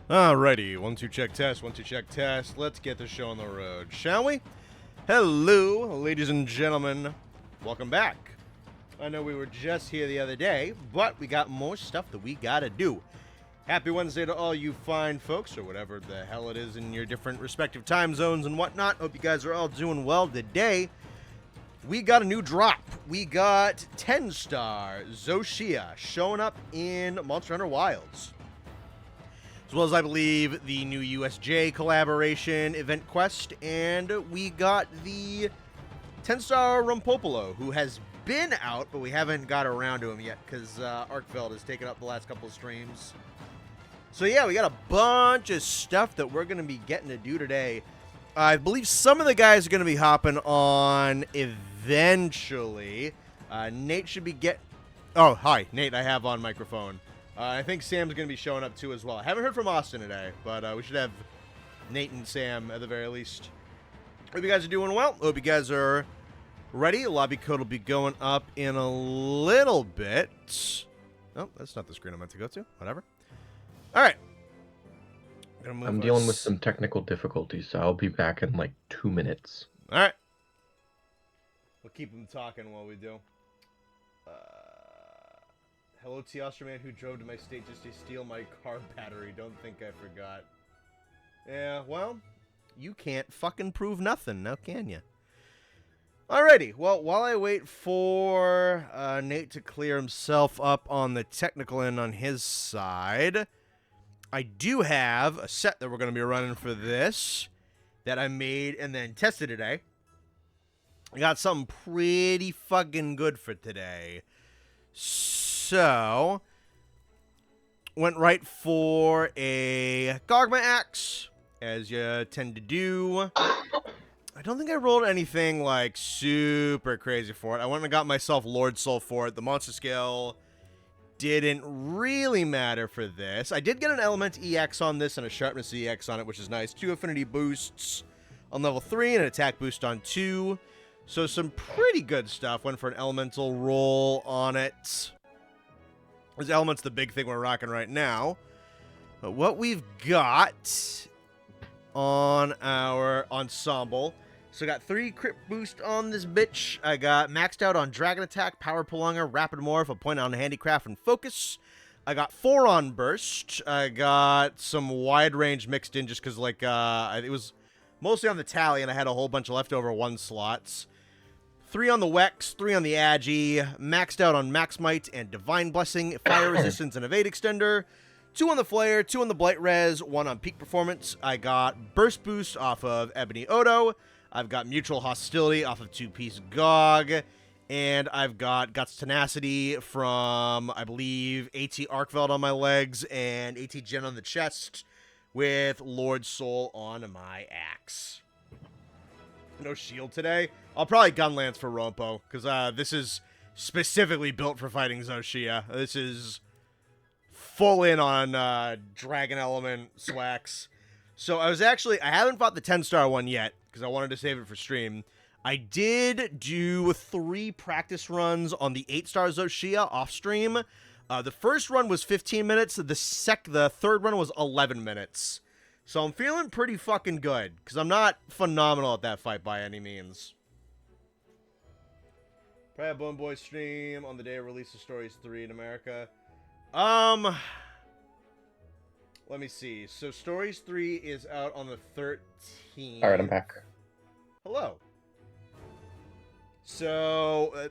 Alrighty, 1-2 check test, 1-2 check test. Let's get the show on the road, shall we? Hello, ladies and gentlemen. Welcome back. I know we were just here the other day, but we got more stuff that we gotta do. Happy Wednesday to all you fine folks, or whatever the hell it is in your different respective time zones and whatnot. Hope you guys are all doing well today. We got a new drop. We got 10-star Shia showing up in Monster Hunter Wilds. As well as, I believe, the new USJ collaboration event quest, and we got the 10-star Rompololo, who has been out, but we haven't got around to him yet, because Arkfeld has taken up the last couple of streams. So yeah, we got a bunch of stuff that we're going to be getting to do today. I believe some of the guys are going to be hopping on eventually. Nate should be Oh, hi, Nate, I have on microphone. I think Sam's going to be showing up too as well. I haven't heard from Austin today, but we should have Nate and Sam at the very least. Hope you guys are doing well. Hope you guys are ready. Lobby code will be going up in a little bit. Oh, that's not the screen I meant to go to. Whatever. All right. I'm dealing with some technical difficulties, so I'll be back in like 2 minutes. All right. We'll keep them talking while we do. Hello, Teostra man who drove to my state just to steal my car battery. Don't think I forgot. Yeah, well, you can't fucking prove nothing, now can you? Alrighty, well, while I wait for Nate to clear himself up on the technical end on his side, I do have a set that we're going to be running for this that I made and then tested today. I got something pretty fucking good for today. So, went right for a Gogma axe, as you tend to do. I don't think I rolled anything, like, super crazy for it. I went and got myself Lord Soul for it. The monster scale didn't really matter for this. I did get an Element EX on this and a Sharpness EX on it, which is nice. 2 affinity boosts on level 3 and an attack boost on 2. So some pretty good stuff. Went for an Elemental roll on it. This Element's the big thing we're rocking right now. But what we've got on our ensemble. So I got 3 crit boost on this bitch. I got maxed out on Dragon Attack, Power Prolonger, Rapid Morph, a point on Handicraft and Focus. I got 4 on Burst. I got some wide range mixed in just because, like, it was mostly on the tally and I had a whole bunch of leftover 1 slots. 3 on the Wex, 3 on the Agi, maxed out on Max Might and Divine Blessing, Fire Resistance, and Evade Extender. 2 on the Flare, 2 on the Blight Res, 1 on Peak Performance. I got Burst Boost off of Ebony Odo. I've got Mutual Hostility off of 2-piece Gog. And I've got Guts Tenacity from, I believe, AT Arkfeld on my legs and AT Gen on the chest with Lord Soul on my axe. No shield today. I'll probably Gunlance for Rompo, because this is specifically built for fighting Shia. This is full in on Dragon Element Swax. So I haven't fought the 10-star one yet, because I wanted to save it for stream. I did do 3 practice runs on the 8-star Shia off stream. The first run was 15 minutes. The third run was 11 minutes. So I'm feeling pretty fucking good, because I'm not phenomenal at that fight by any means. Probably a Bone Boy stream on the day of release of Stories 3 in America. Let me see. So Stories 3 is out on the 13th. Alright, I'm back. Hello. So,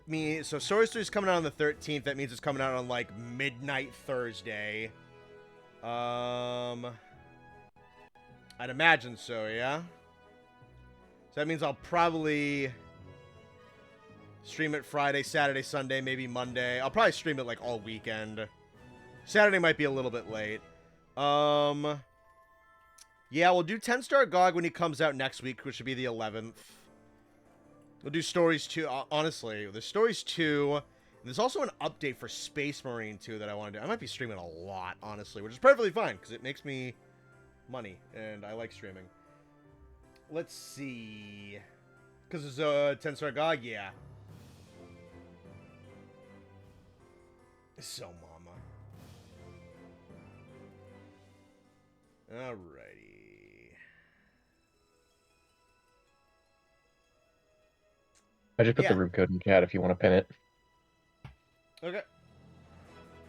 Stories 3 is coming out on the 13th. That means it's coming out on, like, midnight Thursday. I'd imagine so, yeah? So that means I'll probably stream it Friday, Saturday, Sunday, maybe Monday. I'll probably stream it, like, all weekend. Saturday might be a little bit late. Yeah, we'll do 10-star GOG when he comes out next week, which should be the 11th. We'll do Stories 2. Honestly, there's Stories 2. And there's also an update for Space Marine 2 that I want to do. I might be streaming a lot, honestly, which is perfectly fine, because it makes me money, and I like streaming. Let's see. Because there's a 10-star GOG, yeah. So, mama. Alrighty. I just put Yeah. the room code in chat if you want to pin it. Okay.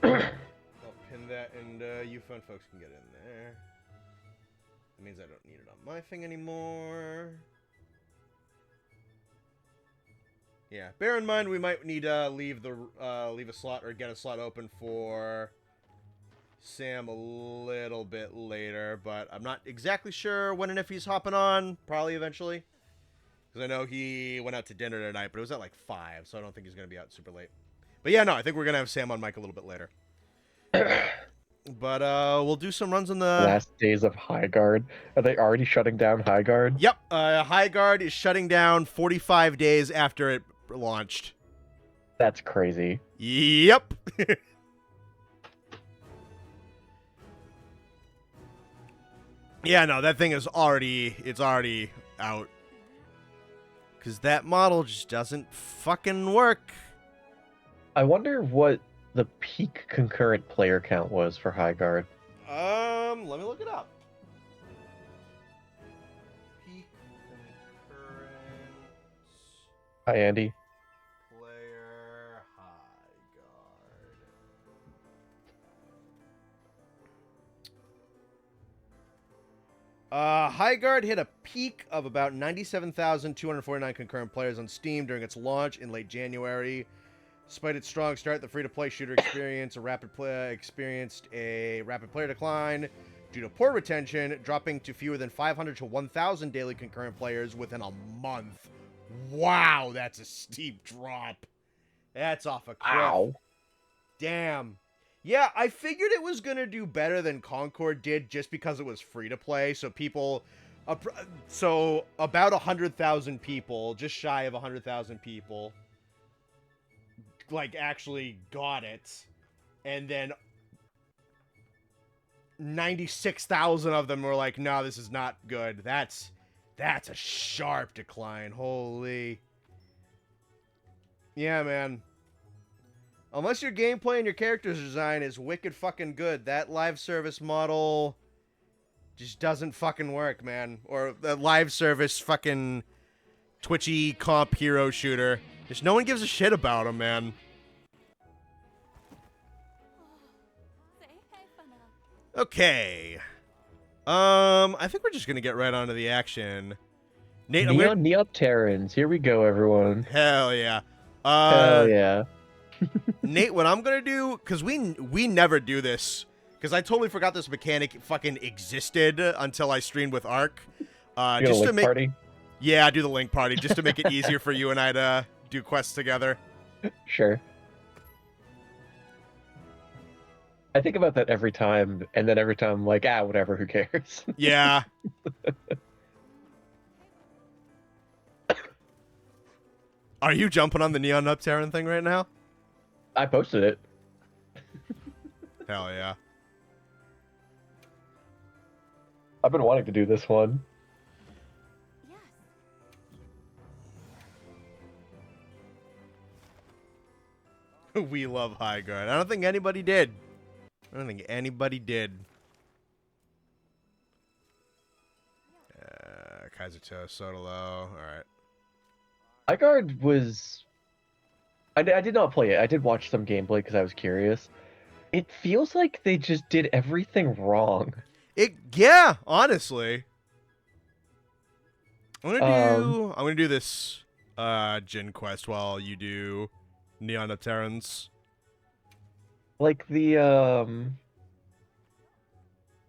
I'll pin that, and you fun folks can get in there. That means I don't need it on my thing anymore. Yeah. Bear in mind, we might need to leave a slot or get a slot open for Sam a little bit later, but I'm not exactly sure when and if he's hopping on. Probably eventually. Because I know he went out to dinner tonight, but it was at like 5, so I don't think he's going to be out super late. But yeah, no, I think we're going to have Sam on mic a little bit later. But we'll do some runs on the... Last days of High Guard. Are they already shutting down High Guard? Yep, High Guard is shutting down 45 days after it launched. That's crazy. Yep. Yeah, no, that thing is already out. Because that model just doesn't fucking work. I wonder what the peak concurrent player count was for High Guard. Let me look it up. Peak concurrent Hi, Andy. player High Guard. High Guard hit a peak of about 97,249 concurrent players on Steam during its launch in late January. Despite its strong start, the free-to-play shooter experienced a rapid player decline due to poor retention, dropping to fewer than 500 to 1,000 daily concurrent players within a month. Wow, that's a steep drop. That's off a cliff. Ow. Damn. Yeah, I figured it was going to do better than Concord did just because it was free-to-play, so people... So, about 100,000 people, just shy of 100,000 people, like, actually got it. And then 96,000 of them were like, no, this is not good. That's a sharp decline. Holy. Yeah, man. Unless your gameplay and your character's design is wicked fucking good, that live service model just doesn't fucking work, man. Or the live service fucking twitchy comp hero shooter. Just no one gives a shit about him, man. Okay. I think we're just gonna get right onto the action. Nate, Neopterans. Here we go, everyone. Hell yeah. Hell yeah. Nate, what I'm gonna do, because we never do this, because I totally forgot this mechanic fucking existed until I streamed with Ark. Just to make party? Yeah, do the link party just to make it easier for you and I to do quests together. Sure. I think about that every time, and then every time I'm like, whatever, who cares? Yeah. Are you jumping on the Neon Upterran thing right now? I posted it. Hell yeah. I've been wanting to do this one. We love High Guard. I don't think anybody did. Kaiser Toast, Sotolo. Alright. High Guard was... I did not play it. I did watch some gameplay because I was curious. It feels like they just did everything wrong. Yeah, honestly. I'm gonna do this Jin quest while you do Neon Upterrans. Like the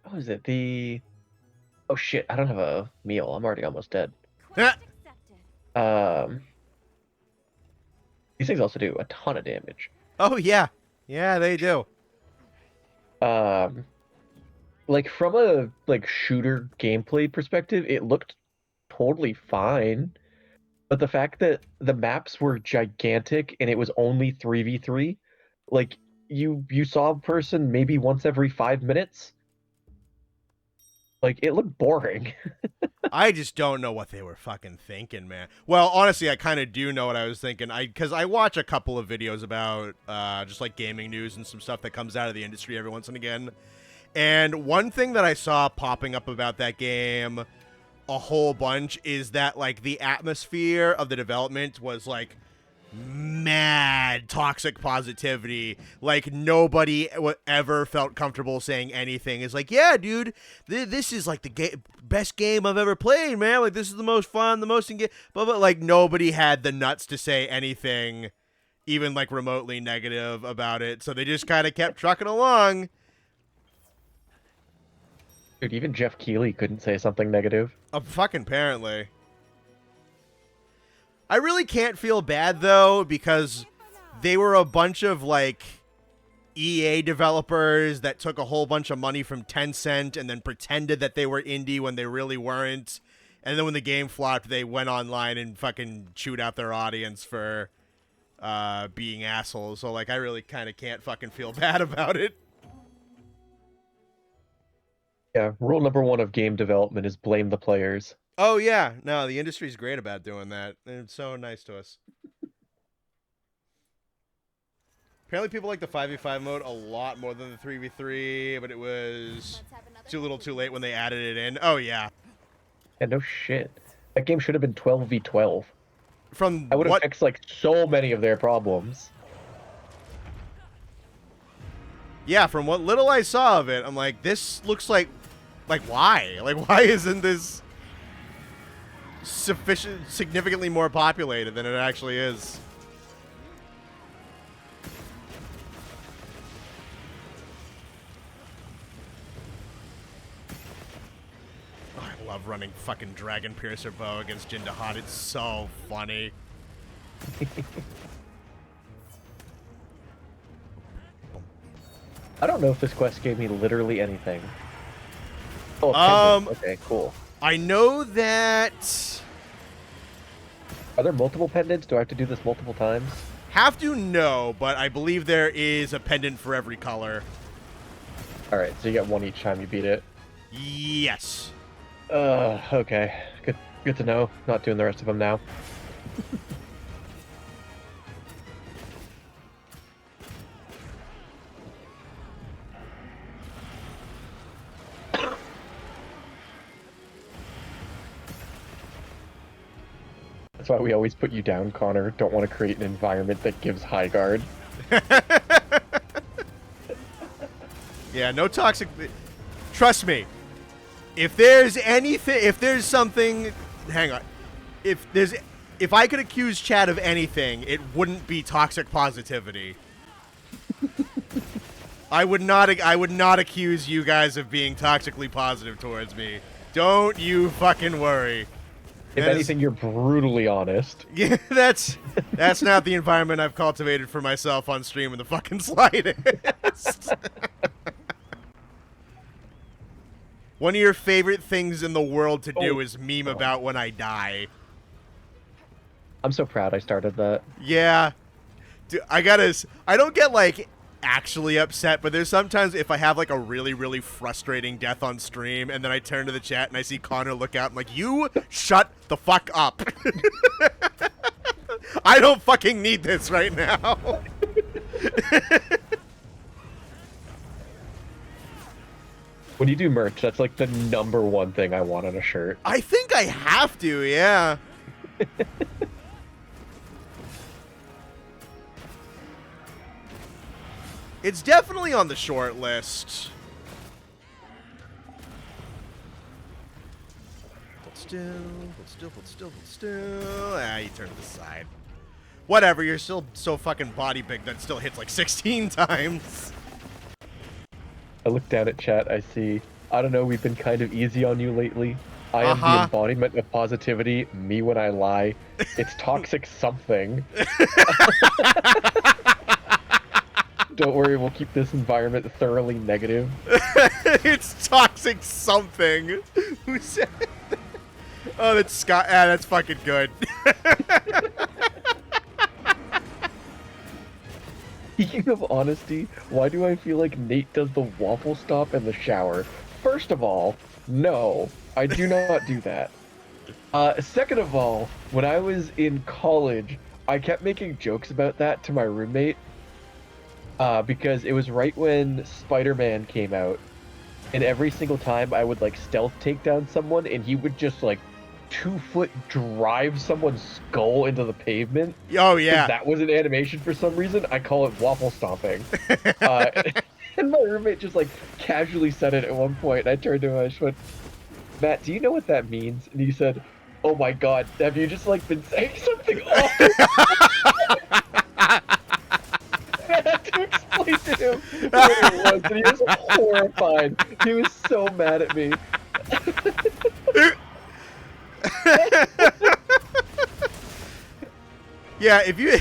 what was it? Oh shit, I don't have a meal. I'm already almost dead. These things also do a ton of damage. Oh yeah. Yeah, they do. Like from a shooter gameplay perspective, it looked totally fine. But the fact that the maps were gigantic and it was only 3v3, like you saw a person maybe once every 5 minutes. Like, it looked boring. I just don't know what they were fucking thinking, man. Well, honestly, I kind of do know what I was thinking. Because I watch a couple of videos about just like gaming news and some stuff that comes out of the industry every once and again. And one thing that I saw popping up about that game a whole bunch is that, like, the atmosphere of the development was, like, mad toxic positivity. Like, nobody ever felt comfortable saying anything. It's like, yeah, dude, this is like the best game I've ever played, man. Like, this is the most fun, the most engaged. But like, nobody had the nuts to say anything, even like remotely negative about it. So they just kind of kept trucking along. Dude, even Jeff Keighley couldn't say something negative. Fucking apparently. I really can't feel bad, though, because they were a bunch of, like, EA developers that took a whole bunch of money from Tencent and then pretended that they were indie when they really weren't. And then when the game flopped, they went online and fucking chewed out their audience for being assholes. So, like, I really kind of can't fucking feel bad about it. Yeah, rule number 1 of game development is blame the players. Oh, yeah. No, the industry's great about doing that. They're so nice to us. Apparently people like the 5v5 mode a lot more than the 3v3, but it was too little too late when they added it in. Oh, yeah. Yeah, no shit. That game should have been 12v12. From I would have fixed, like, so many of their problems. Yeah, from what little I saw of it, I'm like, this looks like why? Like, why isn't this significantly more populated than it actually is? Oh, I love running fucking Dragon Piercer bow against Jindahad. It's so funny. I don't know if this quest gave me literally anything. Oh, okay, cool. I know that... Are there multiple pendants? Do I have to do this multiple times? Have to, no, but I believe there is a pendant for every color. Alright, so you get one each time you beat it. Yes. Okay. Good to know. Not doing the rest of them now. That's why we always put you down, Connor. Don't want to create an environment that gives high guard. Yeah, no toxic... Trust me. If there's anything... If there's something... Hang on. If I could accuse Chad of anything, it wouldn't be toxic positivity. I would not accuse you guys of being toxically positive towards me. Don't you fucking worry. If anything, you're brutally honest. Yeah, that's not the environment I've cultivated for myself on stream in the fucking slightest. One of your favorite things in the world to do is meme about when I die. I'm so proud I started that. Yeah. Dude, I don't get, like, actually upset, but there's sometimes if I have, like, a really, really frustrating death on stream, and then I turn to the chat and I see Connor look out, I'm like, you shut the fuck up. I don't fucking need this right now. When you do merch, that's like the #1 thing I want on a shirt. I think I have to, yeah. It's definitely on the short list. Hold still. Ah, you turn to the side. Whatever, you're still so fucking body big that still hits like 16 times. I look down at chat, I see, I don't know, we've been kind of easy on you lately. I am the embodiment of positivity, me when I lie. It's toxic something. Don't worry, we'll keep this environment thoroughly negative. It's toxic something. Who said that? Oh, that's Scott. Ah, that's fucking good. Speaking of honesty, why do I feel like Nate does the waffle stop in the shower? First of all, no, I do not do that. Second of all, when I was in college, I kept making jokes about that to my roommate. Because it was right when Spider-Man came out, And every single time I would like stealth take down someone, and he would just like 2-foot drive someone's skull into the pavement. Oh Because yeah. that was an animation for some reason. I call it waffle stomping. Uh, and my roommate just like casually said it at one point. And I turned to him and I just went, Matt, do you know what that means? And he said, oh my God, have you just like been saying something awful? I had to explain to him what it was, and he was horrified. He was so mad at me. Yeah, if you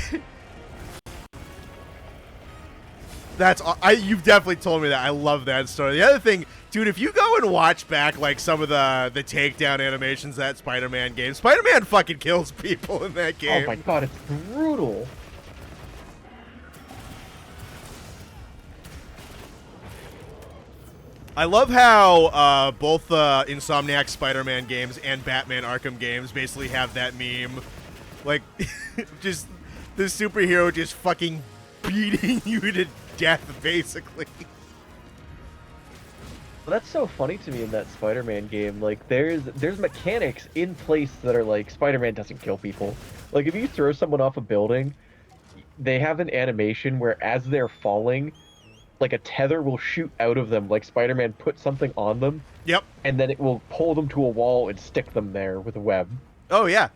you've definitely told me that. I love that story. The other thing, dude, if you go and watch back like some of the takedown animations of that Spider-Man game, Spider-Man fucking kills people in that game. Oh my God, it's brutal. I love how both the Insomniac Spider-Man games and Batman Arkham games basically have that meme. Like, just the superhero just fucking beating you to death, basically. Well, that's so funny to me in that Spider-Man game. Like, there's mechanics in place that are like, Spider-Man doesn't kill people. Like, if you throw someone off a building, they have an animation where as they're falling, like a tether will shoot out of them, like Spider-Man put something on them. Yep. And then it will pull them to a wall and stick them there with a web. Oh, yeah.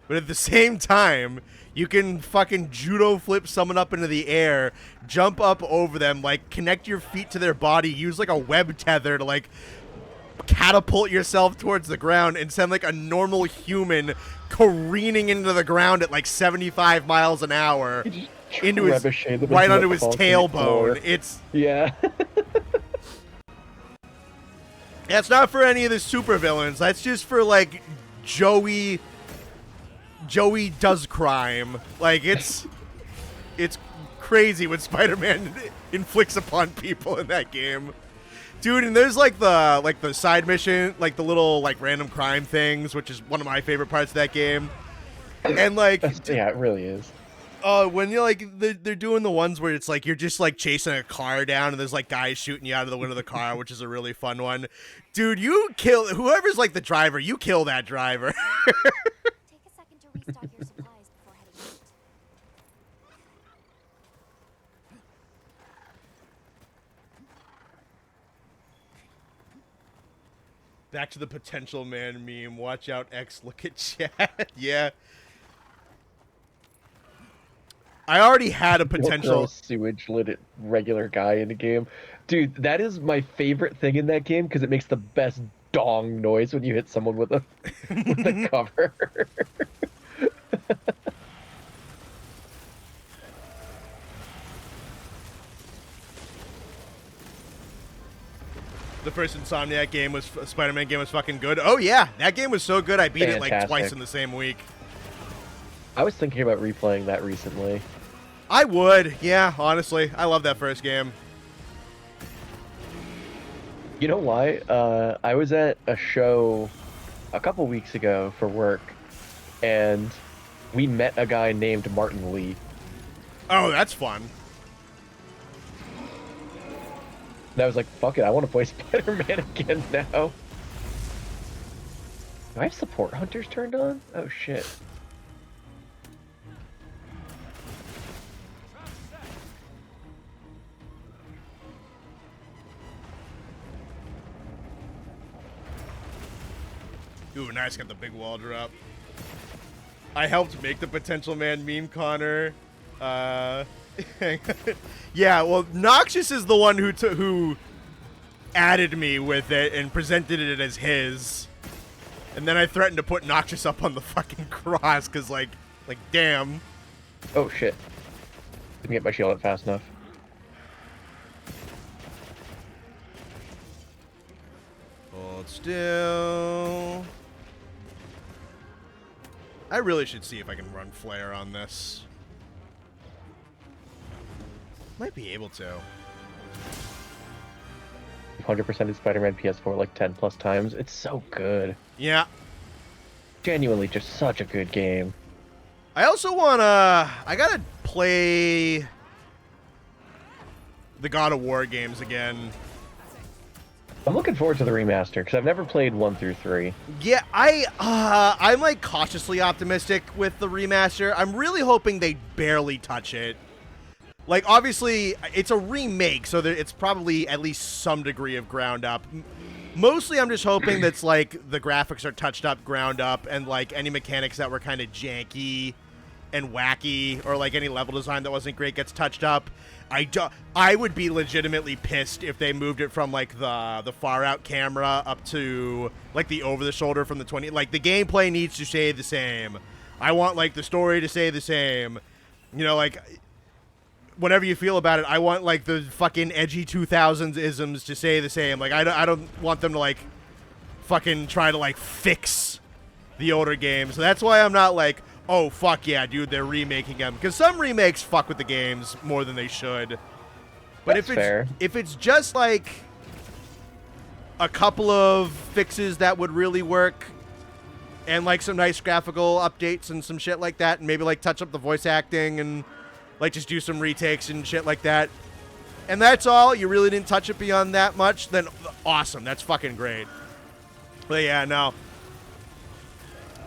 But at the same time, you can fucking judo flip someone up into the air, jump up over them, like connect your feet to their body, use like a web tether to like catapult yourself towards the ground and send like a normal human careening into the ground at like 75 miles an hour into his right onto his tailbone. It's yeah. That's not for any of the supervillains. That's just for like Joey does crime. Like it's crazy what Spider-Man inflicts upon people in that game. Dude, and there's like the side mission, like the little like random crime things, which is one of my favorite parts of that game. And like yeah, it really is. When you're like they're doing the ones where it's like you're just like chasing a car down and there's like guys shooting you out of the window of the car, which is a really fun one. Dude, you kill whoever's like the driver, you kill that driver. Take a second to restock your supplies before heading out. Back to the potential man meme. Watch out, X. Look at chat. Yeah. I already had a potential sewage lit regular guy in the game. Dude, that is my favorite thing in that game because it makes the best dong noise when you hit someone with a cover. The first Insomniac game was Spider-Man game was fucking good. Oh yeah, that game was so good I beat it like twice in the same week. I was thinking about replaying that recently. I would, yeah, honestly. I love that first game. You know why? I was at a show a couple weeks ago for work, and we met a guy named Martin Lee. Oh, that's fun. And I was like, fuck it, I want to play Spider-Man again now. Do I have support hunters turned on? Oh shit. Ooh, nice, got the big wall drop. I helped make the Potential Man meme, Connor. Yeah, well, Noxious is the one who added me with it and presented it as his. And then I threatened to put Noxious up on the fucking cross, because, like, damn. Oh, shit. Didn't get my shield up fast enough. Hold still. I really should see if I can run Flare on this. Might be able to. 100% Spider-Man PS4 like 10 plus times. It's so good. Yeah. Genuinely just such a good game. I also wanna... I gotta play... the God of War games again. I'm looking forward to the remaster because I've never played 1 through 3. Yeah, I'm like cautiously optimistic with the remaster. I'm really hoping they barely touch it. Like, obviously, it's a remake, so it's probably at least some degree of ground up. Mostly, I'm just hoping that's, like, the graphics are touched up ground up, and, like, any mechanics that were kind of janky and wacky, or, like, any level design that wasn't great gets touched up. I would be legitimately pissed if they moved it from, like, the far-out camera up to, like, the over-the-shoulder from the 20... Like, the gameplay needs to stay the same. I want, like, the story to stay the same. You know, like... Whatever you feel about it, I want, like, the fucking edgy 2000s isms to stay the same. Like, I don't want them to, like, fucking try to, like, fix the older games. So that's why I'm not like, oh, fuck yeah, dude, they're remaking them. Because some remakes fuck with the games more than they should. But That's fair. if it's just, like, a couple of fixes that would really work, and, like, some nice graphical updates and some shit like that, and maybe, like, touch up the voice acting and... Like, just do some retakes and shit like that. And that's all. You really didn't touch it beyond that much. Then awesome. That's fucking great. But yeah, no.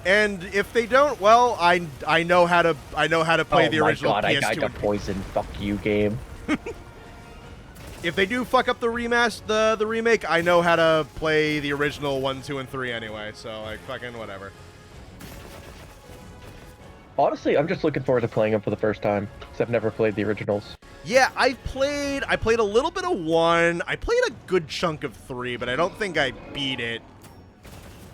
And if they don't, well, I know how to play the original PS2. Oh my god, I got poison. Fuck you, game. If they do fuck up the remake, I know how to play the original 1, 2, and 3 anyway. So, like, fucking whatever. Honestly, I'm just looking forward to playing them for the first time, because I've never played the originals. Yeah, I played a little bit of 1. I played a good chunk of 3, but I don't think I beat it.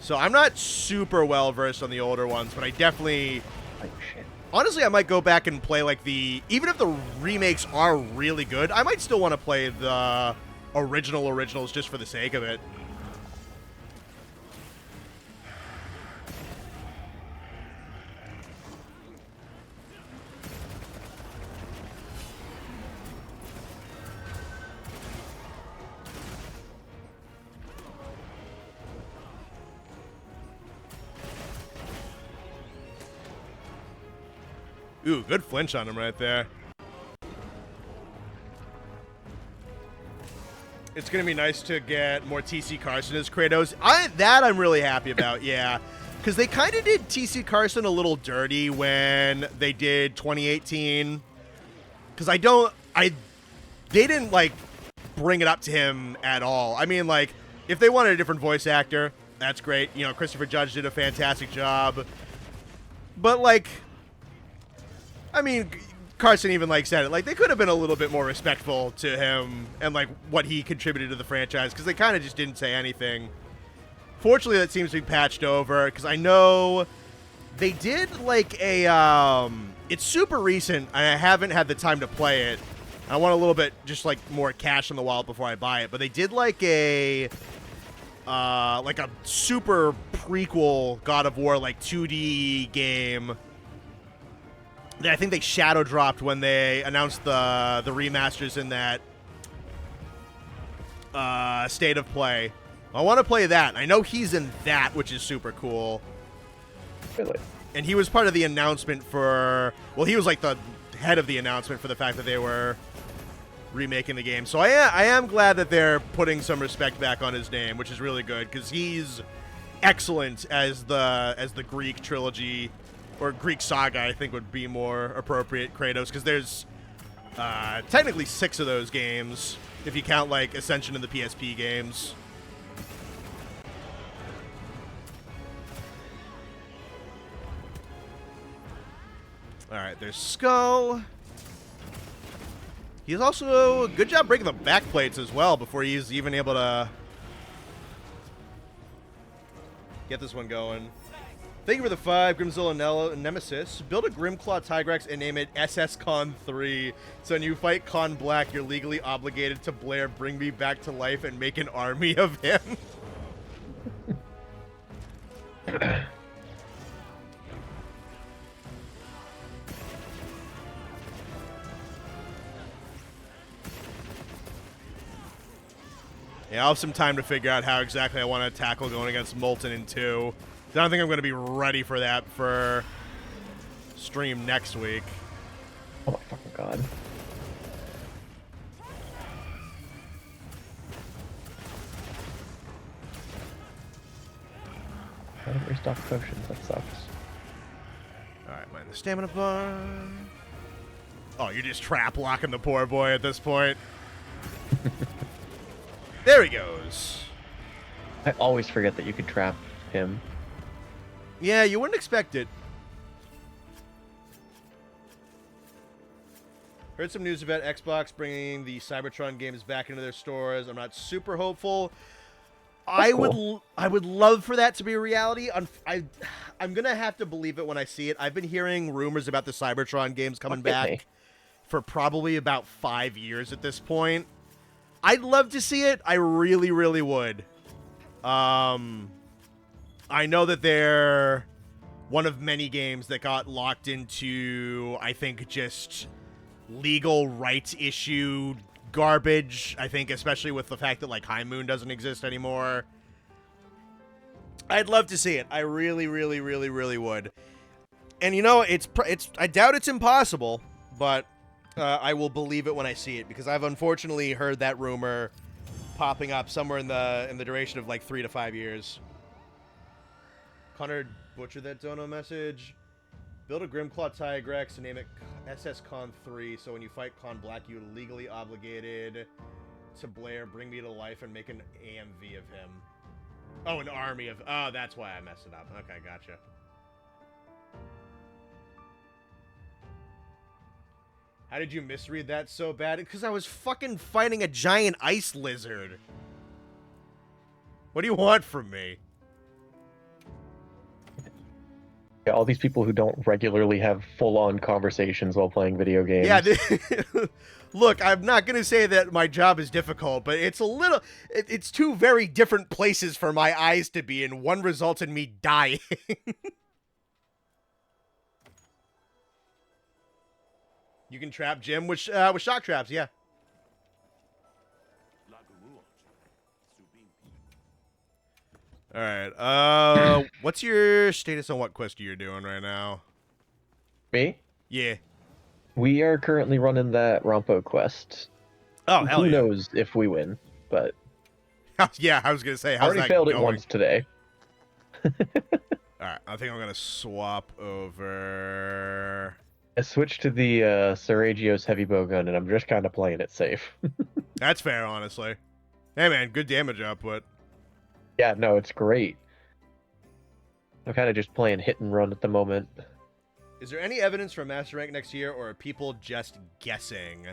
So I'm not super well versed on the older ones, but I definitely... Oh, shit. Honestly, I might go back and play, like, even if the remakes are really good, I might still want to play the originals just for the sake of it. Ooh, good flinch on him right there. It's going to be nice to get more TC Carson as Kratos. I'm really happy about, yeah. Because they kind of did TC Carson a little dirty when they did 2018. Because they didn't, like, bring it up to him at all. I mean, like, if they wanted a different voice actor, that's great. You know, Christopher Judge did a fantastic job. But, like... I mean, Carson even, like, said it. Like, they could have been a little bit more respectful to him and, like, what he contributed to the franchise, because they kind of just didn't say anything. Fortunately, that seems to be patched over, because I know they did, like, it's super recent, and I haven't had the time to play it. I want a little bit, just, like, more cash in the wallet before I buy it, but they did, like, a super prequel God of War, like, 2D game that I think they shadow dropped when they announced the remasters in that State of Play. I want to play that. I know he's in that, which is super cool. Really? And he was part of the announcement for... Well, he was like the head of the announcement for the fact that they were remaking the game. So I am glad that they're putting some respect back on his name, which is really good, because he's excellent as the Greek trilogy... Or Greek Saga, I think, would be more appropriate, Kratos, because there's technically 6 of those games, if you count, like, Ascension and the PSP games. Alright, there's Skull. He's also... Good job breaking the back plates as well before he's even able to get this one going. Thank you for the 5, Grimzilla Nemesis. Build a Grimclaw Tigrex and name it SS Con 3. So when you fight Con Black, you're legally obligated to blare "Bring me back to life" and make an army of him. Yeah, I'll have some time to figure out how exactly I want to tackle going against Molten in 2. I don't think I'm going to be ready for that for stream next week. Oh my fucking god. I didn't restock potions. That sucks. Alright, mine the stamina bar. Oh, you're just trap locking the poor boy at this point. There he goes. I always forget that you could trap him. Yeah, you wouldn't expect it. Heard some news about Xbox bringing the Cybertron games back into their stores. I'm not super hopeful. I would love for that to be a reality. I'm gonna have to believe it when I see it. I've been hearing rumors about the Cybertron games coming back for probably about 5 years at this point. I'd love to see it. I really, really would. I know that they're one of many games that got locked into, I think, just legal rights issue garbage. I think especially with the fact that like High Moon doesn't exist anymore. I'd love to see it. I really, really, really, really would. And you know, it's I doubt it's impossible, but I will believe it when I see it, because I've unfortunately heard that rumor popping up somewhere in the duration of like 3 to 5 years. Connor butchered that dono message. Build a Grimclaw Tigrex and name it SS Con 3, so when you fight Con Black, you're legally obligated to Blair, bring me to life, and make an AMV of him. Oh, an army of... Oh, that's why I messed it up. Okay, gotcha. How did you misread that so bad? Because I was fucking fighting a giant ice lizard. What do you want from me? Yeah, all these people who don't regularly have full-on conversations while playing video games. Yeah, look, I'm not going to say that my job is difficult, but it's a little... It's two very different places for my eyes to be, and one results in me dying. You can trap Jim with shock traps, yeah. Alright, what's your status on what quest you're doing right now? Me? Yeah. We are currently running that Rompo quest. Oh, hell Who yeah. knows if we win, but... Yeah, I was going to say, I how's already that failed going? it once today. Alright, I think I'm going to swap over... I switched to the Saragios heavy bow gun, and I'm just kind of playing it safe. That's fair, honestly. Hey, man, good damage output. Yeah, no, it's great. I'm kind of just playing hit and run at the moment. Is there any evidence for Master Rank next year, or are people just guessing?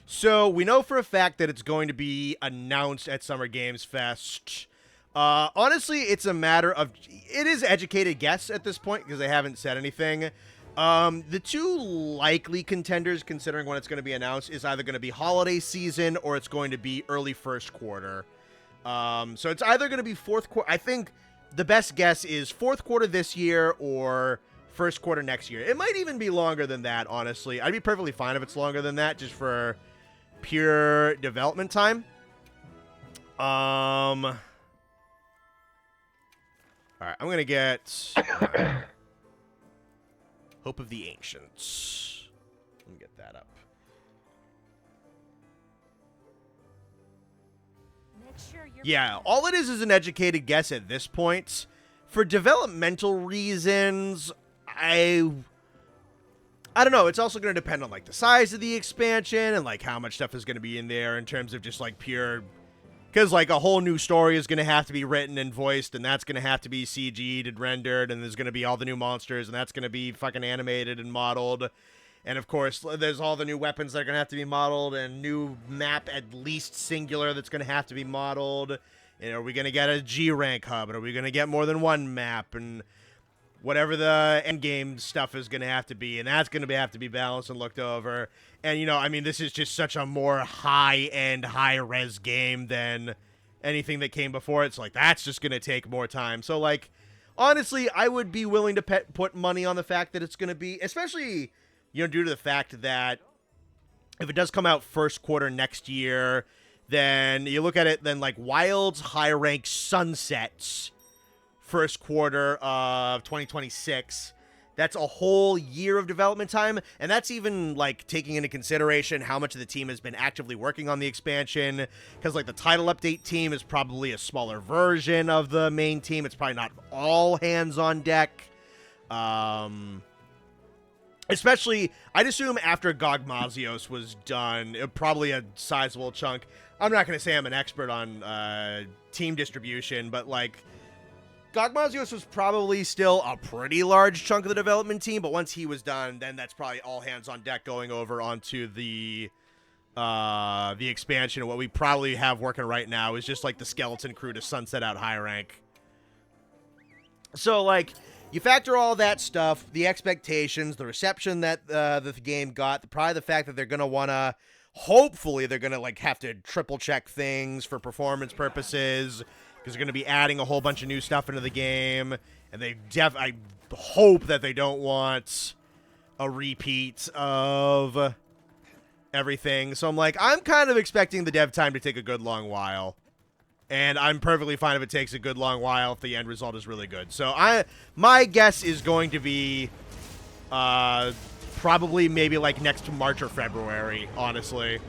So, we know for a fact that it's going to be announced at Summer Games Fest. Honestly, it's a matter of... It is educated guess at this point, because they haven't said anything. The two likely contenders, considering when it's going to be announced, is either going to be holiday season, or it's going to be early first quarter. So it's either going to be fourth quarter. I think the best guess is fourth quarter this year or first quarter next year. It might even be longer than that, honestly. I'd be perfectly fine if it's longer than that, just for pure development time. All right, I'm going to get Hope of the Ancients. Let me get that up. Yeah, all it is an educated guess at this point. For developmental reasons, I don't know. It's also going to depend on, like, the size of the expansion and, like, how much stuff is going to be in there in terms of just, like, pure... Because, like, a whole new story is going to have to be written and voiced, and that's going to have to be CG'd and rendered, and there's going to be all the new monsters, and that's going to be fucking animated and modeled. And, of course, there's all the new weapons that are going to have to be modeled, and new map, at least singular, that's going to have to be modeled. And are we going to get a G-Rank hub, and are we going to get more than one map, and whatever the endgame stuff is going to have to be, and that's going to have to be balanced and looked over. And, you know, I mean, this is just such a more high-end, high-res game than anything that came before it. So, like, that's just going to take more time. So, like, honestly, I would be willing to put money on the fact that it's going to be, especially, you know, due to the fact that if it does come out first quarter next year, then you look at it, then, like, Wild's high-rank sunsets first quarter of 2026. That's a whole year of development time, and that's even like taking into consideration how much of the team has been actively working on the expansion, because like the title update team is probably a smaller version of the main team. It's probably not all hands on deck. Especially, I'd assume after Gogmazios was done, probably a sizable chunk. I'm not going to say I'm an expert on team distribution, but like Gogmazios was probably still a pretty large chunk of the development team, but once he was done, then that's probably all hands on deck going over onto the expansion. What we probably have working right now is just like the skeleton crew to sunset out high rank. So like you factor all that stuff, the expectations, the reception that the game got, probably the fact that they're gonna wanna, hopefully they're gonna like have to triple check things for performance purposes, because they're going to be adding a whole bunch of new stuff into the game, and I hope that they don't want a repeat of everything. So I'm kind of expecting the dev time to take a good long while, and I'm perfectly fine if it takes a good long while if the end result is really good. So my guess is going to be probably maybe like next March or February, honestly.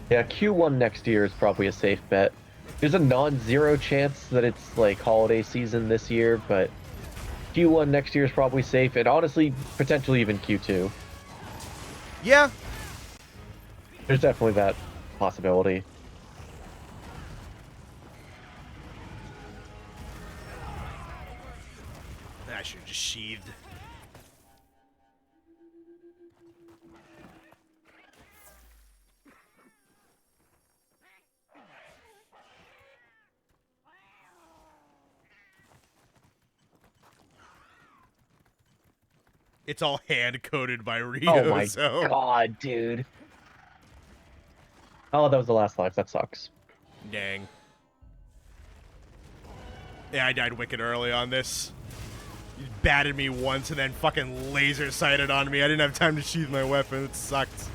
Yeah, Q1 next year is probably a safe bet. There's a non-zero chance that it's like holiday season this year, but Q1 next year is probably safe, and honestly, potentially even Q2. Yeah. There's definitely that possibility. I should have just sheathed. It's all hand-coded by Rio. Oh my god, dude. Oh, that was the last life. That sucks. Dang. Yeah, I died wicked early on this. You batted me once and then fucking laser-sighted on me. I didn't have time to sheath my weapon. It sucked.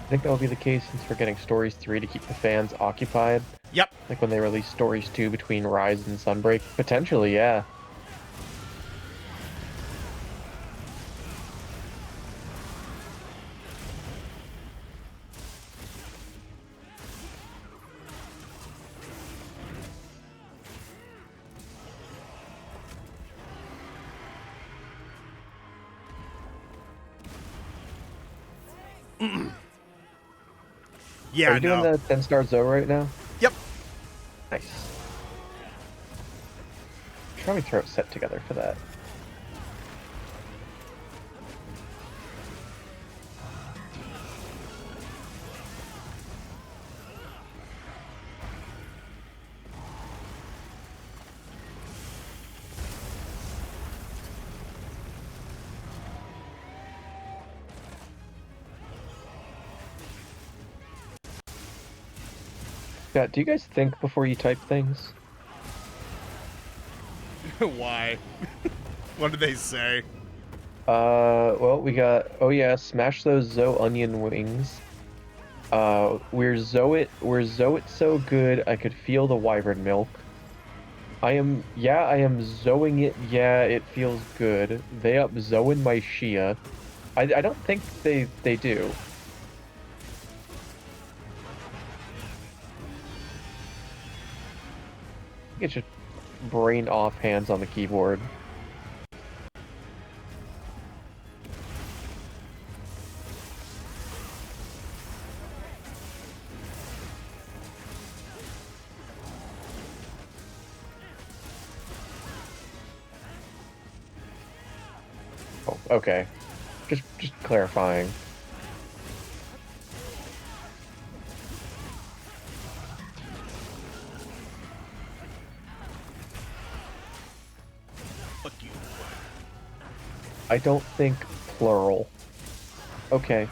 I think that will be the case since we're getting Stories 3 to keep the fans occupied. Yep. Like when they release Stories 2 between Rise and Sunbreak. Potentially, yeah. Yeah, Are you doing the 10-star Zoe right now? Yep. Nice. Try me throw a set together for that. Yeah, do you guys think before you type things? Why? What did they say? Well, we got, oh yeah, smash those Zoe onion wings. We're Zoe it so good, I could feel the wyvern milk. I am Zoeing it, yeah, it feels good. They up Zoeing my Shia. I don't think they do. Get your brain off hands on the keyboard. okay. Just clarifying. Fuck you. I don't think plural. Okay.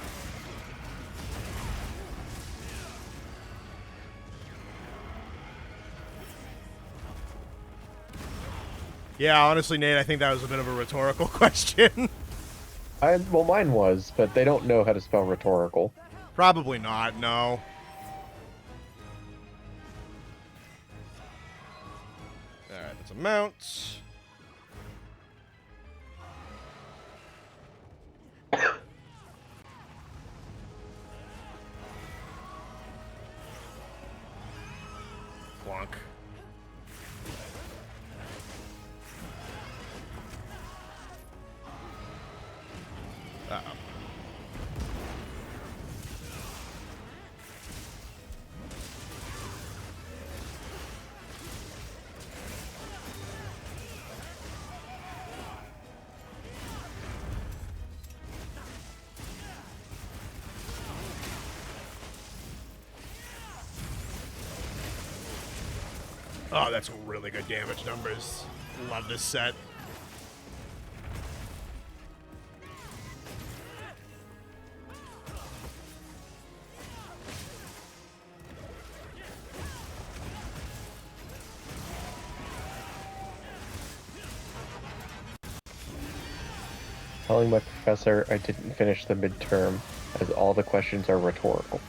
Yeah, honestly, Nate, I think that was a bit of a rhetorical question. Well, mine was, but they don't know how to spell rhetorical. Probably not, no. Alright, that's a mount. Plonk. Uh-oh. Oh, that's really good damage numbers. Love this set. Telling my professor I didn't finish the midterm, as all the questions are rhetorical.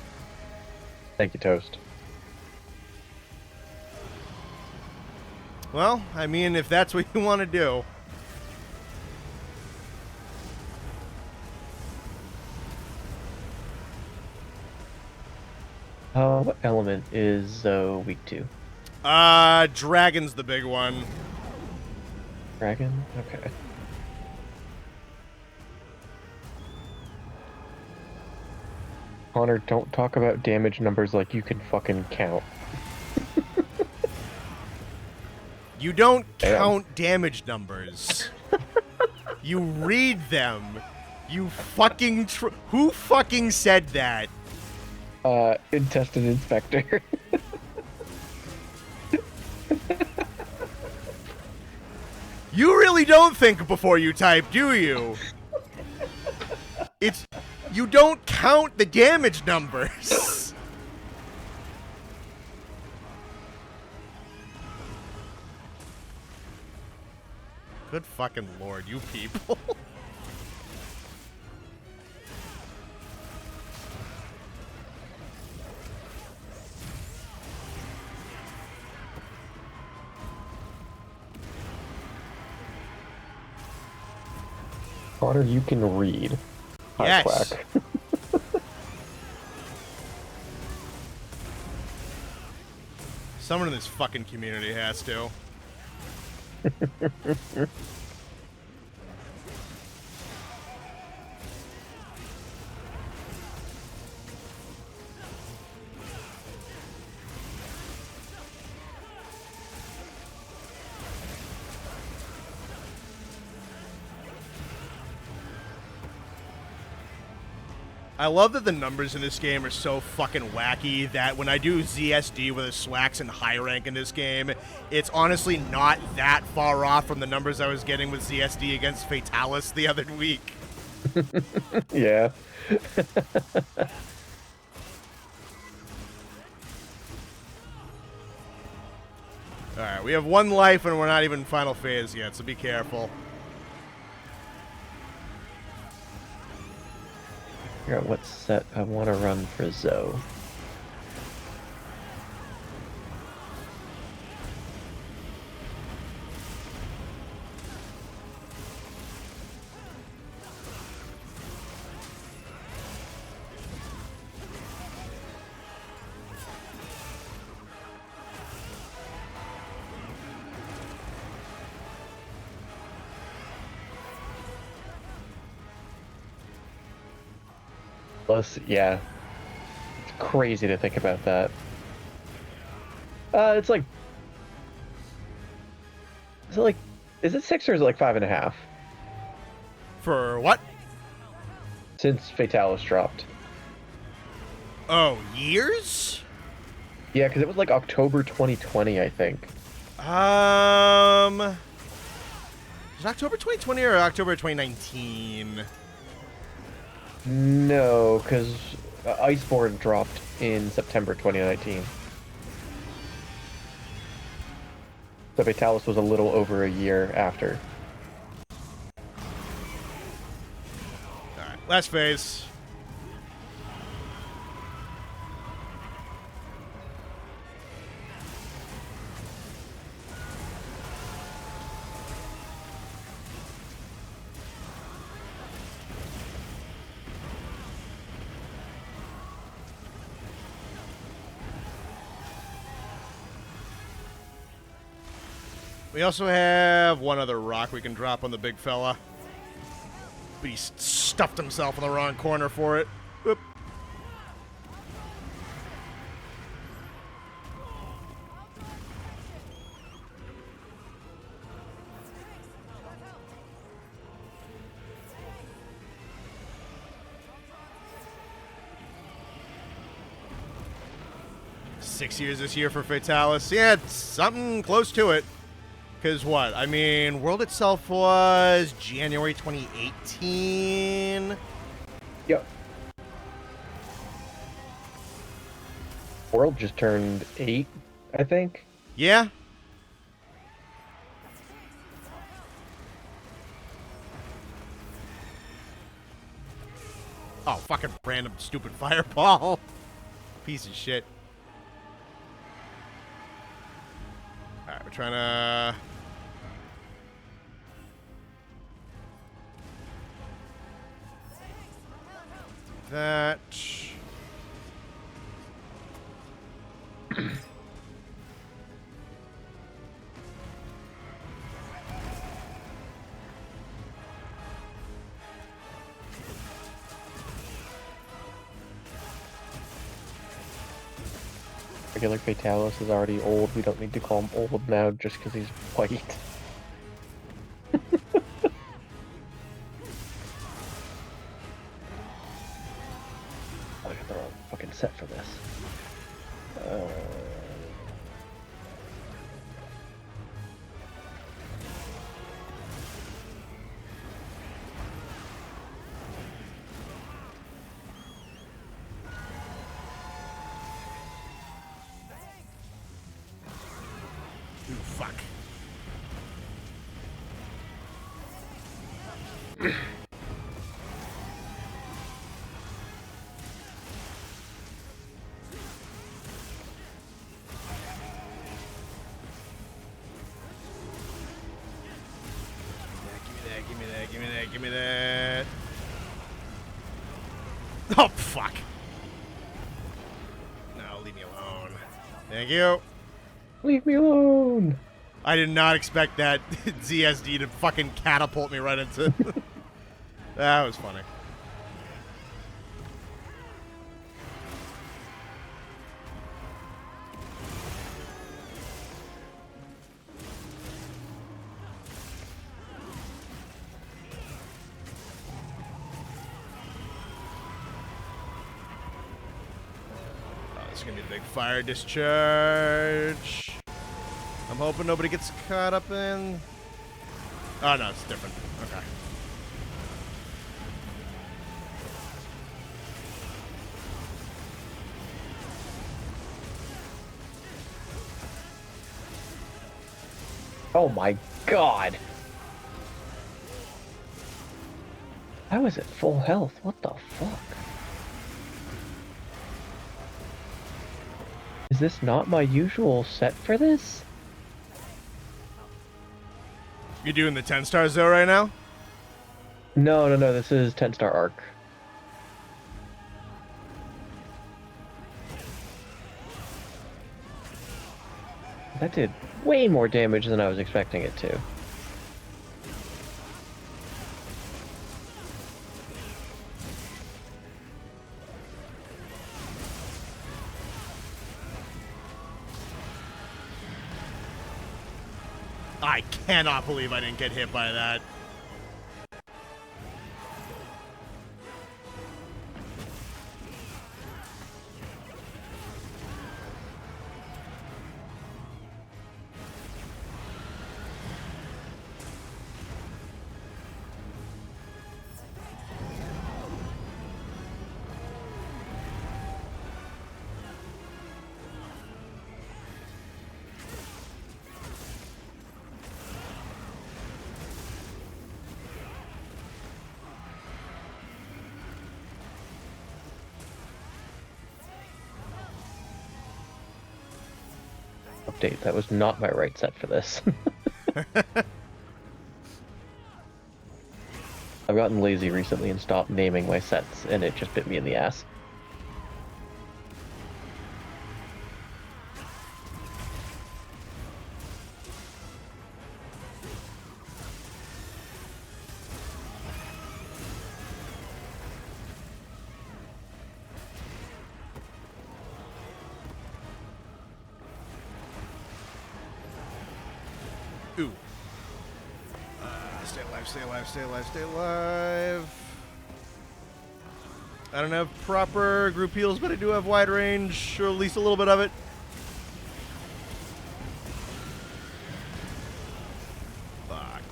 Thank you, Toast. Well, I mean, if that's what you want to do. What element is weak to? Dragon's the big one. Dragon? Okay. Connor, don't talk about damage numbers like you can fucking count. You don't Damn. count damage numbers. You read them. You fucking who fucking said that? Intestine inspector. You really don't think before you type, do you? You don't count the damage numbers. Good fucking lord, you people. Connor, you can read. Hi, Yes. Quack. Someone in this fucking community has to. I love that the numbers in this game are so fucking wacky that when I do ZSD with a Swax and high rank in this game, it's honestly not that far off from the numbers I was getting with ZSD against Fatalis the other week. Yeah. Alright, we have one life and we're not even final phase yet, so be careful. Figure out what set I want to run for Zoe. Plus, yeah. It's crazy to think about that. It's like... Is it 6 or is it like 5.5? For what? Since Fatalis dropped. Oh, years? Yeah, because it was like October 2020, I think. Was it October 2020 or October 2019? No, because Iceborne dropped in September 2019. So Fatalis was a little over a year after. Alright, last phase. We also have one other rock we can drop on the big fella. But he stuffed himself in the wrong corner for it. Whoop. Six years this year for Fatalis. Yeah, it's something close to it. Because what? I mean, World itself was January 2018. Yep. World just turned 8, I think. Yeah. Oh, fucking random stupid fireball. Piece of shit. Alright, we're trying to... that. Regular Fatalis is already old. We don't need to call him old now just because he's white. I got the wrong fucking set for this. Ooh, fuck. Give me that, give me that, give me that. Oh, fuck. No, leave me alone. Thank you. Leave me alone! I did not expect that ZSD to fucking catapult me right into... That was funny. Oh, this is gonna be a big fire discharge. I'm hoping nobody gets caught up in... Oh, no, it's different. Okay. Oh my god! I was at full health. What the fuck? Is this not my usual set for this? You doing the 10 stars though right now? No, this is 10-star arc. That did way more damage than I was expecting it to. I cannot believe I didn't get hit by that. Update. That was not my right set for this. I've gotten lazy recently and stopped naming my sets, and it just bit me in the ass. Ooh. Stay alive, stay alive, stay alive, stay alive. I don't have proper group heals, but I do have wide range, or at least a little bit of it. Fuck.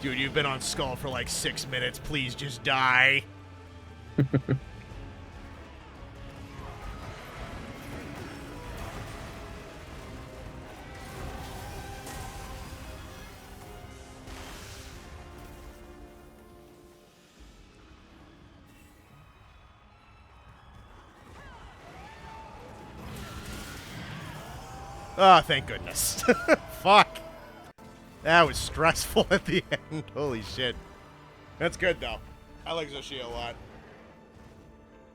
Dude, you've been on Skull for like 6 minutes. Please just die. Oh, thank goodness. Fuck. That was stressful at the end. Holy shit. That's good, though. I like Shia a lot.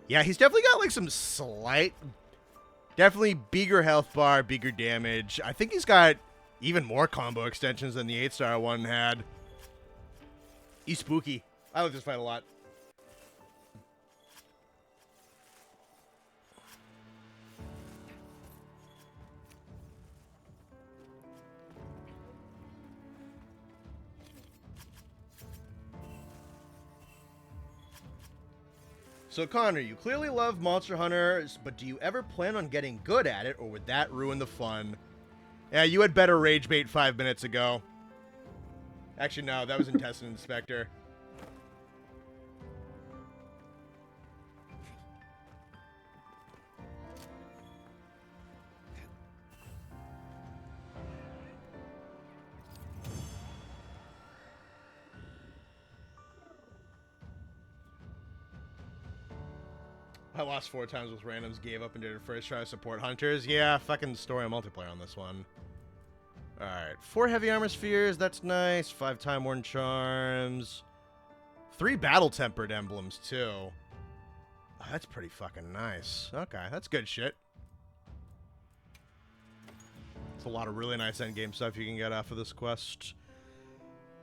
Yeah, he's definitely got, like, some slight... Definitely bigger health bar, bigger damage. I think he's got even more combo extensions than the 8-star one had. He's spooky. I like this fight a lot. So, Connor, you clearly love Monster Hunter, but do you ever plan on getting good at it, or would that ruin the fun? Yeah, you had better rage bait 5 minutes ago. Actually, no, that was Intestine Inspector. I lost 4 times with randoms, gave up and did it first try to support hunters. Yeah, fucking story and multiplayer on this one. Alright, 4 heavy armor spheres, that's nice. 5 time worn charms. 3 battle tempered emblems, too. Oh, that's pretty fucking nice. Okay, that's good shit. It's a lot of really nice endgame stuff you can get off of this quest.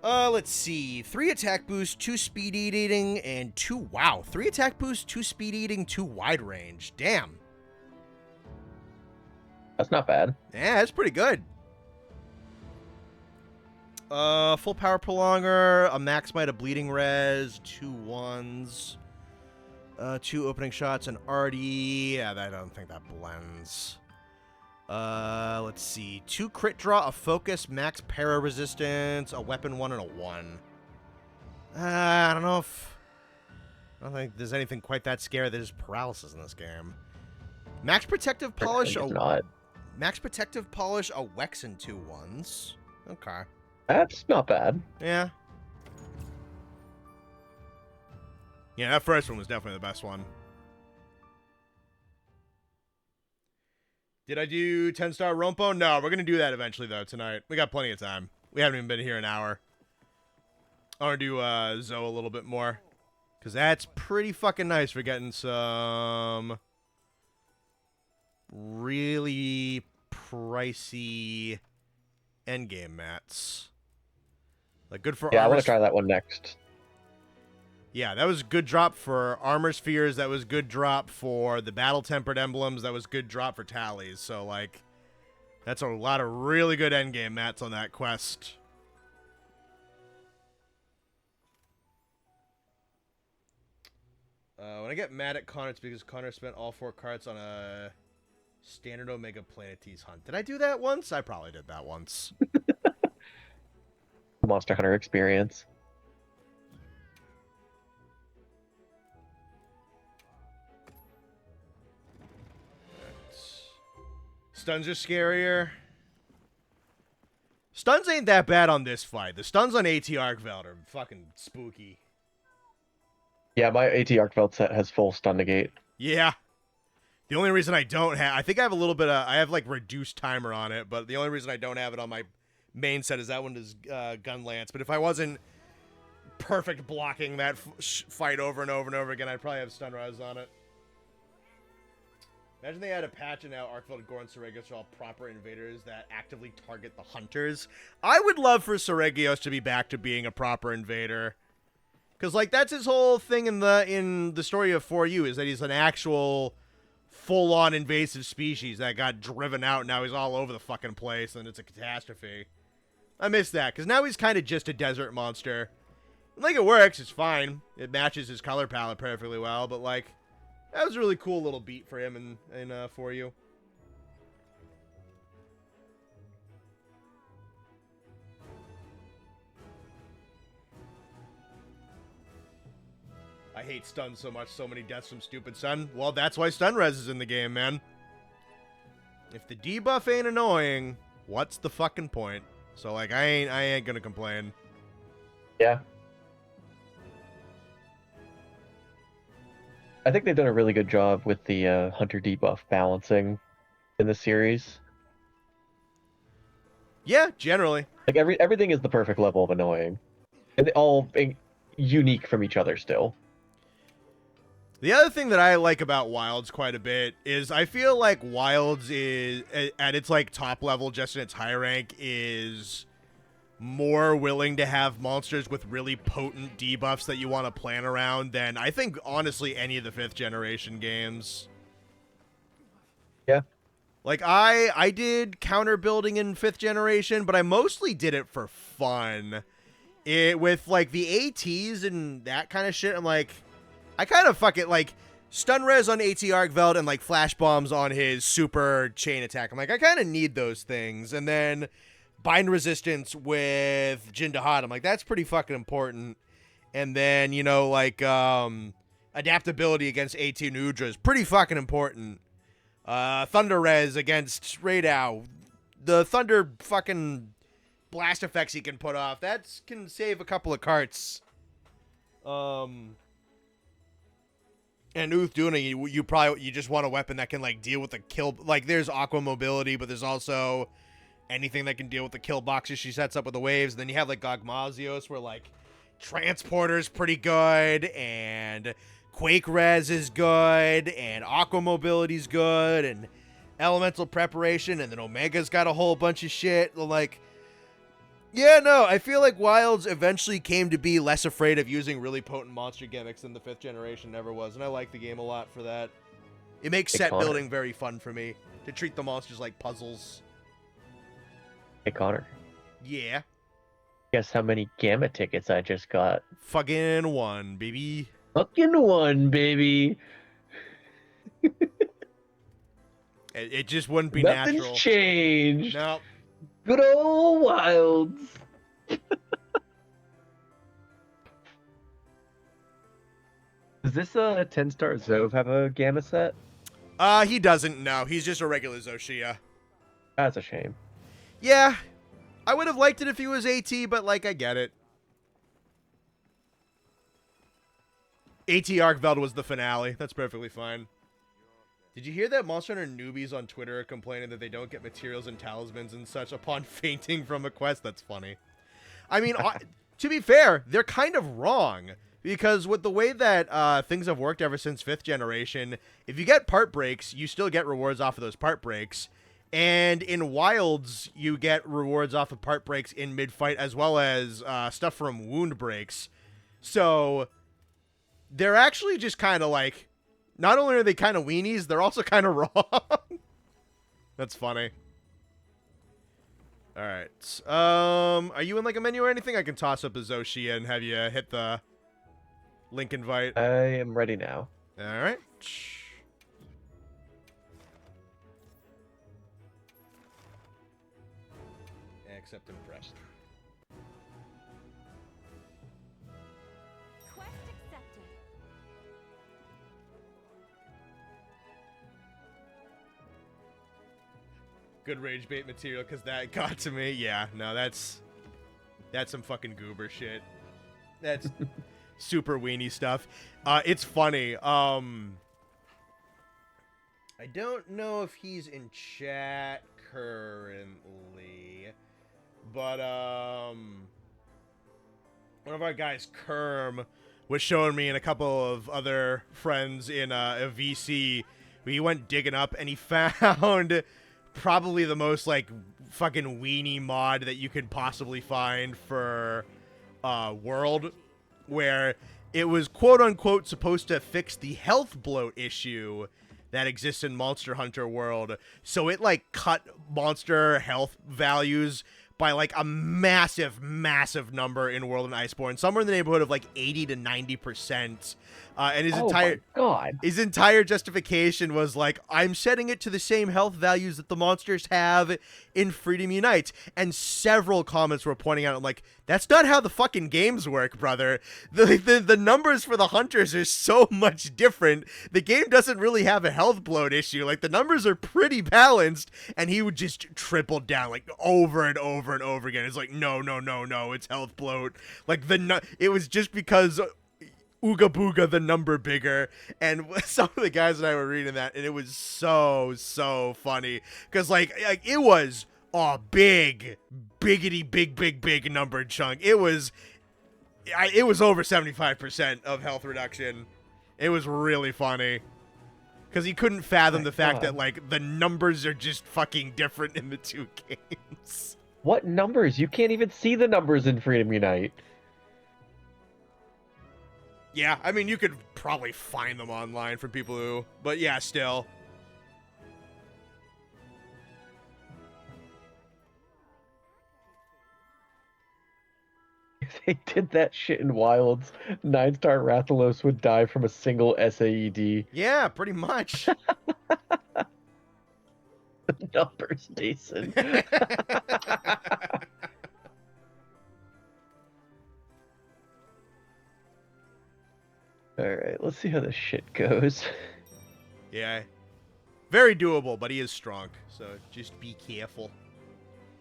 Let's see. 3 attack boost, 2 speed eating, and 2... Wow. 3 attack boost, 2 speed eating, 2 wide range. Damn. That's not bad. Yeah, that's pretty good. Full power prolonger, a max might of bleeding res, 2 1s, 2 opening shots, and arty. Yeah, I don't think that blends. Let's see. 2 crit draw, a focus, max para resistance, a weapon 1, and a 1. I don't know if... I don't think there's anything quite that scary. There's paralysis in this game. Max protective polish, max protective polish, a Wex, and 2 1s. Okay. That's not bad. Yeah. Yeah, that first one was definitely the best one. Did I do 10-star Rompo? No, we're going to do that eventually, though, tonight. We got plenty of time. We haven't even been here an hour. I want to do Zoe a little bit more. Because that's pretty fucking nice for getting some really pricey endgame mats. Like, good for Yeah, I want to try that one next. Yeah, that was good drop for armor spheres. That was good drop for the battle tempered emblems. That was good drop for tallies. So, like, that's a lot of really good endgame mats on that quest. When I get mad at Connor, it's because Connor spent all 4 cards on a standard Omega Planetes hunt. Did I do that once? I probably did that once. Monster Hunter experience. Stuns are scarier. Stuns ain't that bad on this fight. The stuns on AT Arcveld are fucking spooky. Yeah, my AT Arcveld set has full stun negate. Yeah. The only reason I don't have... I think I have a little bit of... I have, like, reduced timer on it, but the only reason I don't have it on my main set is that one is Gun Lance. But if I wasn't perfect blocking that fight over and over and over again, I'd probably have Stun Res on it. Imagine they had a patch and now Arcveld, Gore, and Seregios are all proper invaders that actively target the hunters. I would love for Seregios to be back to being a proper invader. Because, like, that's his whole thing in the story of 4U, is that he's an actual full-on invasive species that got driven out, and now he's all over the fucking place, and it's a catastrophe. I miss that, because now he's kind of just a desert monster. Like, it works, it's fine. It matches his color palette perfectly well, but, like, that was a really cool little beat for him in 4U. I hate stun so much, so many deaths from stupid stun. Well, that's why stun res is in the game, man. If the debuff ain't annoying, what's the fucking point? So, like, I ain't gonna complain. Yeah. I think they've done a really good job with the Hunter debuff balancing in the series. Yeah, generally. Like, everything is the perfect level of annoying. And they all unique from each other still. The other thing that I like about Wilds quite a bit is I feel like Wilds is, at its, like, top level, just in its high rank, is more willing to have monsters with really potent debuffs that you want to plan around than, I think, honestly, any of the 5th generation games. Yeah. Like, I did counter building in 5th generation, but I mostly did it for fun. With, like, the ATs and that kind of shit, I'm like... I kind of fuck it, like, stun res on AT Arcveld and, like, flash bombs on his super chain attack. I'm like, I kind of need those things. And then bind resistance with Jindahat. I'm like, that's pretty fucking important. And then, you know, like, adaptability against AT Nudra is pretty fucking important. Thunder res against Radow. The thunder fucking blast effects he can put off. That can save a couple of carts. And Uth doing it, you just want a weapon that can, like, deal with the kill. Like, there's Aqua Mobility, but there's also anything that can deal with the kill boxes she sets up with the waves. And then you have, like, Gogmazios, where, like, Transporter's pretty good, and Quake Res is good, and Aqua Mobility's good, and Elemental Preparation, and then Omega's got a whole bunch of shit. Like, yeah, no, I feel like Wilds eventually came to be less afraid of using really potent monster gimmicks than the 5th generation ever was, and I like the game a lot for that. It makes set building very fun for me, to treat the monsters like puzzles. Hey, Connor. Yeah? Guess how many Gamma tickets I just got? Fucking 1, baby. Fucking 1, baby! It just wouldn't be Nothing's natural. Changed! No. Good old Wilds! Does this 10-star Zove have a Gamma set? He doesn't, no. He's just a regular Zoshia. That's a shame. Yeah. I would have liked it if he was AT, but, like, I get it. AT Arcveld was the finale. That's perfectly fine. Did you hear that Monster Hunter newbies on Twitter are complaining that they don't get materials and talismans and such upon fainting from a quest? That's funny. I mean, to be fair, they're kind of wrong. Because with the way that things have worked ever since 5th generation, if you get part breaks, you still get rewards off of those part breaks. And in Wilds, you get rewards off of part breaks in mid-fight, as well as stuff from wound breaks. So they're actually just kind of like, not only are they kind of weenies, they're also kind of wrong. That's funny. All right. Are you in, like, a menu or anything? I can toss up a Zoshia and have you hit the link invite. I am ready now. All right. Accept and press. Quest accepted. Good rage bait material, because that got to me. Yeah, no, that's some fucking goober shit. That's super weenie stuff. It's funny. I don't know if he's in chat currently, but one of our guys, Kerm, was showing me and a couple of other friends in a VC. We went digging up and he found probably the most like fucking weenie mod that you could possibly find for World, where it was quote unquote supposed to fix the health bloat issue that exists in Monster Hunter World. So it like cut monster health values by like a massive number in World and Iceborne, somewhere in the neighborhood of like 80 to 90%. And his entire justification was like, I'm setting it to the same health values that the monsters have in Freedom Unite. And several comments were pointing out, I'm like, that's not how the fucking games work, brother. The numbers for the hunters are so much different. The game doesn't really have a health bloat issue. Like, the numbers are pretty balanced, and he would just triple down, like, over and over and over again. It's like, no, it's health bloat. Like, it was just because Ooga Booga, the number bigger. And some of the guys and I were reading that, and it was so funny. Because, like it was a big number chunk. It was over 75% of health reduction. It was really funny. Because he couldn't fathom the fact that, like, the numbers are just fucking different in the two games. What numbers? You can't even see the numbers in Freedom Unite. Yeah, I mean, you could probably find them online for people who... But yeah, still. If they did that shit in Wilds, 9-star Rathalos would die from a single SAED. Yeah, pretty much. The numbers, Jason. Alright, let's see how this shit goes. Yeah. Very doable, but he is strong, so just be careful.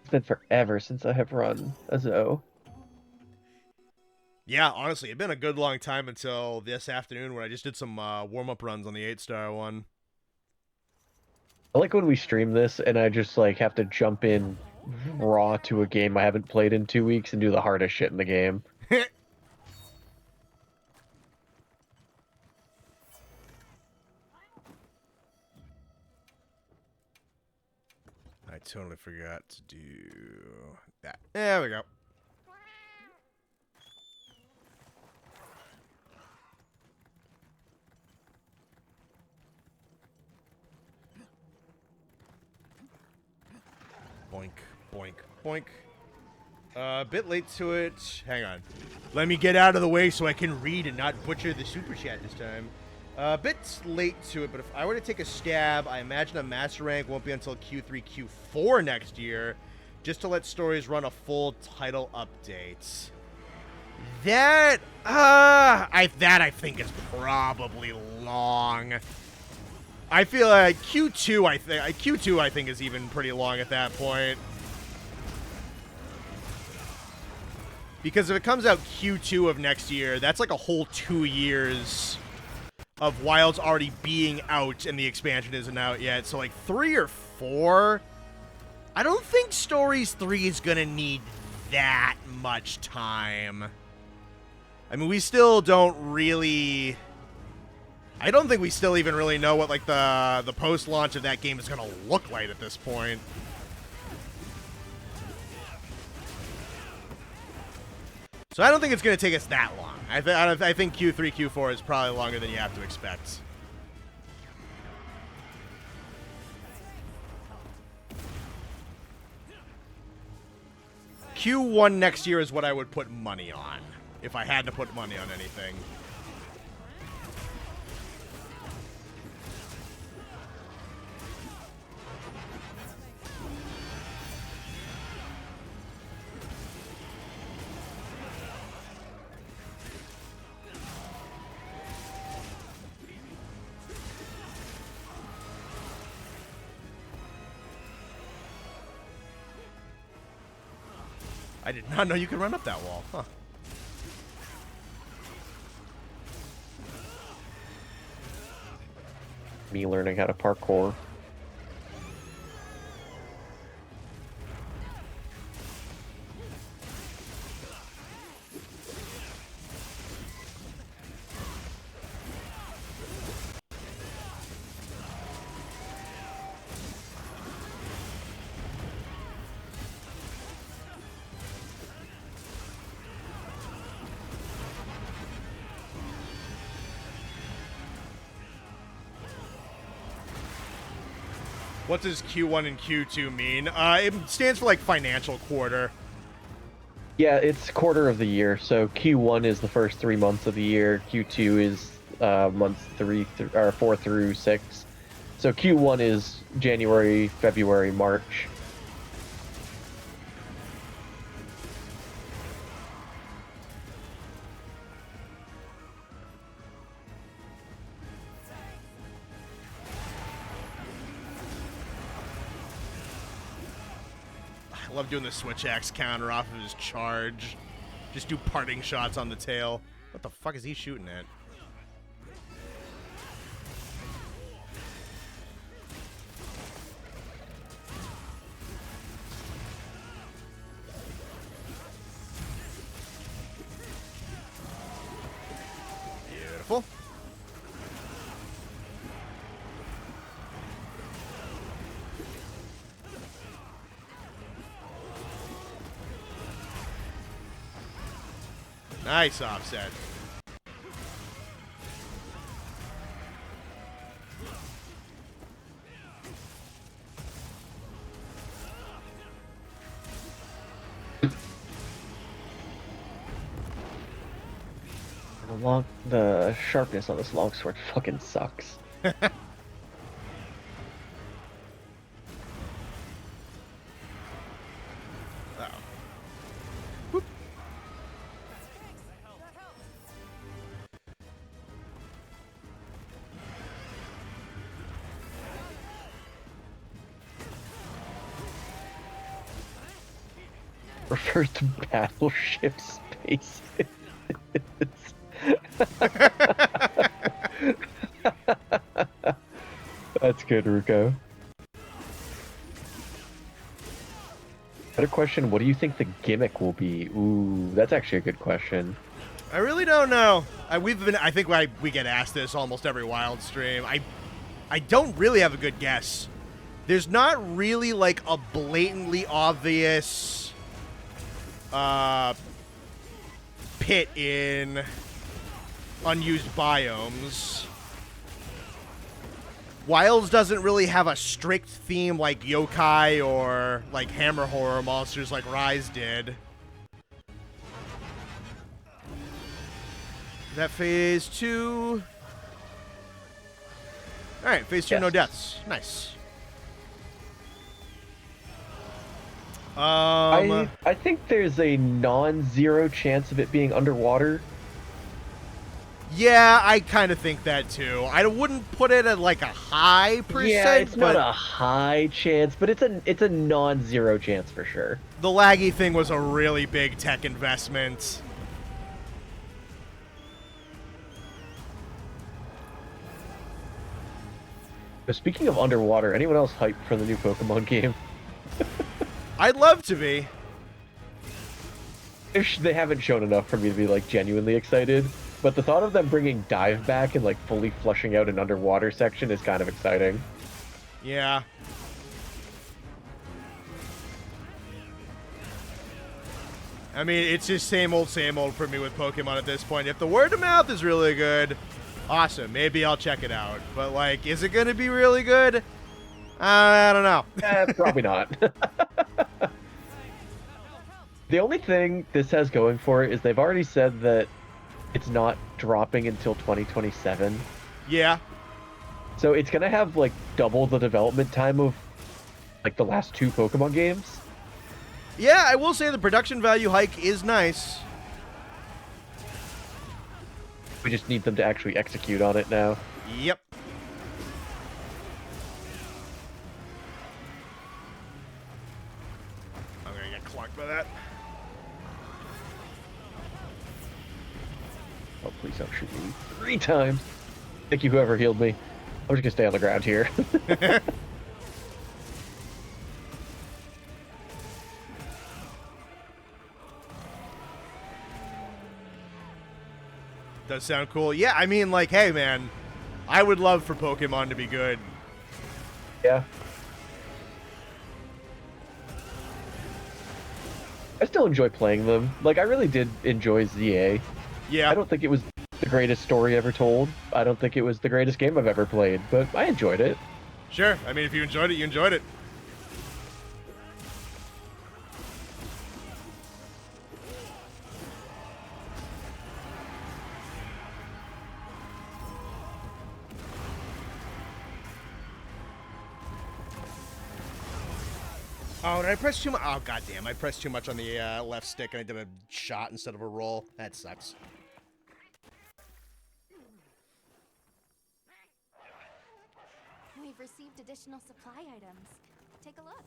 It's been forever since I have run a Zoe. Yeah, honestly, it's been a good long time until this afternoon where I just did some warm-up runs on the 8-star one. I like when we stream this and I just like have to jump in raw to a game I haven't played in 2 weeks and do the hardest shit in the game. I totally forgot to do that. There we go. Boink, boink, boink. A bit late to it. Hang on. Let me get out of the way so I can read and not butcher the super chat this time. A bit late to it, but if I were to take a stab, I imagine a master rank won't be until Q3, Q4 next year, just to let stories run a full title update. That I think is probably long. I feel like Q2 I think is even pretty long at that point. Because if it comes out Q2 of next year, that's like a whole 2 years of Wilds already being out and the expansion isn't out yet. So like 3 or 4, I don't think Stories 3 is gonna need that much time. I mean, we still don't really... I don't think we still even really know what like the post-launch of that game is gonna look like at this point. So I don't think it's going to take us that long. I think Q3, Q4 is probably longer than you have to expect. Q1 next year is what I would put money on, if I had to put money on anything. I did not know you could run up that wall. Huh. Me learning how to parkour. What does Q1 and Q2 mean? It stands for like financial quarter. Yeah, it's quarter of the year. So Q1 is the first 3 months of the year. Q2 is months 4 through 6. So Q1 is January, February, March. I love doing the switch axe counter off of his charge. Just do parting shots on the tail. What the fuck is he shooting at? Beautiful. Nice offset. The sharpness on this longsword fucking sucks. Refers to battleship spaces. That's good, Ruko. Better question, what do you think the gimmick will be? Ooh, that's actually a good question. I really don't know. I think we get asked this almost every wild stream. I don't really have a good guess. There's not really like a blatantly obvious pit in unused biomes. Wilds doesn't really have a strict theme like yokai or like hammer horror monsters like Rise did. Is that phase 2? Alright, phase 2, Yes. no deaths. Nice. I think there's a non-zero chance of it being underwater. Yeah, I kind of think that too. I wouldn't put it at like a high percent, Yeah, it's but not a high chance, but it's a non-zero chance for sure. the laggy thing was a really big tech investment. But speaking of underwater, anyone else hyped for the new Pokemon game? I'd love to be. They haven't shown enough for me to be like genuinely excited, but the thought of them bringing Dive back and like fully fleshing out an underwater section is kind of exciting. Yeah. I mean, it's just same old for me with Pokemon at this point. If the word of mouth is really good, awesome. Maybe I'll check it out. But, like, is it going to be really good? I don't know. Probably not. The only thing this has going for it is they've already said that it's not dropping until 2027. Yeah. So it's going to have, like, double the development time of, like, the last 2 Pokemon games. Yeah, I will say the production value hike is nice. We just need them to actually execute on it now. Yep. I'm gonna get clunked by that. Oh, please don't shoot me 3 times. Thank you, whoever healed me. I'm just gonna stay on the ground here. Does sound cool. Yeah, I mean, like, hey, man, I would love for Pokemon to be good. Yeah. I still enjoy playing them. Like, I really did enjoy ZA. Yeah. I don't think it was the greatest story ever told. I don't think it was the greatest game I've ever played, but I enjoyed it. Sure. I mean, if you enjoyed it, you enjoyed it. Oh, did I press too much? Oh, goddamn. I pressed too much on the left stick and I did a shot instead of a roll. That sucks. We've received additional supply items. Take a look.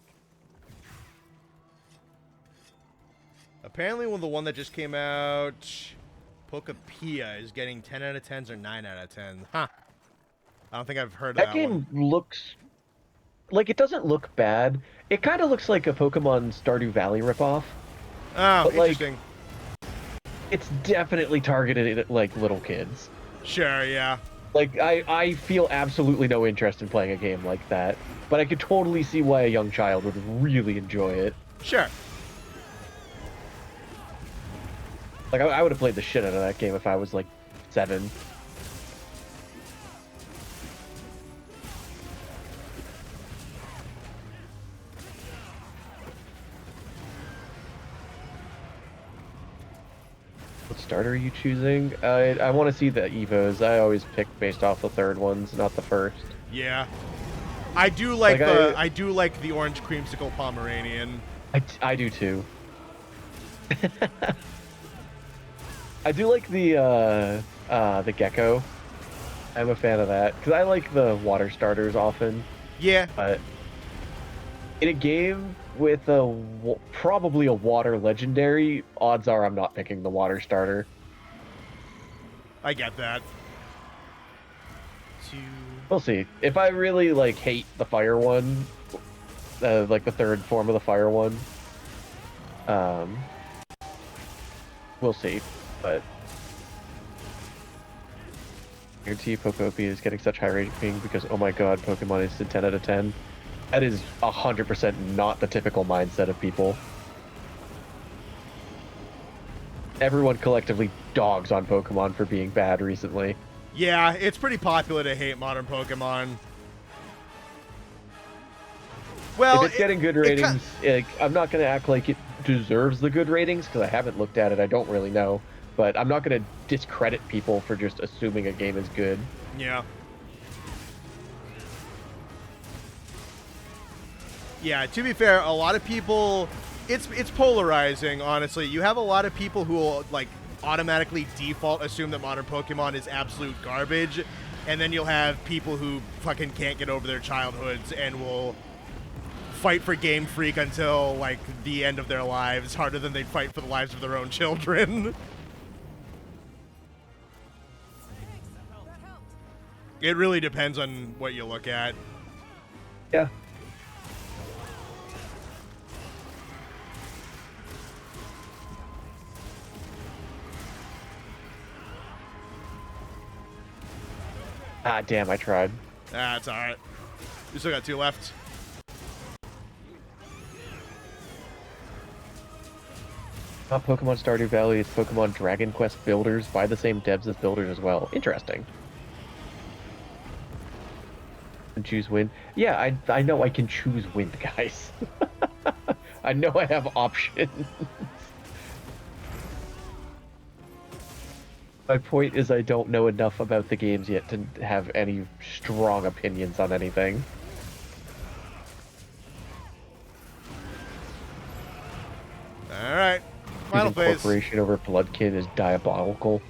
Apparently, the one that just came out, Pokepia, is getting 10 out of 10s or 9 out of 10. Huh. I don't think I've heard of That that game one. looks like it doesn't look bad. It kind of looks like a Pokemon Stardew Valley ripoff. Oh, but, like, interesting. It's definitely targeted at like little kids. Sure, yeah. Like I feel absolutely no interest in playing a game like that, but I could totally see why a young child would really enjoy it. Sure. Like I would have played the shit out of that game if I was like 7. What starter are you choosing? I want to see the Evos. I always pick based off the third ones, not the first. Yeah. I do like, Like, I do like the orange creamsicle Pomeranian. I do too. I do like the gecko. I'm a fan of that because I like the water starters often. Yeah. But in a game with probably a water legendary, odds are I'm not picking the water starter. I get that. We'll see. If I really like hate the fire one, like the third form of the fire one, we'll see. But I guarantee Pokopia is getting such high rating because, oh my god, Pokemon is 10 out of 10. That is 100% not the typical mindset of people. Everyone collectively dogs on Pokemon for being bad recently. Yeah, it's pretty popular to hate modern Pokemon. Well, if it's getting good ratings, like, I'm not going to act like it deserves the good ratings because I haven't looked at it. I don't really know. But I'm not going to discredit people for just assuming a game is good. Yeah. Yeah, to be fair, a lot of people, it's polarizing, honestly. You have a lot of people who will, like, automatically default assume that modern Pokemon is absolute garbage, and then you'll have people who fucking can't get over their childhoods and will fight for Game Freak until, like, the end of their lives, harder than they'd fight for the lives of their own children. It really depends on what you look at. Yeah. Ah, damn, I tried. That's alright. We still got 2 left. Not Pokemon Stardew Valley, it's Pokemon Dragon Quest Builders by the same devs as Builders as well. Interesting. And choose win. Yeah, I know I can choose win, guys. I know I have options. My point is I don't know enough about the games yet to have any strong opinions on anything. Alright. Final Choosing phase. Corporation over Bloodkin is diabolical.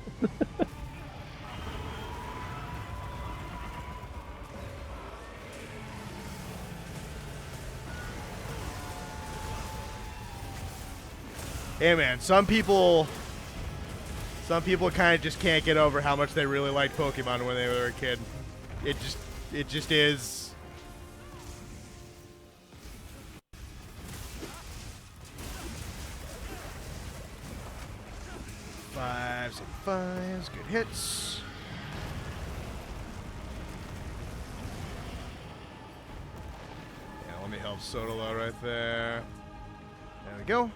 Hey man, some people Some people kind of just can't get over how much they really liked Pokemon when they were a kid. It just is. Fives and fives, good hits. Yeah, let me help Sotolo right there. There we go.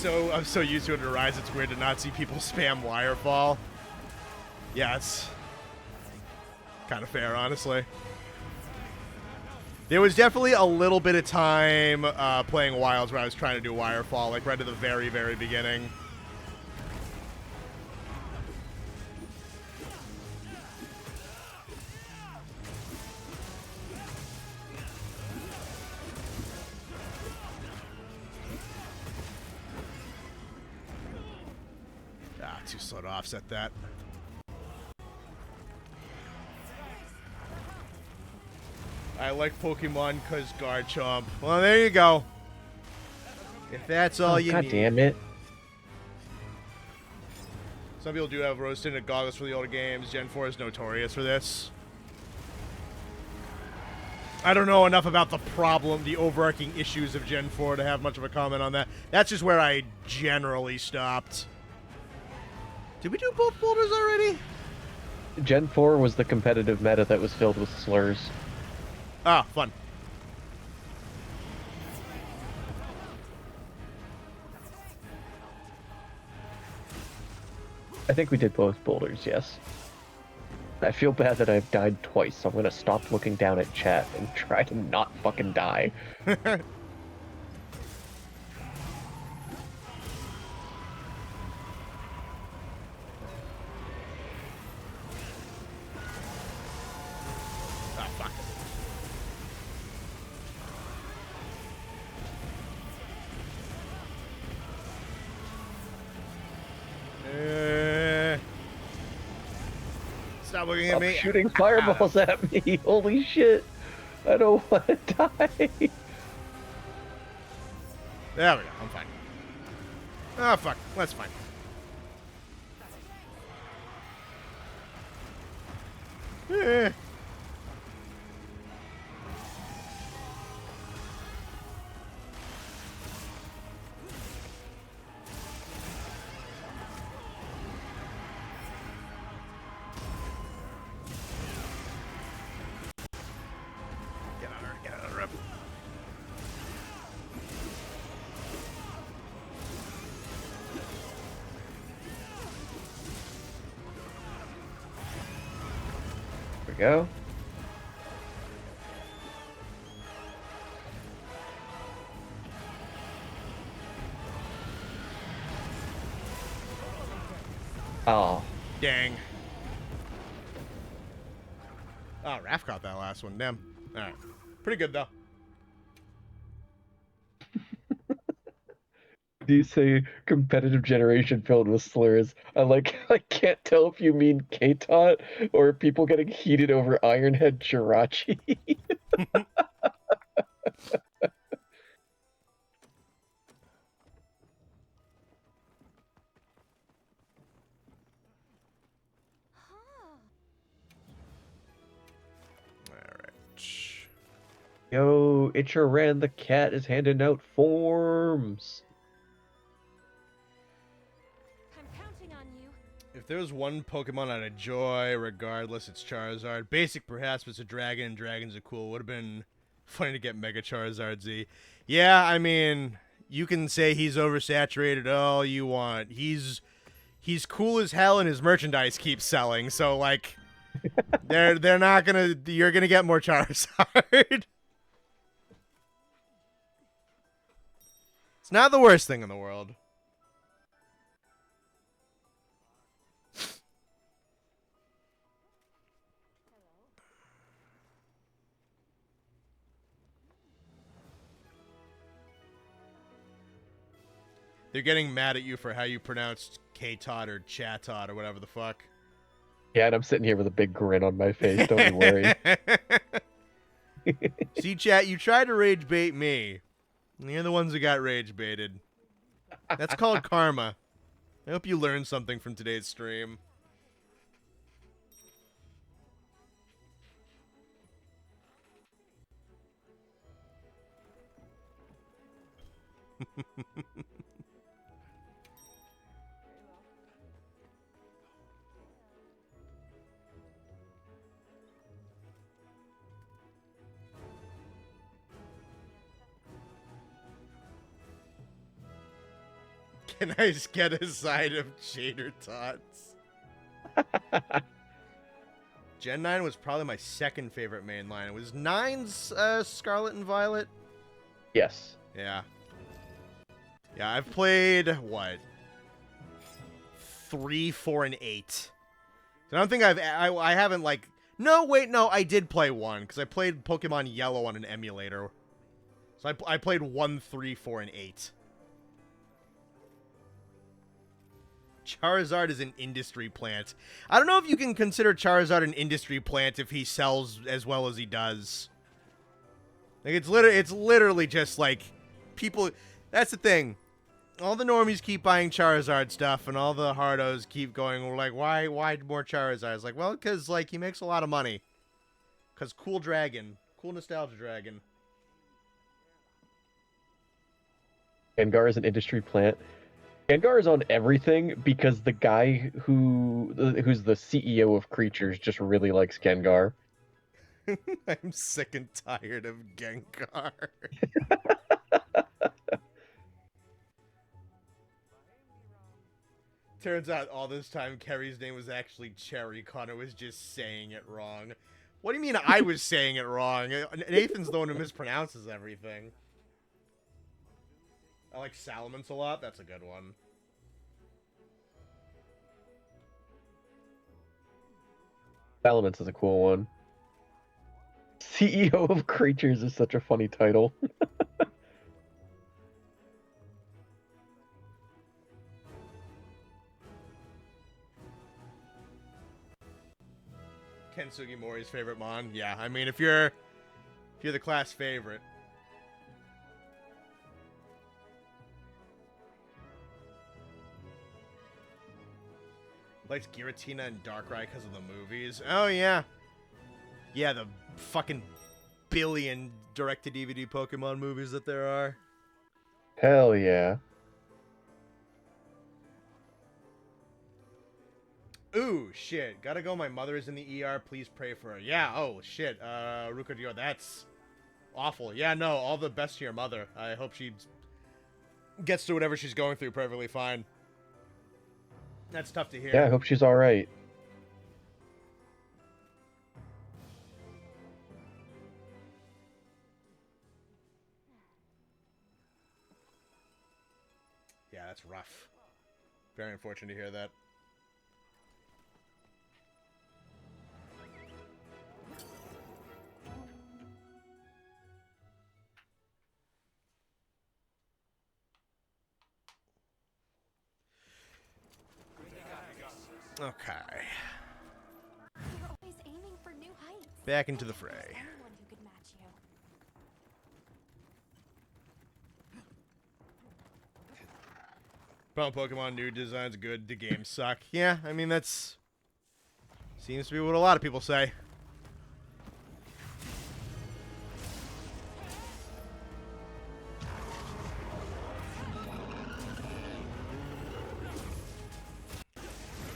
I'm so used to it at Rise, it's weird to not see people spam Wirefall. Yeah, it's kind of fair, honestly. There was definitely a little bit of time playing Wilds where I was trying to do Wirefall, like right at the very, very beginning. Too slow to offset that. I like Pokemon because Garchomp. Well, there you go. If that's all you God need. damn it. Some people do have rose-tinted goggles for the older games. Gen 4 is notorious for this. I don't know enough about the overarching issues of Gen 4 to have much of a comment on that. That's just where I generally stopped. Did we do both boulders already? Gen 4 was the competitive meta that was filled with slurs. Ah, fun. I think we did both boulders, yes. I feel bad that I've died twice, so I'm gonna stop looking down at chat and try to not fucking die. Stop looking at Stop me. shooting fireballs at me. Holy shit. I don't want to die. There we go. I'm fine. Oh, fuck. That's fine. Eh. Get out of the rip. There we go. Oh. Dang. Oh, Raph caught that last one. Damn. Alright. Pretty good, though. Do you say competitive generation filled with slurs? I can't tell if you mean K-Tot or people getting heated over Ironhead Jirachi. Alright. Yo, Ichiran the cat is handing out forms. I'm counting on you. If there was one Pokemon I'd enjoy, regardless, it's Charizard. Basic, perhaps, but it's a dragon, and dragons are cool. Would have been funny to get Mega Charizard Z. Yeah, I mean, you can say he's oversaturated all you want. He's cool as hell, and his merchandise keeps selling. So, like, they're not gonna. You're gonna get more Charizard. It's not the worst thing in the world. They're getting mad at you for how you pronounced K-Tot or Chatot or whatever the fuck. Yeah, and I'm sitting here with a big grin on my face. Don't you worry. See, chat, you tried to rage bait me. And you're the ones who got rage baited. That's called karma. I hope you learned something from today's stream. Can I just get a side of Shader Tots? Gen 9 was probably my second favorite main line. It was 9's Scarlet and Violet. Yes. Yeah. Yeah, I've played, what? 3, 4, and 8. I don't think I haven't, like... No, wait, no, I did play 1, because I played Pokemon Yellow on an emulator. So I played 1, 3, 4, and 8. Charizard is an industry plant. I don't know if you can consider Charizard an industry plant if he sells as well as he does. Like, it's literally just, like, people... That's the thing. All the normies keep buying Charizard stuff, and all the hardos keep going, like, why more Charizard? It's like, well, because, like, he makes a lot of money. Because cool dragon. Cool nostalgia dragon. Gengar is an industry plant. Gengar is on everything because the guy who's the CEO of Creatures just really likes Gengar. I'm sick and tired of Gengar. Turns out all this time Kerry's name was actually Cherry. Connor was just saying it wrong. What do you mean I was saying it wrong? Nathan's the one who mispronounces everything. I like Salamence a lot. That's a good one. Salamence is a cool one. CEO of Creatures is such a funny title. Ken Sugimori's favorite mon. Yeah, I mean if you're the class favorite. Likes Giratina and Darkrai because of the movies. Oh yeah. Yeah, the fucking billion direct-to-DVD Pokemon movies that there are. Hell yeah. Ooh, shit. Gotta go. My mother is in the ER. Please pray for her. Yeah, oh, shit. Ruka Dio, that's awful. Yeah, no, all the best to your mother. I hope she gets through whatever she's going through perfectly fine. That's tough to hear. Yeah, I hope she's alright. Yeah, that's rough. Very unfortunate to hear that. Okay. You're always aiming for new heights. Back into the fray. Anyone who could match you. Pokemon new designs good, the games suck. Yeah, I mean that's seems to be what a lot of people say.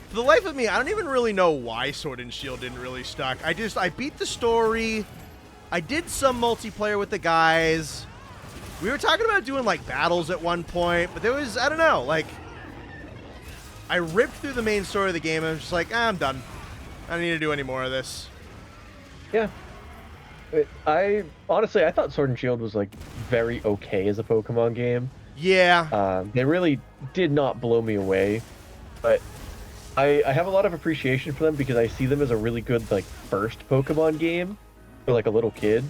For the life of me, I don't even really know why Sword and Shield didn't really stuck. I beat the story. I did some multiplayer with the guys. We were talking about doing, like, battles at one point, but there was, I don't know, like, I ripped through the main story of the game, and I was just like, I'm done. I don't need to do any more of this. Yeah. Honestly, I thought Sword and Shield was, like, very okay as a Pokemon game. Yeah. They really did not blow me away, but I have a lot of appreciation for them because I see them as a really good, like, first Pokemon game for, like, a little kid.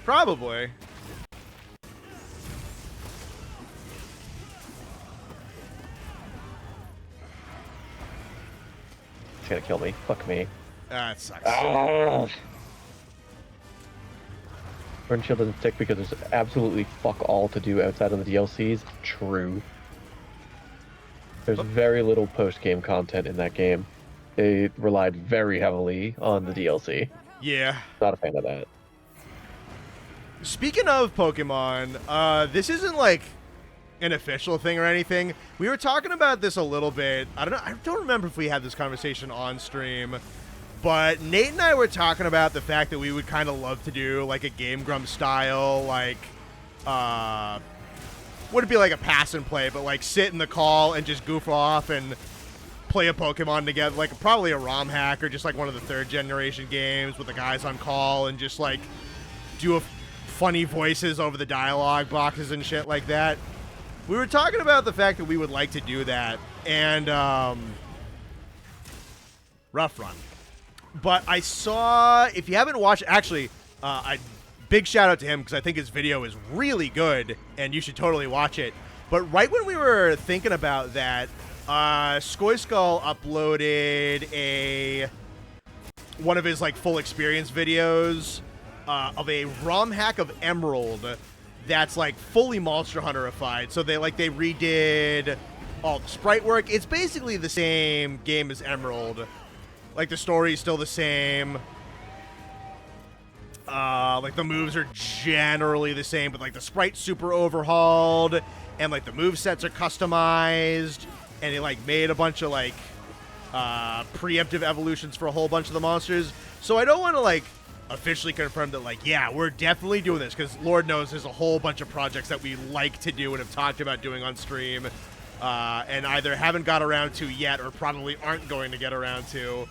Probably. gonna kill me. Fuck me. That sucks. Ah. Sword and Shield doesn't stick because there's absolutely fuck all to do outside of the DLCs. True. There's very little post-game content in that game. They relied very heavily on the DLC. Yeah. Not a fan of that. Speaking of Pokemon, this isn't like an official thing or anything. We were talking about this a little bit. I don't remember if we had this conversation on stream, but Nate and I were talking about the fact that we would kind of love to do like a Game Grumps style, like, wouldn't be like a pass and play, but like sit in the call and just goof off and play a Pokemon together, like probably a ROM hack or just like one of the 3rd generation games with the guys on call and just like do funny voices over the dialogue boxes and shit like that. We were talking about the fact that we would like to do that, and rough run. But I saw, if you haven't watched, actually, big shout out to him because I think his video is really good, and you should totally watch it. But right when we were thinking about that, Skoy Skull uploaded one of his like full experience videos of a ROM hack of Emerald that's like fully Monster Hunterified. So they redid all the sprite work. It's basically the same game as Emerald. Like the story is still the same. Like the moves are generally the same, but like the sprite's super overhauled, and like the move sets are customized, and they like made a bunch of like preemptive evolutions for a whole bunch of the monsters. So I don't want to like officially confirm that like, yeah, we're definitely doing this, because Lord knows there's a whole bunch of projects that we like to do and have talked about doing on stream, and either haven't got around to yet or probably aren't going to get around to.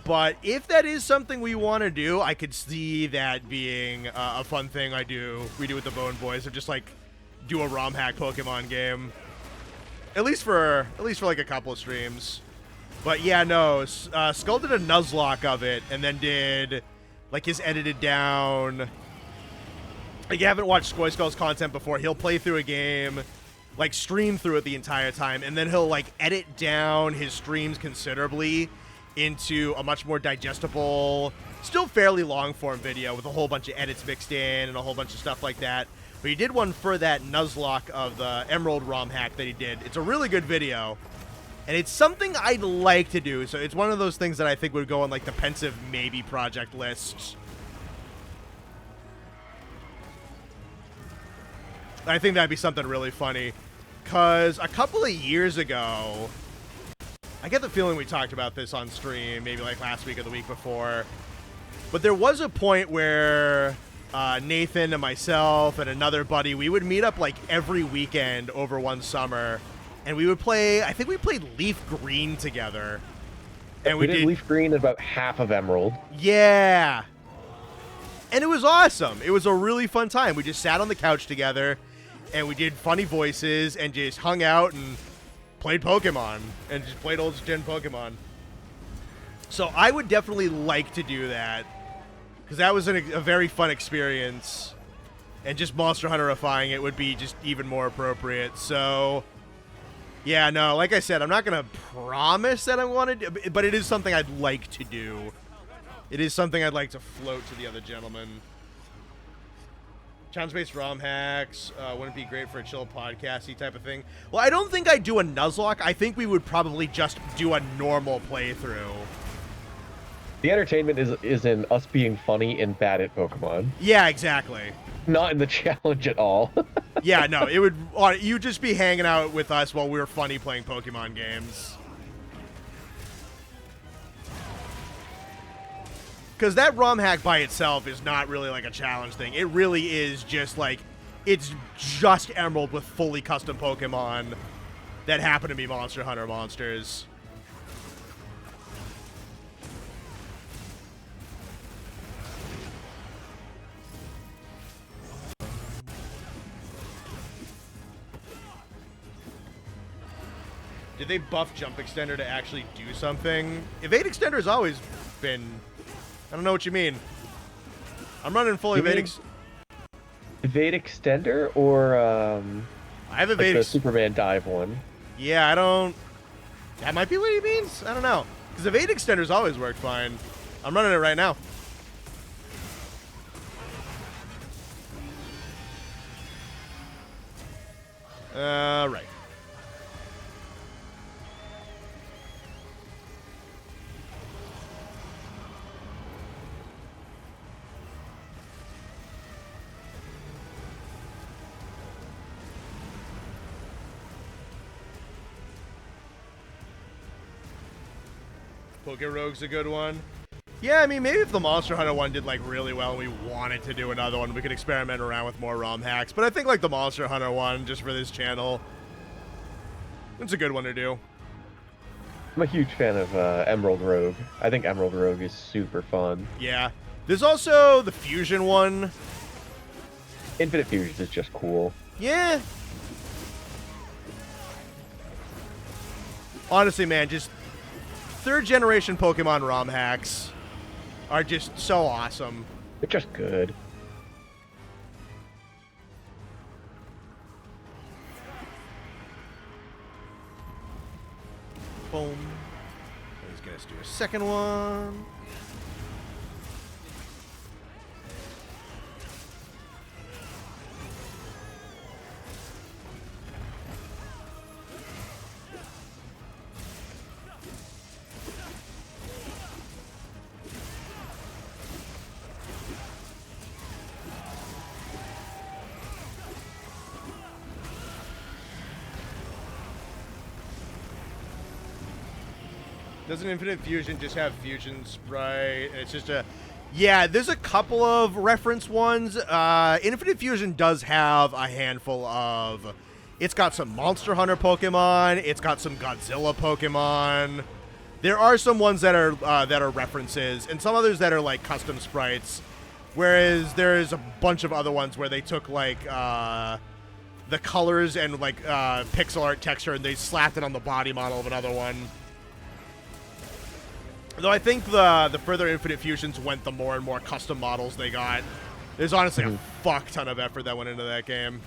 But if that is something we want to do, I could see that being a fun thing we do with the Bone Boys, of just like do a ROM hack Pokemon game, at least for like a couple of streams. But yeah, no, Skull did a Nuzlocke of it, and then did like his edited down. Like, you haven't watched Skoy Skull's content before, he'll play through a game, like stream through it the entire time, and then he'll like edit down his streams considerably into a much more digestible, still fairly long form video with a whole bunch of edits mixed in and a whole bunch of stuff like that. But he did one for that Nuzlocke of the Emerald ROM hack that he did. It's a really good video, and it's something I'd like to do. So it's one of those things that I think would go on like the pensive maybe project list. I think that'd be something really funny, because a couple of years ago, I get the feeling we talked about this on stream, maybe like last week or the week before, but there was a point where Nathan and myself and another buddy, we would meet up like every weekend over one summer, and we would play, I think we played Leaf Green together. And we did Leaf Green about half of Emerald. Yeah. And it was awesome. It was a really fun time. We just sat on the couch together, and we did funny voices and just hung out and played Pokemon, and just played old gen Pokemon. So I would definitely like to do that, because that was a very fun experience, and just Monster Hunterifying it would be just even more appropriate. So yeah, no, like I said, I'm not gonna promise that I want to do, but it is something I'd like to do. It is something I'd like to float to the other gentlemen. Challenge-based ROM hacks wouldn't be great for a chill podcasty type of thing. Well, I don't think I'd do a Nuzlocke. I think we would probably just do a normal playthrough. The entertainment is in us being funny and bad at Pokemon. Yeah, exactly. Not in the challenge at all. Yeah, no, it would. You'd just be hanging out with us while we were funny playing Pokemon games. Because that ROM hack by itself is not really like a challenge thing. It really is just like, it's just Emerald with fully custom Pokemon that happen to be Monster Hunter monsters. Did they buff Jump Extender to actually do something? Evade Extender has always been... I don't know what you mean. I'm running full Evade Extender, or I have like the Superman dive one. Yeah, I don't... That might be what he means? I don't know. Because evade extenders always work fine. I'm running it right now. Right. Poke Rogue's a good one. Yeah, I mean, maybe if the Monster Hunter one did, like, really well and we wanted to do another one, we could experiment around with more ROM hacks. But I think, like, the Monster Hunter one, just for this channel, it's a good one to do. I'm a huge fan of Emerald Rogue. I think Emerald Rogue is super fun. Yeah. There's also the Fusion one. Infinite Fusion is just cool. Yeah. Honestly, man, just third-generation Pokemon ROM hacks are just so awesome. They're just good. Boom. He's gonna do a second one. Doesn't Infinite Fusion just have Fusion Sprite? And it's just a... Yeah, there's a couple of reference ones. Infinite Fusion does have a handful of... It's got some Monster Hunter Pokemon. It's got some Godzilla Pokemon. There are some ones that are references, and some others that are like custom sprites. Whereas there's a bunch of other ones where they took like the colors and like pixel art texture and they slapped it on the body model of another one. Though I think the further Infinite Fusions went, the more and more custom models they got. There's honestly a fuck ton of effort that went into that game.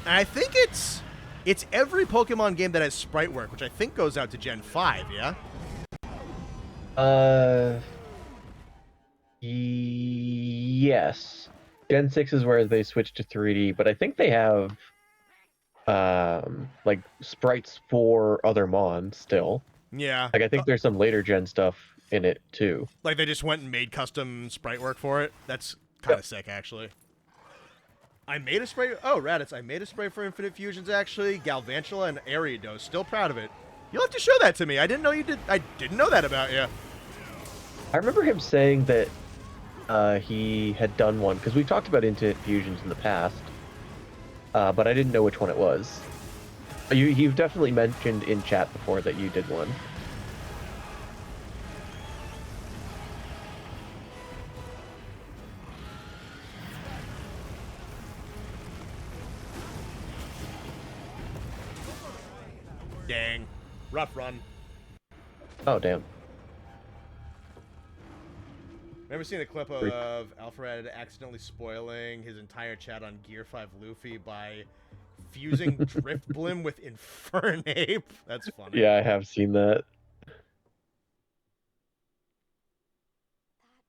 And I think it's every Pokemon game that has sprite work, which I think goes out to Gen 5, yeah? Yes. Gen 6 is where they switched to 3D, but I think they have like sprites for other Mon still. Yeah. Like I think there's some later gen stuff in it too. Like they just went and made custom sprite work for it. That's kind of sick, actually. I made a spray. Oh, Raditz, I made a spray for Infinite Fusions, actually. Galvantula and Ariados. Still proud of it. You'll have to show that to me. I didn't know you did. I didn't know that about you. I remember him saying that he had done one, because we've talked about Infinite Fusions in the past, but I didn't know which one it was. You've definitely mentioned in chat before that you did one. Dang. Rough run. Oh, damn. Remember seeing a clip of Alfred accidentally spoiling his entire chat on Gear 5 Luffy by fusing Driftblim with Infernape? That's funny. Yeah, I have seen that. That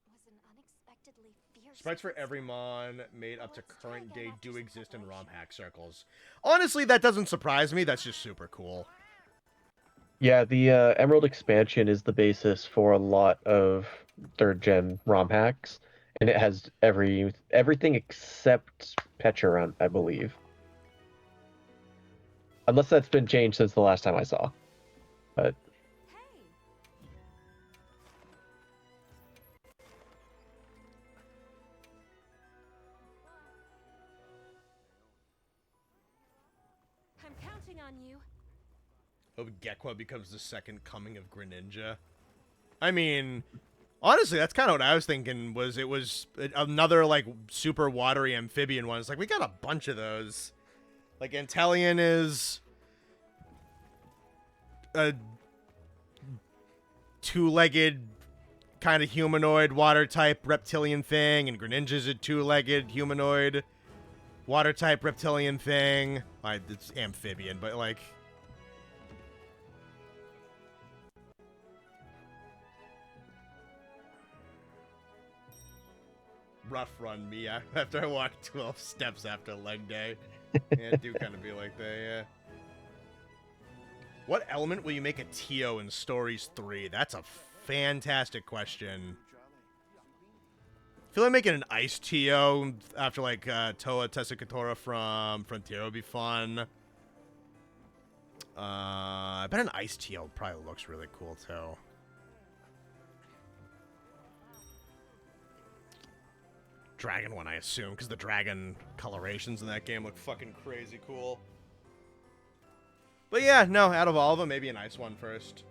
was an unexpectedly fierce. Sprites for every Mon made up to current day do exist in ROM hack circles. Honestly, that doesn't surprise me. That's just super cool. Yeah, the Emerald expansion is the basis for a lot of third-gen ROM hacks, and it has everything except Pecharunt, I believe. Unless that's been changed since the last time I saw. But Hey, I'm counting on you. Hope Gekwa becomes the second coming of Greninja. I mean, honestly, that's kind of what I was thinking. It was another like super watery amphibian one. It's like we got a bunch of those. Like Antelion is a two-legged kind of humanoid water type reptilian thing, and Greninja's a two-legged humanoid water type reptilian thing. It's amphibian, but like. rough run me after I walked 12 steps after leg day. Yeah, it do kind of be like that, yeah. What element will you make a TO in Stories 3? That's a fantastic question. I feel like making an ice TO after, like, Toa Tessakatora from Frontier would be fun. I bet an ice TO probably looks really cool, too. Dragon one, I assume, because the dragon colorations in that game look fucking crazy cool. But yeah, no, out of all of them, maybe an ice one first.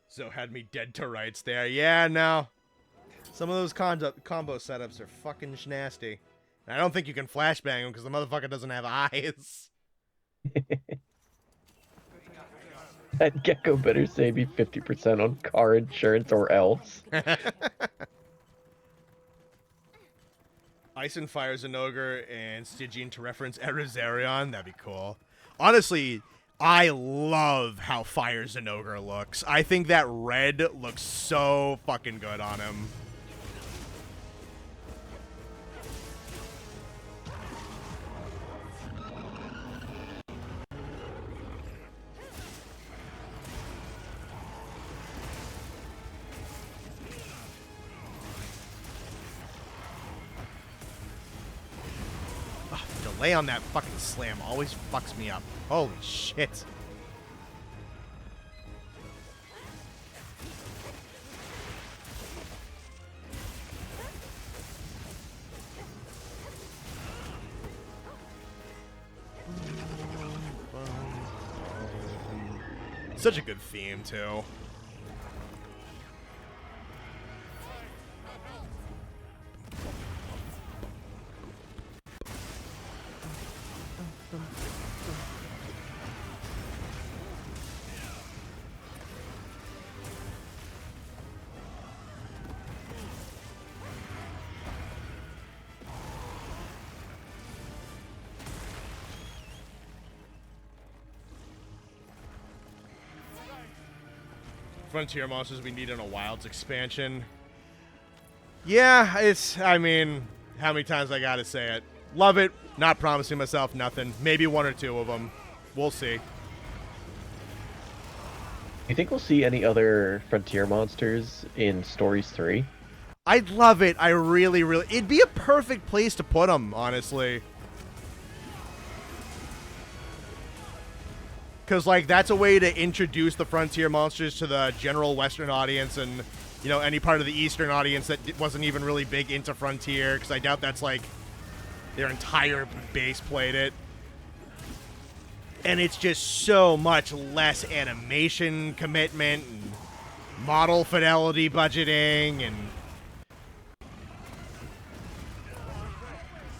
So had me dead to rights there. Yeah, no. Some of those combo setups are fucking nasty. And I don't think you can flashbang him because the motherfucker doesn't have eyes. That Gecko better save me 50% on car insurance or else. Ice and Fire Zenogre and Stygian to reference Erizarion. That'd be cool. Honestly, I love how Fire Zenogre looks. I think that red looks so fucking good on him. Delay on that fucking slam always fucks me up. Holy shit. Such a good theme, too. Frontier monsters we need in a Wilds expansion. Yeah, I mean, how many times I gotta say it? Love it, not promising myself nothing. Maybe one or two of them. We'll see. You think we'll see any other Frontier monsters in Stories 3? I'd love it. I really, really... It'd be a perfect place to put them, honestly. Because, like, that's a way to introduce the Frontier monsters to the general Western audience and, you know, any part of the Eastern audience that wasn't even really big into Frontier. Because I doubt that's, like, their entire base played it. And it's just so much less animation commitment and model fidelity budgeting. And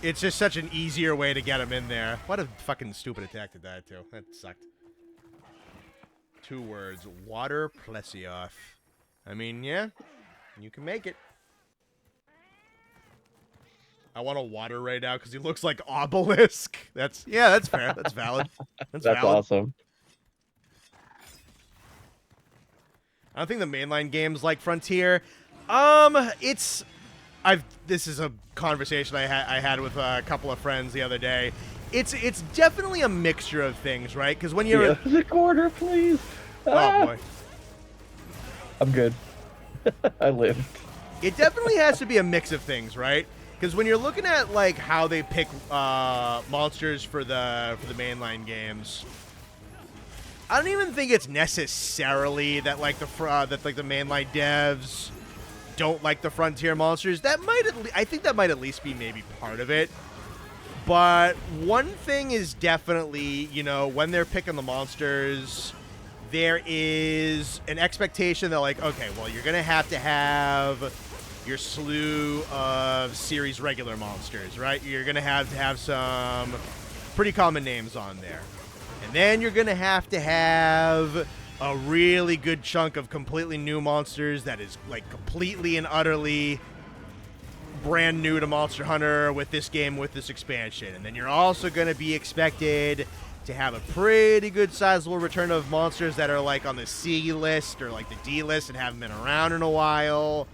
it's just such an easier way to get them in there. What a fucking stupid attack did that, too. That sucked. 2 words. Water Plesioth. I mean, yeah. You can make it. I want a water right now because he looks like Obelisk. That's that's fair. That's valid. That's valid. Awesome. I don't think the mainline games like Frontier. This is a conversation I had with a couple of friends the other day. It's definitely a mixture of things, right? Because when you're the corner, please. Oh boy, I'm good. I lived. It definitely has to be a mix of things, right? Because when you're looking at like how they pick monsters for the mainline games, I don't even think it's necessarily that like the mainline devs don't like the Frontier monsters. I think that might at least be maybe part of it. But one thing is definitely, you know, when they're picking the monsters, there is an expectation that, like, okay, well, you're going to have your slew of series regular monsters, right? You're going to have some pretty common names on there. And then you're going to have a really good chunk of completely new monsters that is, like, completely and utterly brand new to Monster Hunter with this game, with this expansion. And then you're also going to be expected to have a pretty good sizable return of monsters that are like on the C list or like the D list and haven't been around in a while.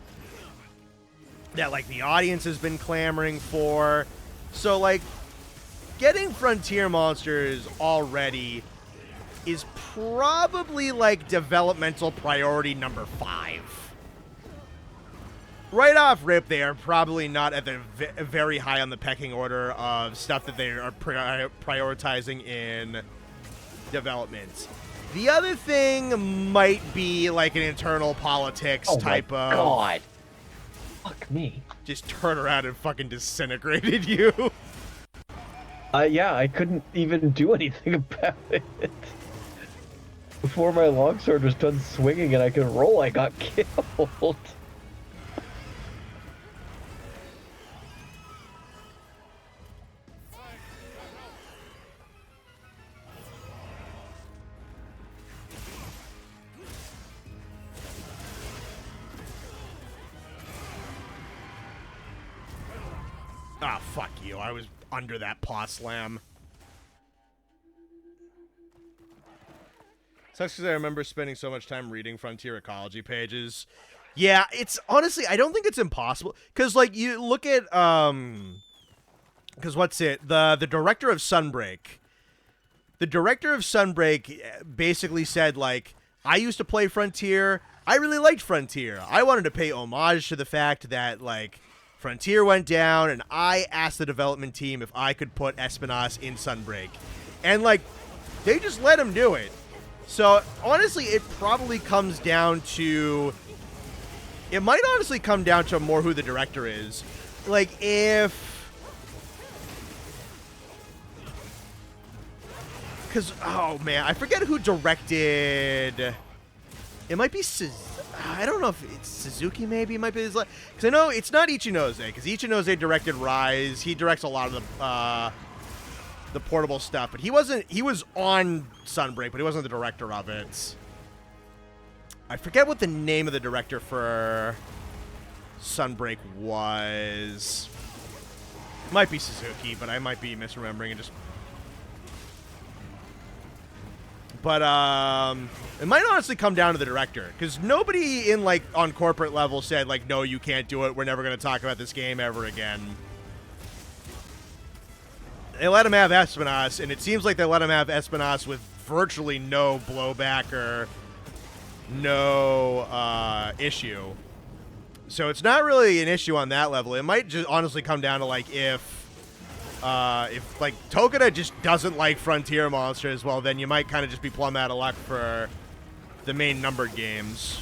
That like the audience has been clamoring for. So like getting Frontier monsters already is probably like developmental priority number 5. Right off rip, they are probably not at the very high on the pecking order of stuff that they are prioritizing in development. The other thing might be like an internal politics type of... Oh my god. Fuck me. Just turn around and fucking disintegrated you. Yeah, I couldn't even do anything about it. Before my longsword was done swinging and I could roll, I got killed. Ah, fuck you. I was under that paw slam. Sucks because I remember spending so much time reading Frontier ecology pages. Yeah, it's honestly, I don't think it's impossible. Because, like, you look at, because what's it? The director of Sunbreak. The director of Sunbreak basically said, like, I used to play Frontier. I really liked Frontier. I wanted to pay homage to the fact that, like, Frontier went down, and I asked the development team if I could put Espinas in Sunbreak. And, like, they just let him do it. So, honestly, it probably comes down to... It might honestly come down to more who the director is. Like, if... Because, oh, man, I forget who directed... It might be... I don't know if it's Suzuki, maybe. It might be... Because I know it's not Ichinose, because Ichinose directed Rise. He directs a lot of the portable stuff, but he wasn't... He was on Sunbreak, but he wasn't the director of it. I forget what the name of the director for Sunbreak was. It might be Suzuki, but I might be misremembering and just... But, it might honestly come down to the director, because nobody in, like, on corporate level said, like, no, you can't do it, we're never going to talk about this game ever again. They let him have Espinas, and it seems like they let him have Espinas with virtually no blowback or no, issue. So it's not really an issue on that level. It might just honestly come down to, like, if like Tokida just doesn't like Frontier monsters, well, then you might kind of just be plumb out of luck for the main numbered games.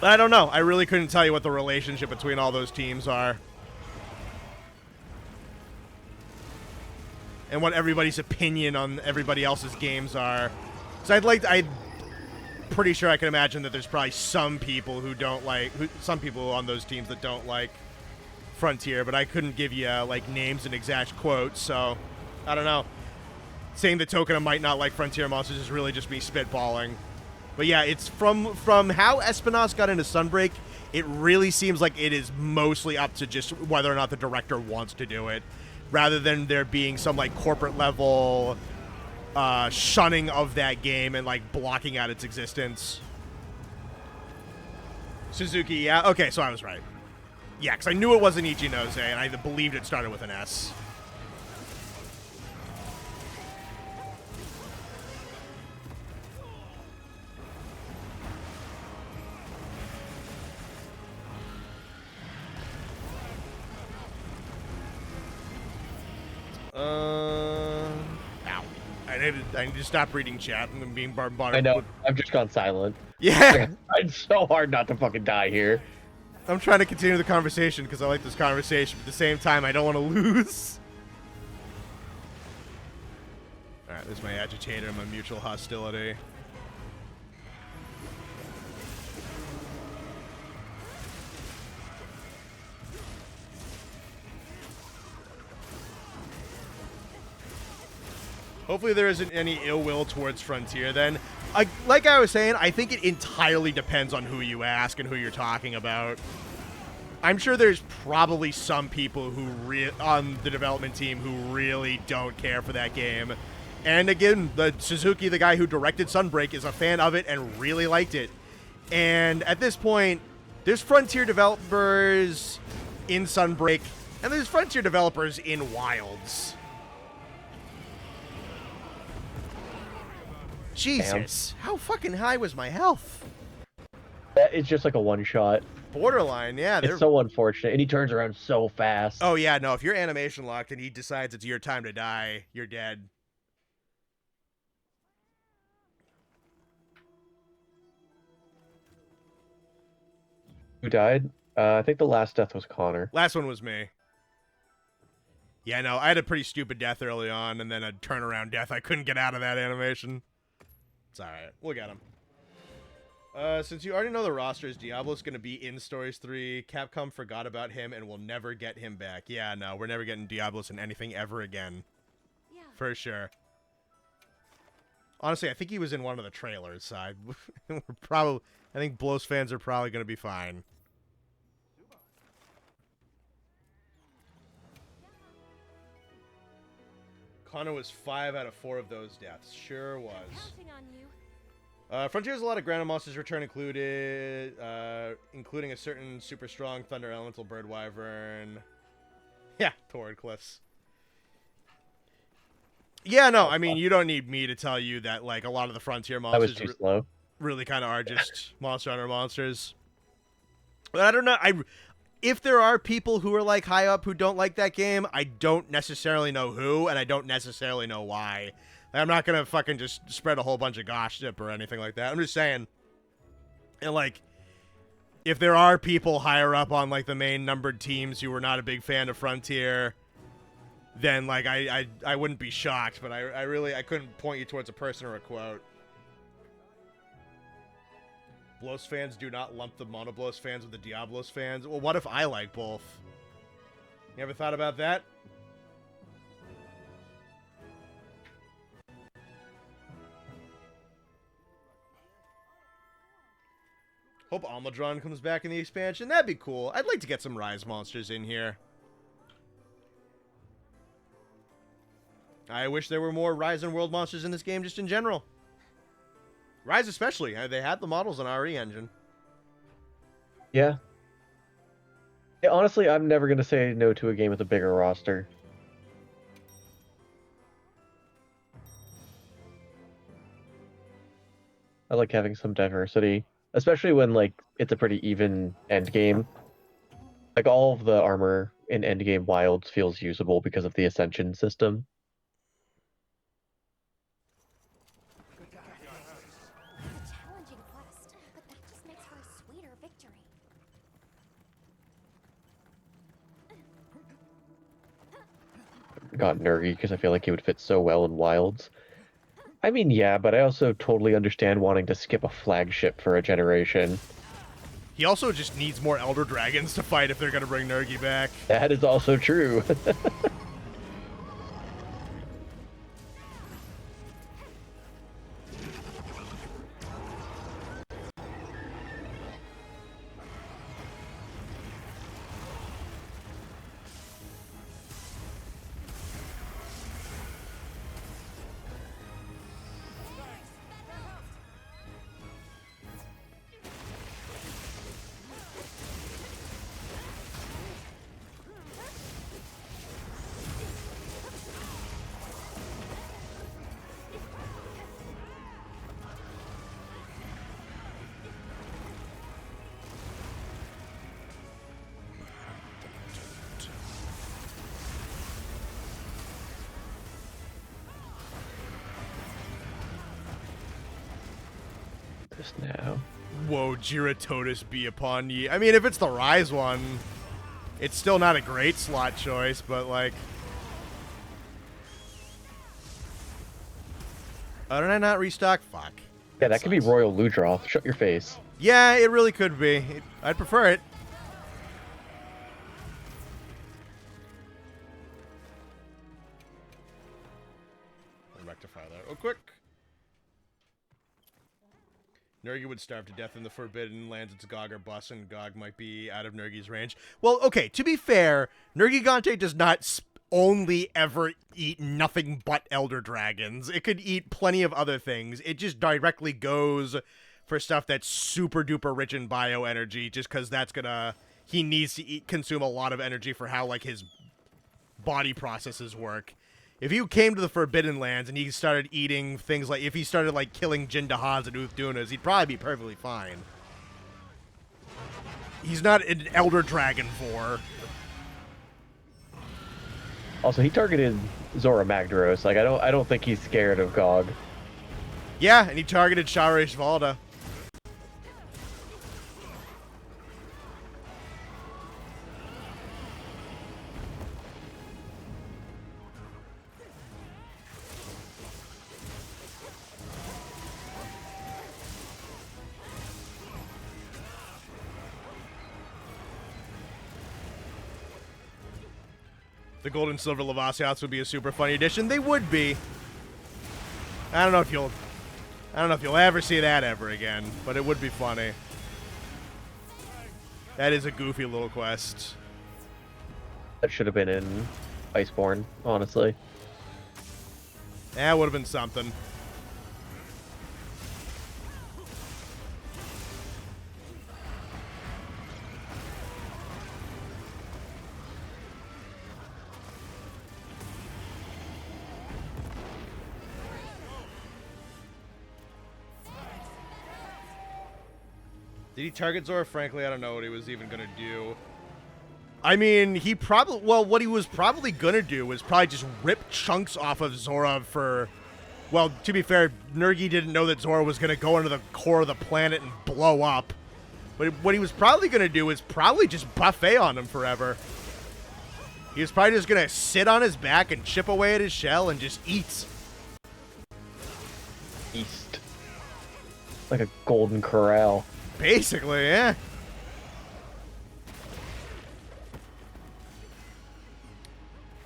I don't know. I really couldn't tell you what the relationship between all those teams are. And what everybody's opinion on everybody else's games are. So I'm pretty sure I can imagine that there's probably some people who don't like, some people on those teams that don't like Frontier, but I couldn't give you, like, names and exact quotes, so I don't know. Saying that Tokida might not like Frontier monsters is really just me spitballing. But yeah, it's from how Espinas got into Sunbreak, it really seems like it is mostly up to just whether or not the director wants to do it, rather than there being some, like, corporate level shunning of that game and, like, blocking out its existence. Suzuki, yeah? Okay, so I was right. Yeah, because I knew it wasn't Ichinose, and I believed it started with an S. Ow. I need to stop reading chat and being bombarded. I know. I've just gone silent. Yeah. It's so hard not to fucking die here. I'm trying to continue the conversation because I like this conversation, but at the same time, I don't want to lose. Alright, this is my agitator and my mutual hostility. Hopefully there isn't any ill will towards Frontier then. Like I was saying, I think it entirely depends on who you ask and who you're talking about. I'm sure there's probably some people who on the development team who really don't care for that game. And again, the Suzuki, the guy who directed Sunbreak, is a fan of it and really liked it. And at this point, there's Frontier developers in Sunbreak, and there's Frontier developers in Wilds. Jesus, how fucking high was my health? That is just like a one-shot. Borderline, yeah. It's so unfortunate, and he turns around so fast. Oh, yeah, no, if you're animation locked and he decides it's your time to die, you're dead. Who died? I think the last death was Connor. Last one was me. Yeah, no, I had a pretty stupid death early on, and then a turnaround death. I couldn't get out of that animation. It's alright. We'll get him. Since you already know the roster, is Diablo's going to be in Stories 3? Capcom forgot about him and will never get him back. Yeah, no, we're never getting Diablos in anything ever again. Yeah. For sure. Honestly, I think he was in one of the trailers, so I think Blows fans are probably going to be fine. Connor was 5 out of 4 of those deaths. Sure was. Counting on you. Frontier has a lot of ground monsters return included, including a certain super strong Thunder Elemental Bird Wyvern. Yeah, Torrid Cliffs. Yeah, no, I mean, you don't need me to tell you that, like, a lot of the Frontier That was monsters too slow. really kind of are just Monster Hunter monsters. But I don't know, if there are people who are, like, high up who don't like that game, I don't necessarily know who, and I don't necessarily know why. I'm not going to fucking just spread a whole bunch of gossip or anything like that. I'm just saying. And, like, if there are people higher up on, like, the main numbered teams who are not a big fan of Frontier, then, like, I wouldn't be shocked. But I couldn't point you towards a person or a quote. Blows fans do not lump the Monoblos fans with the Diablos fans. Well, what if I like both? You ever thought about that? Hope Almadron comes back in the expansion. That'd be cool. I'd like to get some Rise monsters in here. I wish there were more Rise and World monsters in this game just in general. Rise especially. They had the models on RE Engine. Yeah. Honestly, I'm never going to say no to a game with a bigger roster. I like having some diversity. Especially when, like, it's a pretty even end game. Like, all of the armor in endgame Wilds feels usable because of the Ascension system. It's a challenging quest, but that just makes for a sweeter victory. Got Nergy because I feel like he would fit so well in Wilds. I mean, yeah, but I also totally understand wanting to skip a flagship for a generation. He also just needs more Elder Dragons to fight if they're going to bring Nergy back. That is also true. Just now. Whoa, Giratotus be upon ye. I mean, if it's the Rise one, it's still not a great slot choice, but, like... Oh, did I not restock? Fuck. Yeah, that could be Royal Ludroth. Shut your face. Yeah, it really could be. I'd prefer it. I'll rectify that real quick. Nergi would starve to death in the Forbidden Lands. It's Gog or Bus, and Gog might be out of Nergi's range. Well, okay, to be fair, Nergigante does not only ever eat nothing but Elder Dragons. It could eat plenty of other things. It just directly goes for stuff that's super duper rich in bioenergy, just because that's gonna... He needs to consume a lot of energy for how, like, his body processes work. If he came to the Forbidden Lands and he started eating things like... If he started, like, killing Jindahas and Uthdunas, he'd probably be perfectly fine. He's not an Elder Dragon vor. Also, he targeted Zora Magdaros. Like, I don't think he's scared of Gog. Yeah, and he targeted Sharash Valda. The Gold and Silver Lavasiats would be a super funny addition. They would be. I don't know if you'll ever see that ever again, but it would be funny. That is a goofy little quest. That should have been in Iceborne, honestly. That would have been something. Did he target Zora? Frankly, I don't know what he was even going to do. I mean, he probably... Well, what he was probably going to do was probably just rip chunks off of Zora for... Well, to be fair, Nergi didn't know that Zora was going to go into the core of the planet and blow up. But what he was probably going to do is probably just buffet on him forever. He was probably just going to sit on his back and chip away at his shell and just eat. East. Like a golden corral. Basically, yeah.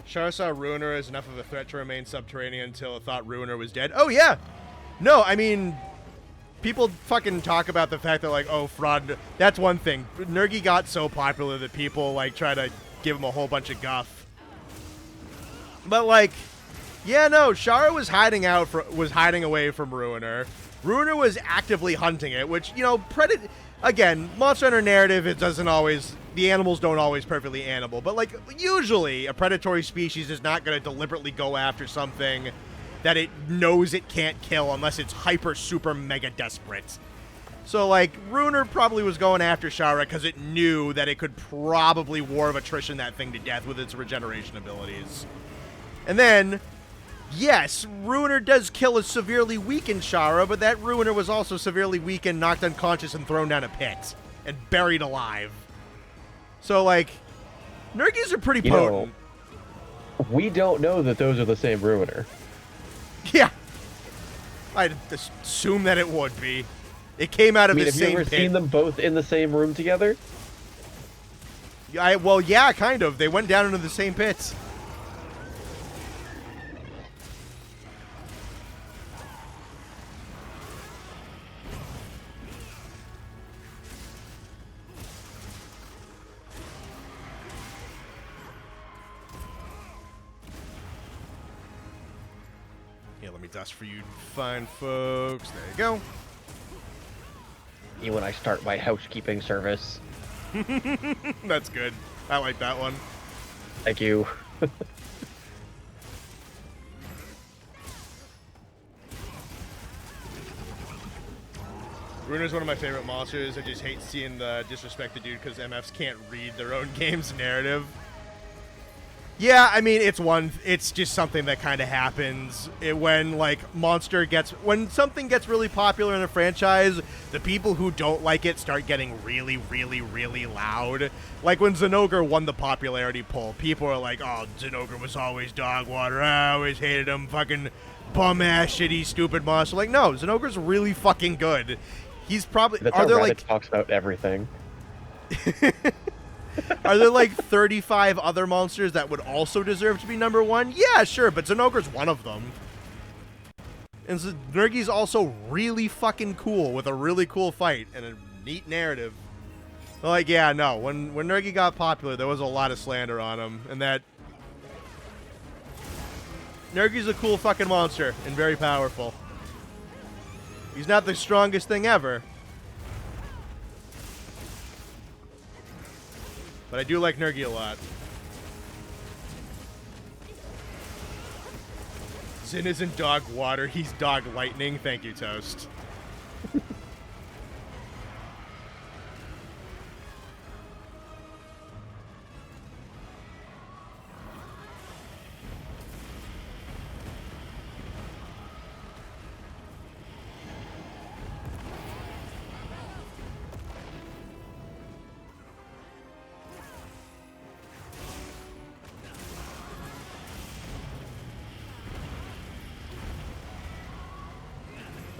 Shara saw Ruiner as enough of a threat to remain subterranean until it thought Ruiner was dead. Oh, yeah. No, I mean, people fucking talk about the fact that, like, oh, fraud. That's one thing. Nergi got so popular that people, like, try to give him a whole bunch of guff. But, like, yeah, no, Shara was hiding away from Ruiner. Ruiner was actively hunting it, which, you know, again, Monster Hunter narrative, it doesn't always, the animals don't always perfectly animal, but, like, usually a predatory species is not going to deliberately go after something that it knows it can't kill unless it's hyper, super, mega desperate. So, like, Ruiner probably was going after Shara because it knew that it could probably War of Attrition that thing to death with its regeneration abilities. And then... Yes, Ruiner does kill a severely weakened Shara, but that Ruiner was also severely weakened, knocked unconscious, and thrown down a pit. And buried alive. So, like, Nergis are pretty potent. Know, we don't know that those are the same Ruiner. Yeah. I'd assume that it would be. It came out of the same pit. Have you ever seen them both in the same room together? Well, yeah, kind of. They went down into the same pits. Dust for you fine folks. There you go. You when I start my housekeeping service. That's good. I like that one. Thank you. Ruiner's one of my favorite monsters. I just hate seeing the disrespected dude because MFs can't read their own game's narrative. Yeah, I mean, it's just something that kind of happens when, like, when something gets really popular in a franchise, the people who don't like it start getting really, really, really loud. Like, when Zinogre won the popularity poll, people are like, oh, Zinogre was always dog water, I always hated him, fucking bum-ass, shitty, stupid monster. Like, no, Zinogre's really fucking good. He's probably... That's how Reddit talks about everything. Are there like 35 other monsters that would also deserve to be number one? Yeah, sure, but Zinogre's one of them. And so Nergi's also really fucking cool with a really cool fight and a neat narrative. But like, yeah, no, when Nergi got popular, there was a lot of slander on him, and that Nergi's a cool fucking monster and very powerful. He's not the strongest thing ever, but I do like Nergi a lot. Zin isn't dog water, he's dog lightning. Thank you, Toast.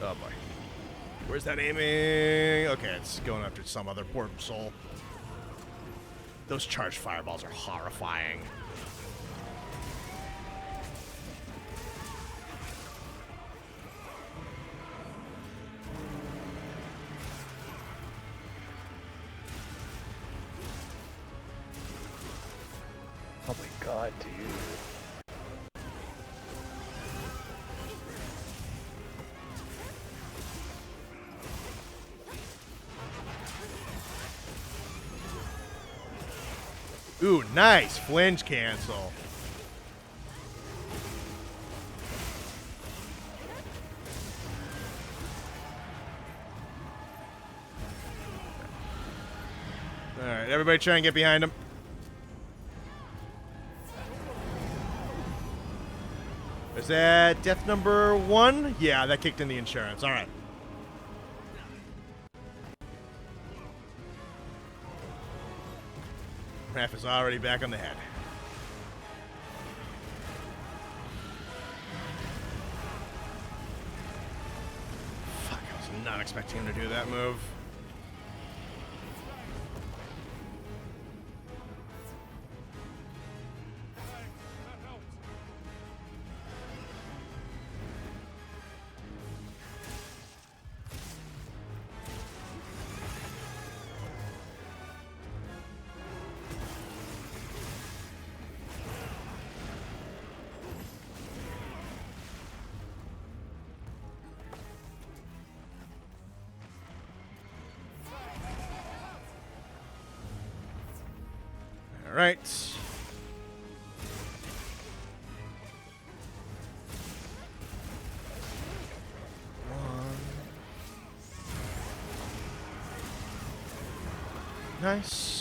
Oh boy. Where's that aiming? Okay, it's going after some other poor soul. Those charged fireballs are horrifying. Oh my god, dude. Ooh, nice. Flinch cancel. Alright, everybody try and get behind him. Is that death number 1? Yeah, that kicked in the insurance. Alright. Raph is already back on the head. Fuck, I was not expecting him to do that move. All right. Nice.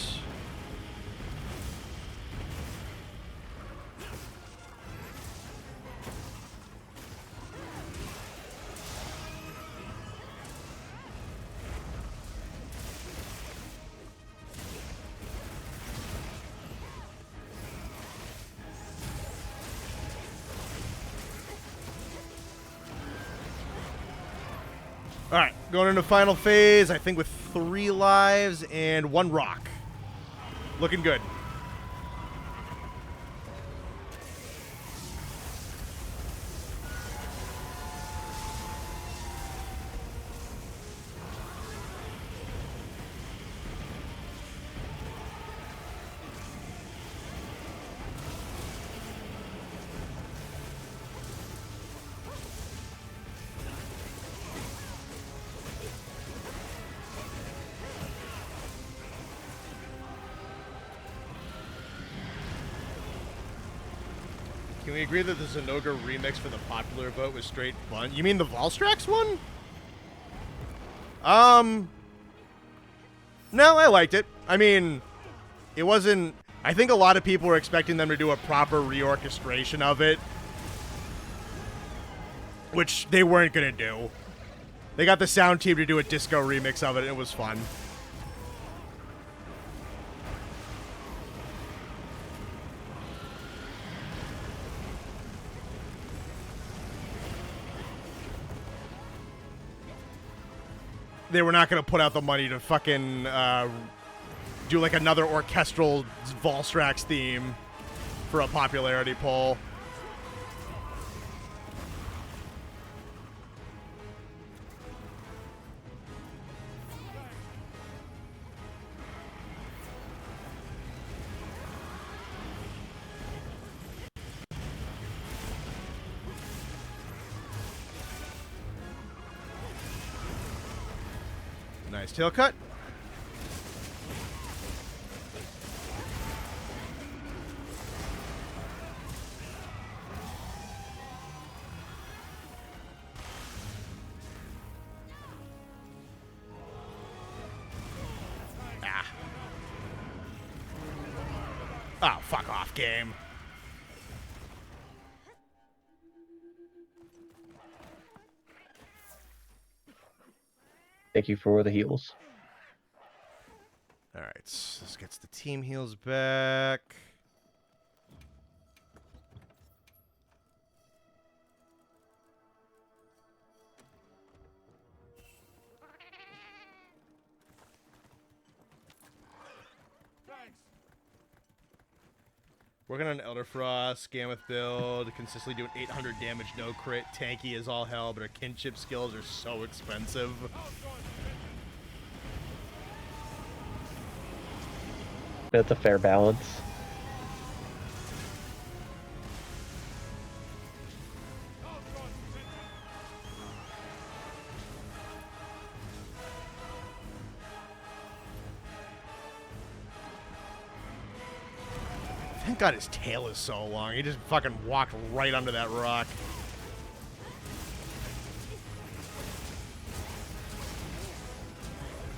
All right, going into final phase, I think with 3 lives and 1 rock. Looking good. Can we agree that the Zenoga remix for the popular vote was straight fun? You mean the Volstrax one? No, I liked it. I mean, it wasn't... I think a lot of people were expecting them to do a proper reorchestration of it, which they weren't going to do. They got the sound team to do a disco remix of it, and it was fun. They were not going to put out the money to fucking do like another orchestral Volstrax theme for a popularity poll. Nice tail cut. Ah. Oh, fuck off, game. Thank you for the heals. All right, so this gets the team heals back. Working on Elder Frost, Gammoth build, consistently doing 800 damage, no crit, tanky as all hell, but our kinship skills are so expensive. That's a fair balance. Thank God his tail is so long. He just fucking walked right under that rock.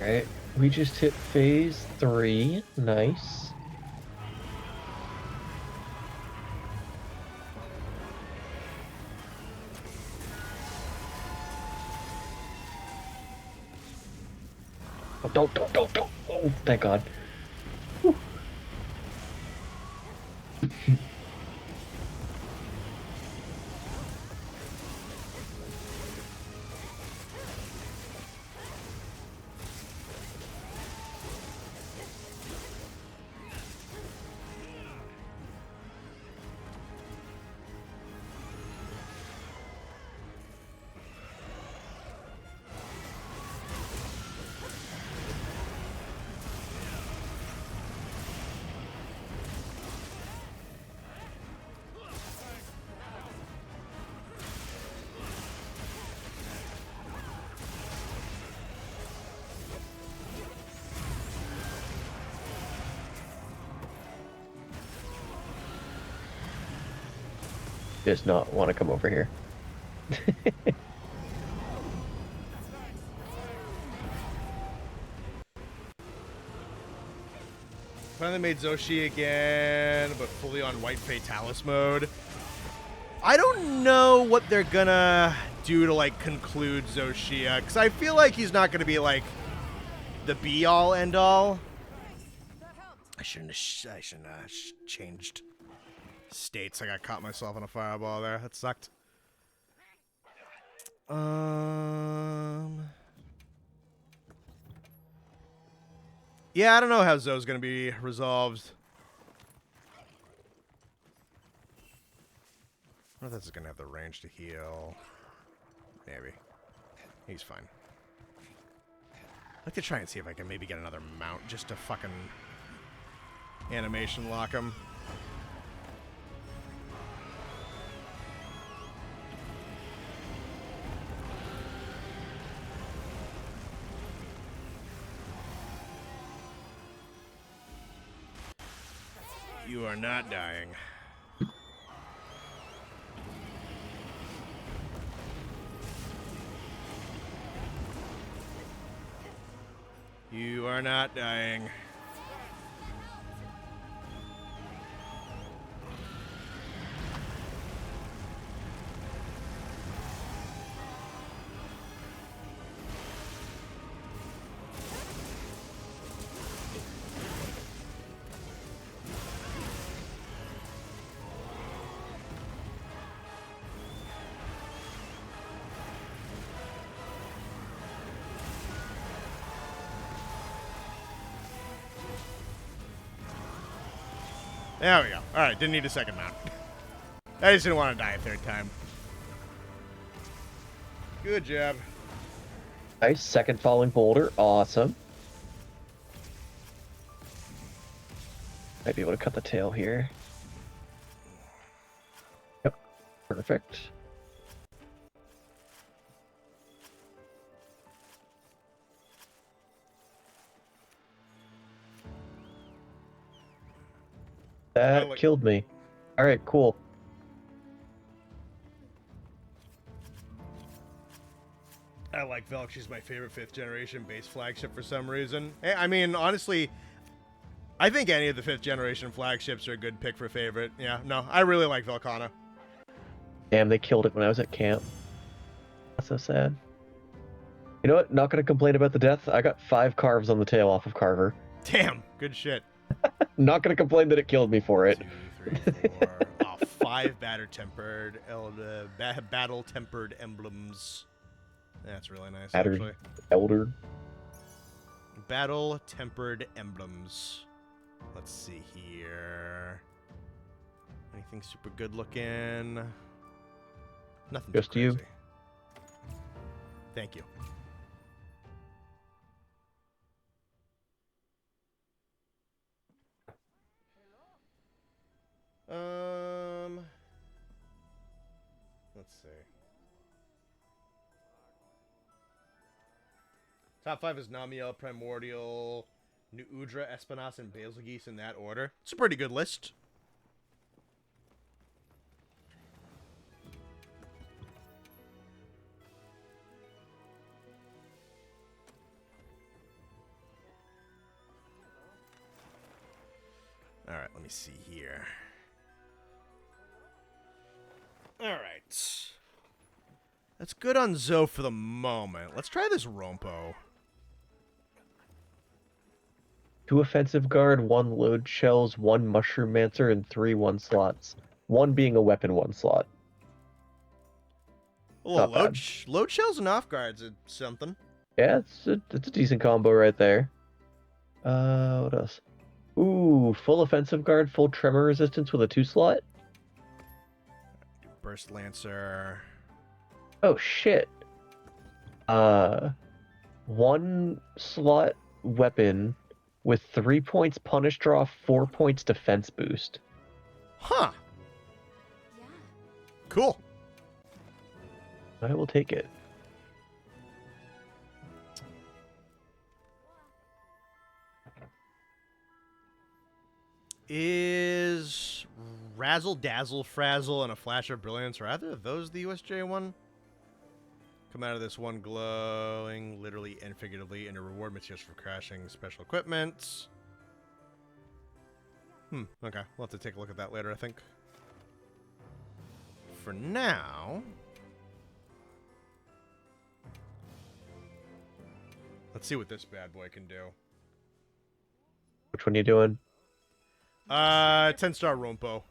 Alright, we just hit phase 3. Nice. Oh, don't. Oh, thank God. Whew. Does not want to come over here. Finally made Zoshi again, but fully on White Fatalis mode. I don't know what they're gonna do to, like, conclude Zoshia, because I feel like he's not gonna be, like, the be-all, end-all. I shouldn't have changed states. I got caught myself in a fireball there. That sucked. Yeah, I don't know how Zoe's gonna be resolved. I don't know if that's gonna have the range to heal. Maybe. He's fine. I'd like to try and see if I can maybe get another mount just to fucking animation lock him. You are not dying. You are not dying. There we go. Alright, didn't need a second mount. I just didn't want to die a third time. Good job. Nice. Second falling boulder. Awesome. Might be able to cut the tail here. Yep. Perfect. That killed me. All right, cool. I like Velk. She's my favorite 5th generation base flagship for some reason. I mean, honestly, I think any of the 5th generation flagships are a good pick for favorite. Yeah, no, I really like Velkana. Damn, they killed it when I was at camp. That's so sad. You know what? Not gonna complain about the death. I got 5 carves on the tail off of Carver. Damn, good shit. Not gonna complain that it killed me for it. 2, 3, 4. 5 battle tempered emblems. That's really nice, actually. Elder. Battle tempered emblems. Let's see here. Anything super good looking? Nothing. Just you. Thank you. Let's see. Top 5 is Namiel, Primordial, New Udra, Espinas, and Basilgeuse in that order. It's a pretty good list. Alright, let me see here. Alright. That's good on Zoe for the moment. Let's try this Rompo. 2 offensive guard, 1 load shells, 1 mushroom mancer, and 3 1-slots. 1 being a weapon 1 slot. Well, load shells and off guards are something. Yeah, it's a decent combo right there. What else? Ooh, full offensive guard, full tremor resistance with a 2-slot. Burst Lancer. Oh shit. 1-slot weapon with 3 points punish draw, 4 points defense boost. Huh. Yeah. Cool. I will take it. Is Razzle Dazzle Frazzle and a Flash of Brilliance, or either of those the USJ one? Come out of this one glowing, literally and figuratively, and a reward materials for crashing special equipment. Okay. We'll have to take a look at that later, I think. For now... let's see what this bad boy can do. Which one are you doing? 10-star Rompo.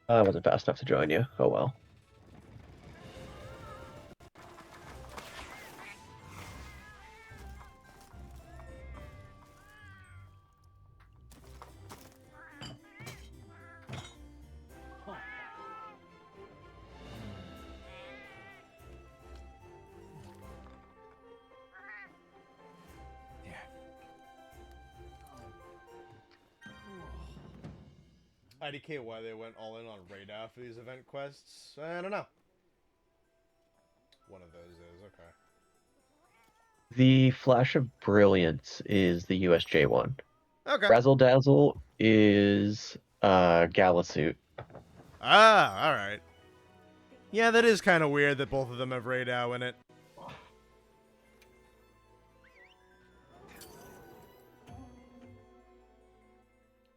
I wasn't fast enough to join you. Oh well. IDK, why they went all in on radar for these event quests? I don't know. One of those is, okay. The Flash of Brilliance is the USJ one. Okay. Razzle Dazzle is Gala Suit. Ah, alright. Yeah, that is kind of weird that both of them have radar in it.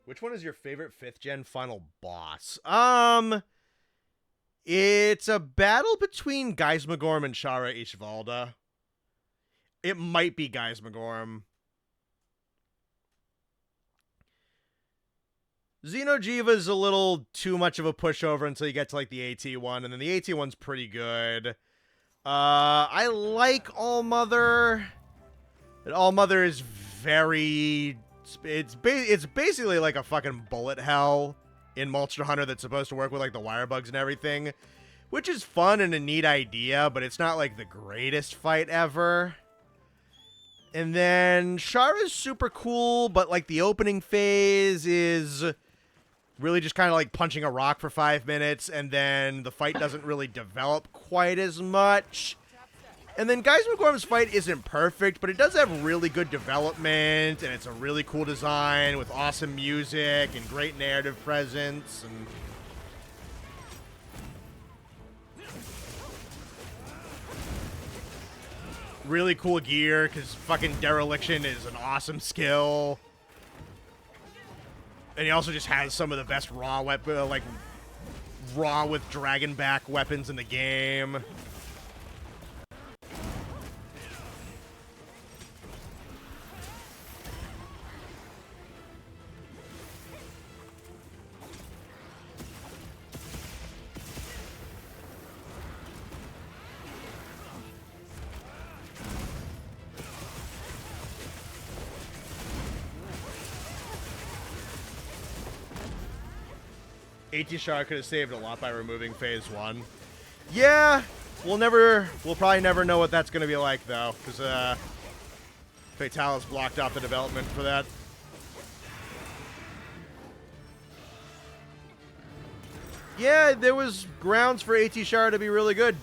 Which one is your favorite 5th gen final boss? It's a battle between Geismagorm and Shara Ishvalda. It might be Geismagorm. Xenojiva's a little too much of a pushover until you get to like the AT one, and then the AT one's pretty good. I like Allmother. Allmother is very... It's basically like a fucking bullet hell in Monster Hunter that's supposed to work with like the wire bugs and everything, which is fun and a neat idea, but it's not like the greatest fight ever. And then Shara's super cool, but like the opening phase is really just kind of like punching a rock for 5 minutes, and then the fight doesn't really develop quite as much. And then Guys McGorm's fight isn't perfect, but it does have really good development, and it's a really cool design with awesome music and great narrative presence. And really cool gear, because fucking Dereliction is an awesome skill. And he also just has some of the best raw weapon, like raw with dragon back weapons in the game. AT Shah could have saved a lot by removing phase 1. Yeah, we'll probably never know what that's going to be like, though, because Fatalis blocked off the development for that. Yeah, there was grounds for AT Shah to be really good.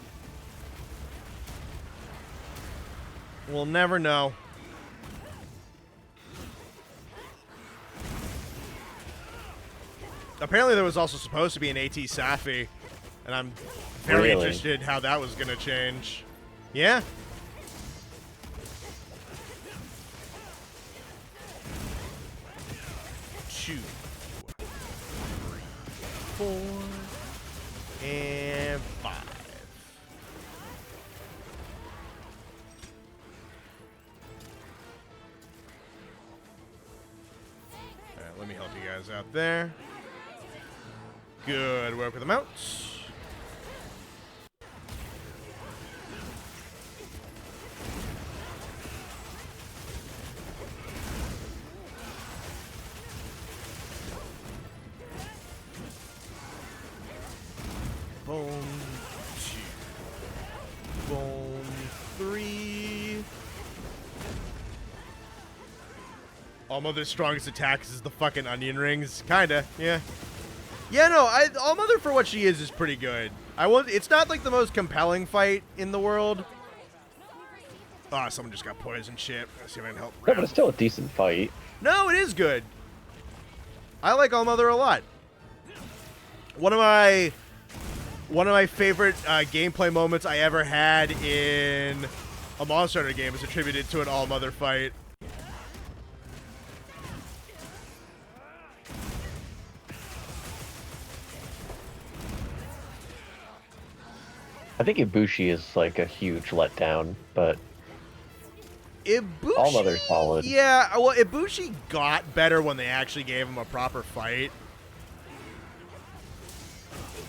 We'll never know. Apparently there was also supposed to be an AT Safi, and I'm very interested how that was going to change. Yeah. Two, 4, and 5. All right, let me help you guys out there. Good work with the mounts. Bone 2. Bone 3. All Mother's strongest attacks is the fucking onion rings. Kinda, yeah. Yeah, no, All Mother for what she is pretty good. It's not like the most compelling fight in the world. Oh, someone just got poisoned. Shit. Let's see if I can help. No, but it's still a decent fight. No, it is good. I like All Mother a lot. One of my favorite gameplay moments I ever had in a Monster Hunter game is attributed to an All Mother fight. I think Ibushi is like a huge letdown, but Ibushi, All Mother's solid. Yeah, well, Ibushi got better when they actually gave him a proper fight.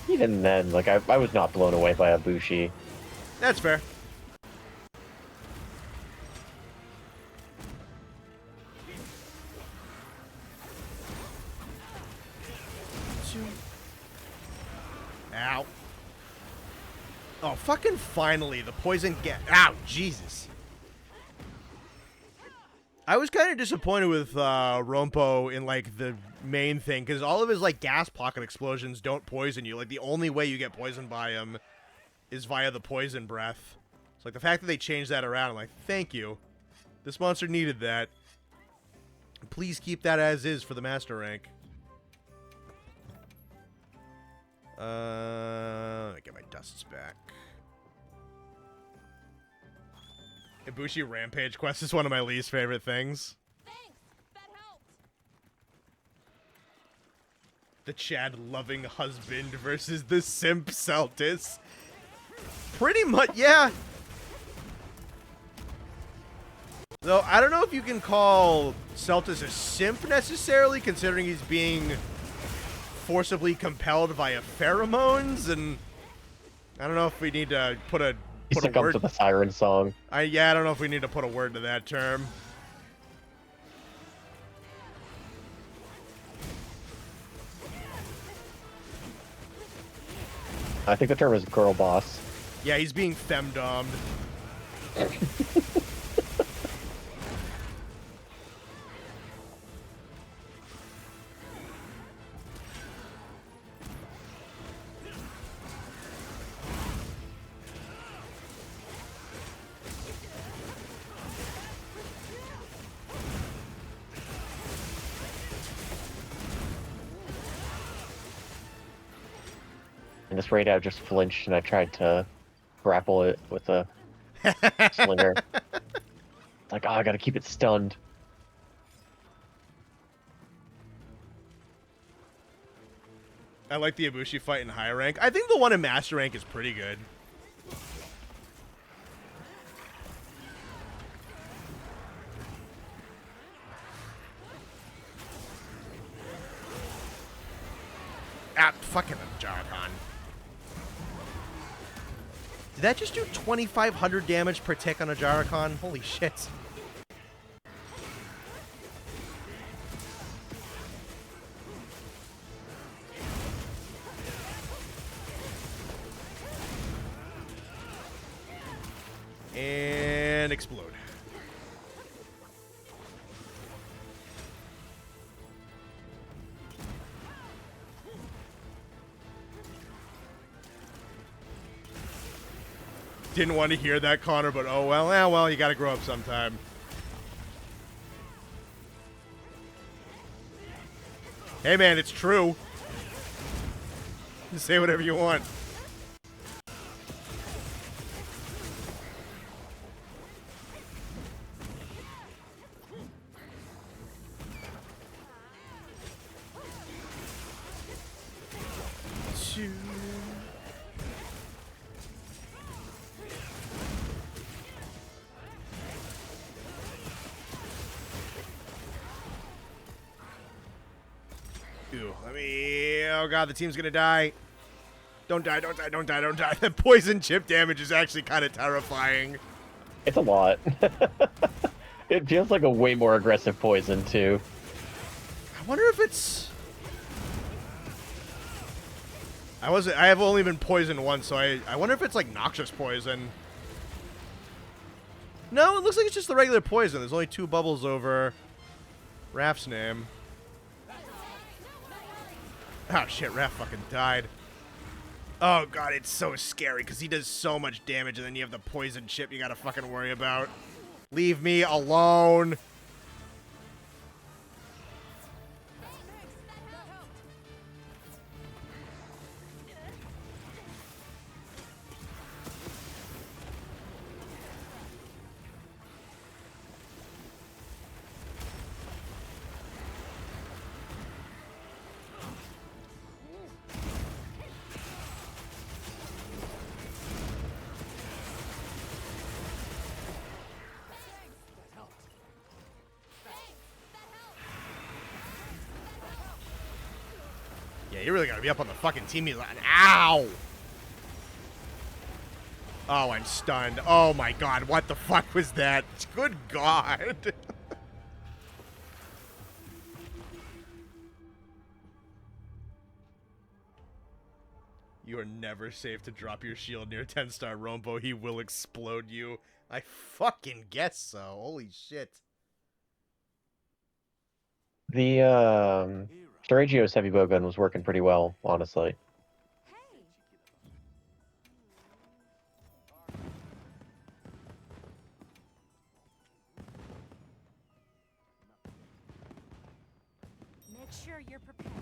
Even then, like I was not blown away by Ibushi. That's fair. Ow. Oh, fucking finally, the poison Ow, Jesus. I was kind of disappointed with Rompo in, like, the main thing, because all of his, like, gas pocket explosions don't poison you. Like, the only way you get poisoned by him is via the poison breath. So, like, the fact that they changed that around, I'm like, thank you. This monster needed that. Please keep that as is for the master rank. Let me get my dusts back. Ibushi Rampage quest is one of my least favorite things. Thanks, that helped. The Chad loving husband versus the simp Celtis. Pretty much, yeah. Though I don't know if you can call Celtis a simp necessarily, considering he's being forcibly compelled via pheromones, and I don't know if we need to put a Succumbs to the siren song. I don't know if we need to put a word to that term. I think the term is girl boss. Yeah, he's being femdomed. And this raid out just flinched, and I tried to grapple it with a slinger. It's like, oh, I gotta keep it stunned. I like the Ibushi fight in high rank. I think the one in master rank is pretty good. Ah, fucking Jarkon. Did that just do 2,500 damage per tick on a Jarkon? Holy shit. And explode. Didn't want to hear that, Connor, but oh well. Eh, well, you gotta grow up sometime. Hey man, it's true. You say whatever you want. Oh god, the team's gonna die. Don't die, don't die, don't die, don't die. The poison chip damage is actually kind of terrifying. It's a lot. It feels like a way more aggressive poison, too. I wonder if it's... I have only been poisoned once, so I wonder if it's like noxious poison. No, it looks like it's just the regular poison. There's only 2 bubbles over Raph's name. Oh shit, Raph fucking died. Oh god, it's so scary because he does so much damage and then you have the poison chip you gotta fucking worry about. Leave me alone. Yeah, you really gotta be up on the fucking team. Ow! Oh, I'm stunned. Oh my god, what the fuck was that? Good god. You are never safe to drop your shield near 10-star Rompo. He will explode you. I fucking guess so. Holy shit. The Storagio's heavy bowgun was working pretty well, honestly. Make sure you're prepared.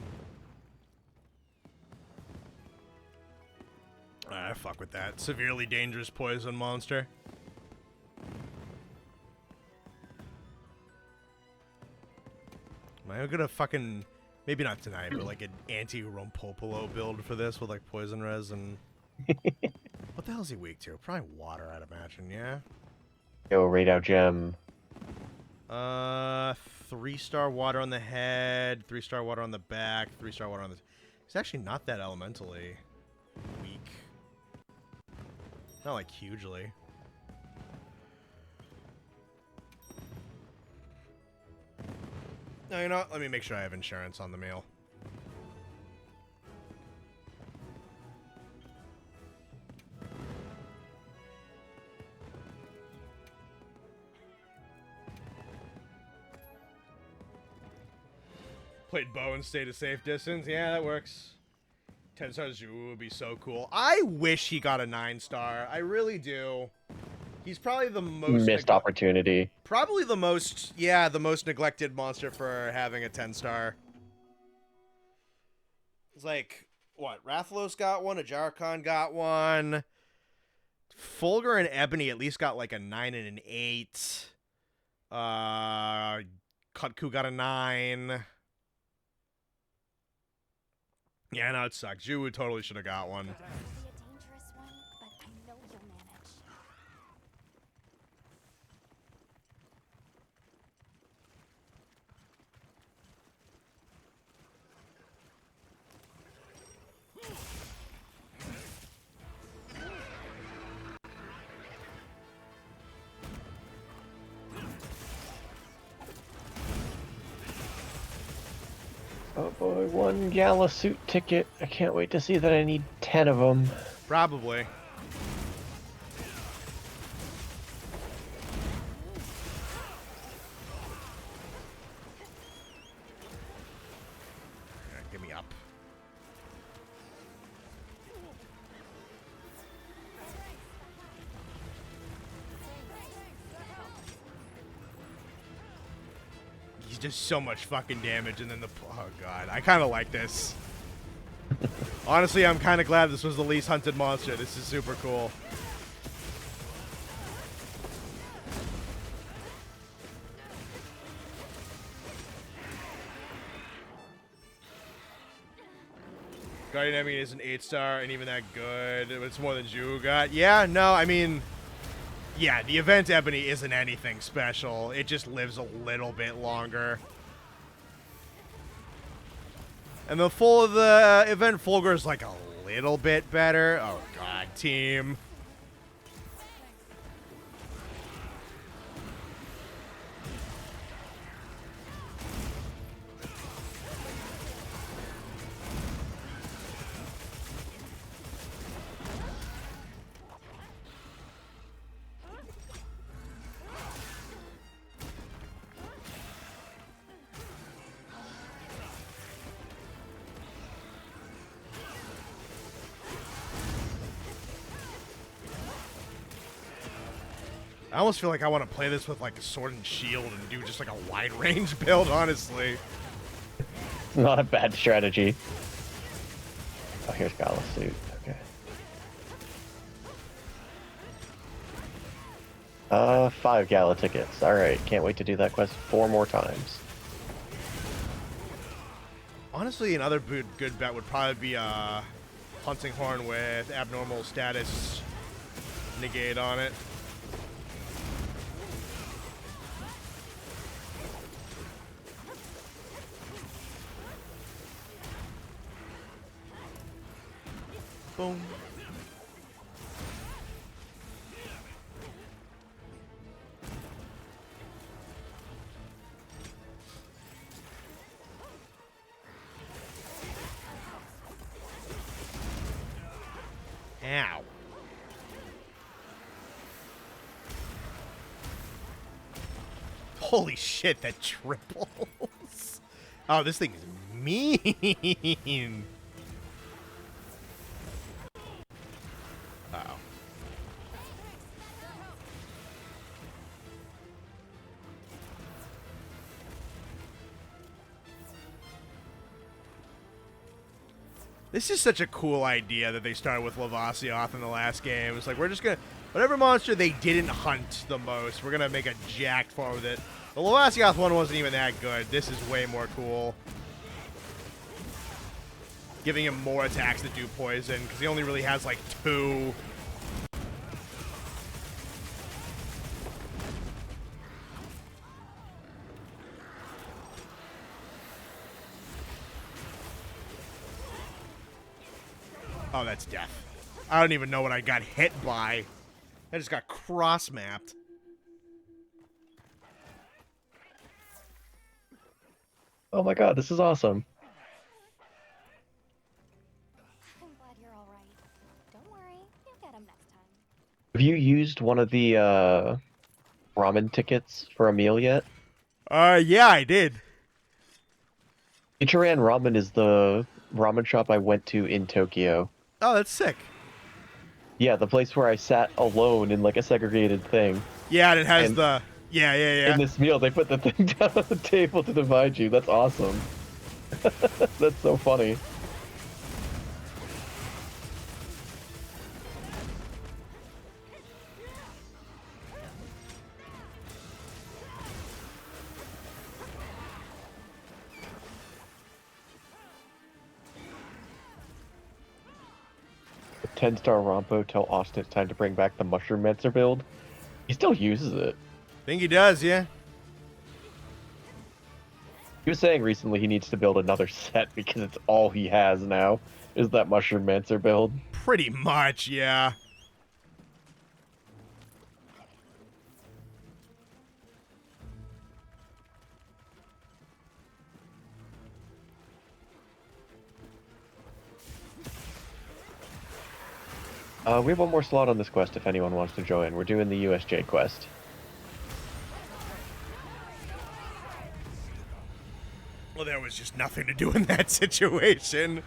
I fuck with that. Severely dangerous poison monster. Am I gonna fucking... Maybe not tonight, but like an anti-Rompololo build for this with like poison res and... What the hell is he weak to? Probably water, I'd imagine, yeah? Yo, raid out gem. 3-star water on the head, 3-star water on the back, 3-star water on the... He's actually not that elementally weak. Not like hugely. No, you know what? Let me make sure I have insurance on the meal. Played bow and stayed a safe distance. Yeah, that works. 10-star Zhu would be so cool. I wish he got a 9-star. I really do. He's probably the most... Missed opportunity. Probably the most, yeah, the most neglected monster for having a 10-star. It's like, what? Rathalos got one. Ajarkon got one. Fulgur and Ebony at least got like a 9 and an 8. Kutku got a 9. Yeah, no, it sucks. Ju totally should have got one. It'll be a dangerous one, but I know you'll manage. Oh boy, 1 gala suit ticket. I can't wait to see that I need 10 of them. Probably. Get me up. He's just so much fucking damage, and then oh god, I kind of like this. Honestly, I'm kind of glad this was the least hunted monster. This is super cool. Guardian Enemy is an 8-star, and even that good. It's more than Ju got. Yeah, no, I mean, yeah, the event Ebony isn't anything special. It just lives a little bit longer. And the event Fulgur is like a little bit better. Oh god, team. I almost feel like I want to play this with like a sword and shield and do just like a wide range build, honestly. It's not a bad strategy. Oh, here's gala suit. Okay. 5 gala tickets. Alright, can't wait to do that quest 4 more times. Honestly, another good bet would probably be Hunting Horn with abnormal status negate on it. Boom. Ow. Holy shit, that triples. Oh, this thing is mean. Uh-oh. This is such a cool idea that they started with Lavasioth in the last game. It's like, we're just gonna, whatever monster they didn't hunt the most, we're gonna make a jacked form with it. The Lavasioth one wasn't even that good. This is way more cool. Giving him more attacks that do poison, because he only really has like 2. Oh, that's death. I don't even know what I got hit by. I just got cross-mapped. Oh my god, this is awesome. I'm glad you're all right. Don't worry, you'll get him next time. Have you used one of the ramen tickets for a meal yet? Yeah, I did. Ichiran Ramen is the ramen shop I went to in Tokyo. Oh, that's sick. Yeah, the place where I sat alone in like a segregated thing. Yeah, and it has And- the... Yeah. In this meal, they put the thing down on the table to divide you. That's awesome. That's so funny. 10-star Rompo tell Austin it's time to bring back the Mushroom Mancer build, he still uses it. Think he does, yeah. He was saying recently he needs to build another set because it's all he has now, is that Mushroom Mancer build. Pretty much, yeah. We have one more slot on this quest if anyone wants to join. We're doing the USJ quest. Well, there was just nothing to do in that situation.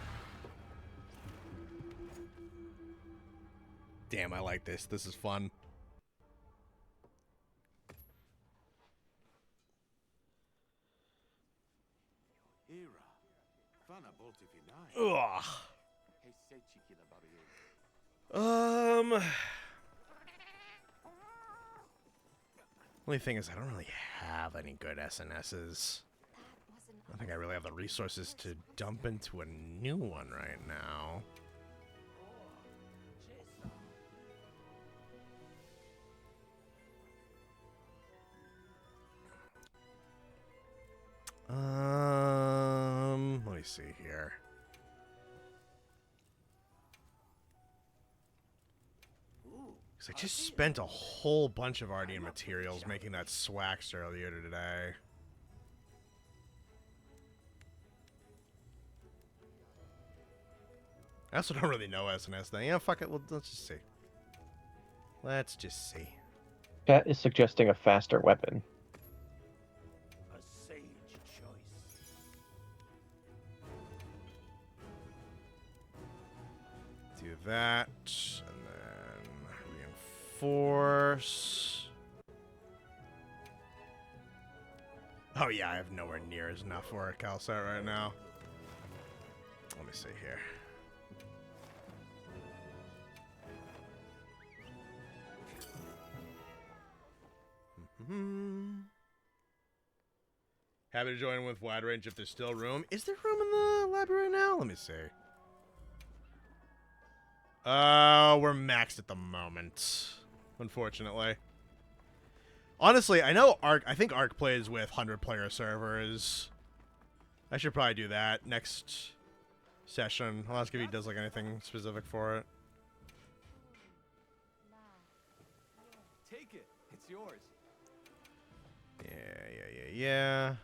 Damn, I like this. This is fun. Ugh. Only thing is, I don't really have any good SNSs. I don't think I really have the resources to dump into a new one right now. Let me see here. Because I just spent a whole bunch of Ardean materials making that Swax earlier today. I also don't really know SNS thing. Yeah, fuck it. Well, let's just see. Let's just see. Chat is suggesting a faster weapon. A sage choice. Do that, and then reinforce. Oh yeah, I have nowhere near as enough for a Calcite right now. Let me see here. Happy to join with wide range if there's still room. Is there room in the library now? Let me see. We're maxed at the moment, unfortunately. Honestly, I know Arc. I think Arc plays with 100-player servers. I should probably do that next session. I'll ask if he does like anything specific for it. Take it. It's yours. Yeah.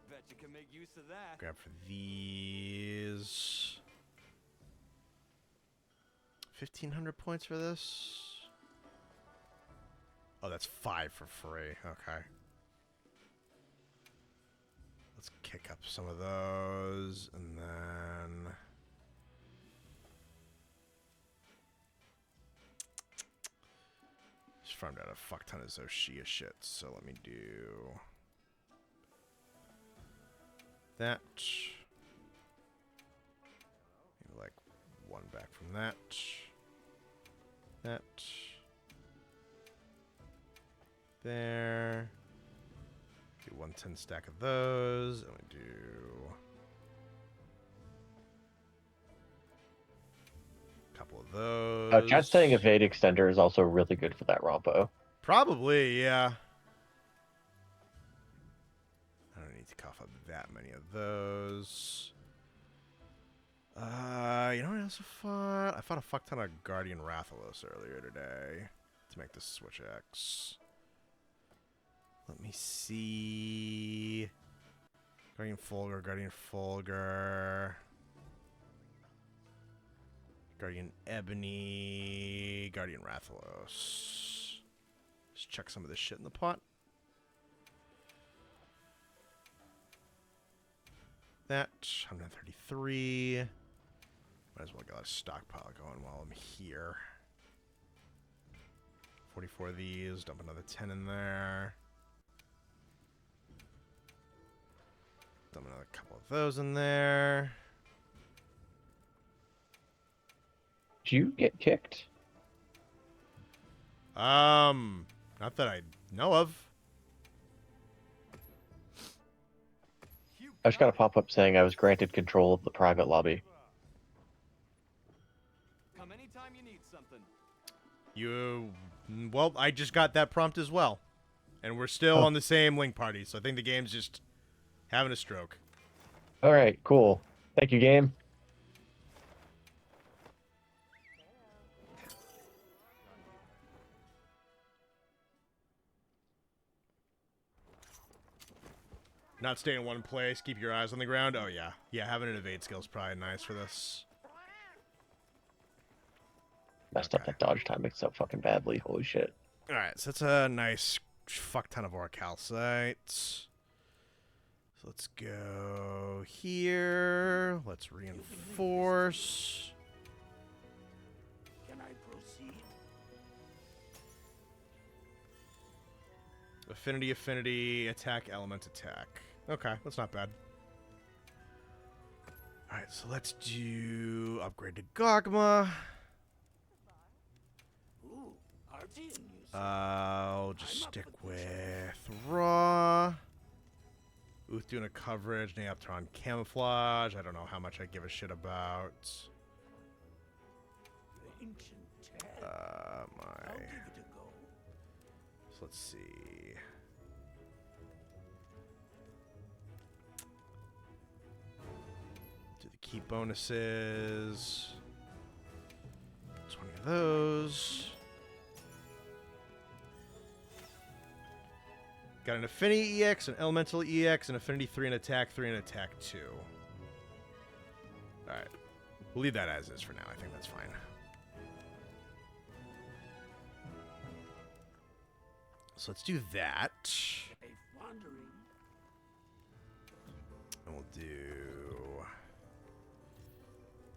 Bet you can make use of that. Grab for these. 1,500 points for this. Oh, that's 5 for free. Okay. Let's kick up some of those, and then just farmed out a fuck ton of Shia shit. So let me do that. Maybe like 1 back from that. That. There. Do 110 stack of those. And we do a couple of those. Chat's saying Evade Extender is also really good for that Rompo. Probably, yeah. I don't need to cough up that many of those. You know what I also fought? I fought a fuck ton of Guardian Rathalos earlier today to make this Switch X. Let me see. Guardian Fulgur. Guardian Ebony. Guardian Rathalos. Just chuck some of this shit in the pot. That. 133. Might as well get a stockpile going while I'm here. 44 of these. Dump another 10 in there. Dump another couple of those in there. Did you get kicked? Not that I know of. I just got a pop-up saying I was granted control of the private lobby. anytime you need something. Well, I just got that prompt as well. And we're still Oh. on the same link party, so I think the game's just having a stroke. All right, cool. Thank you, game. Not stay in one place, keep your eyes on the ground. Oh, yeah. Yeah, having an evade skill is probably nice for this. Messed up that dodge time so fucking badly. Holy shit. Alright, so that's a nice fuck ton of orichalcites. So let's go here. Let's reinforce. Can I proceed? Affinity, affinity, attack, element, attack. Okay, that's not bad. Alright, so let's do upgrade to Gogma. Ooh, arty and you. I'll just stick with Raw. Uth doing a coverage, Neoptron camouflage. I don't know how much I give a shit about. The ancient tag. I'll give it a go. So let's see. Do the keep bonuses. 20 of those. Got an Affinity EX, an Elemental EX, an Affinity 3, and Attack 3, and Attack 2. Alright. We'll leave that as is for now. I think that's fine. So let's do that. A wandering. And we'll do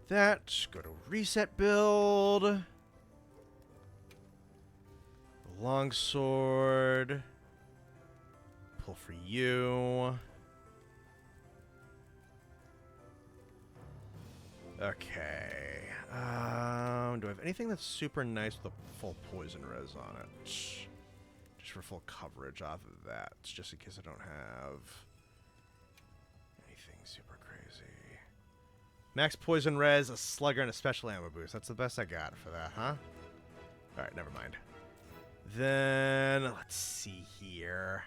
that. Go to reset build. Longsword. Pull for you. Okay. Do I have anything that's super nice with a full poison res on it? Just for full coverage off of that, just in case I don't have anything super crazy. Max poison res, a slugger, and a special ammo boost. That's the best I got for that, huh? Alright, never mind. Then, let's see here.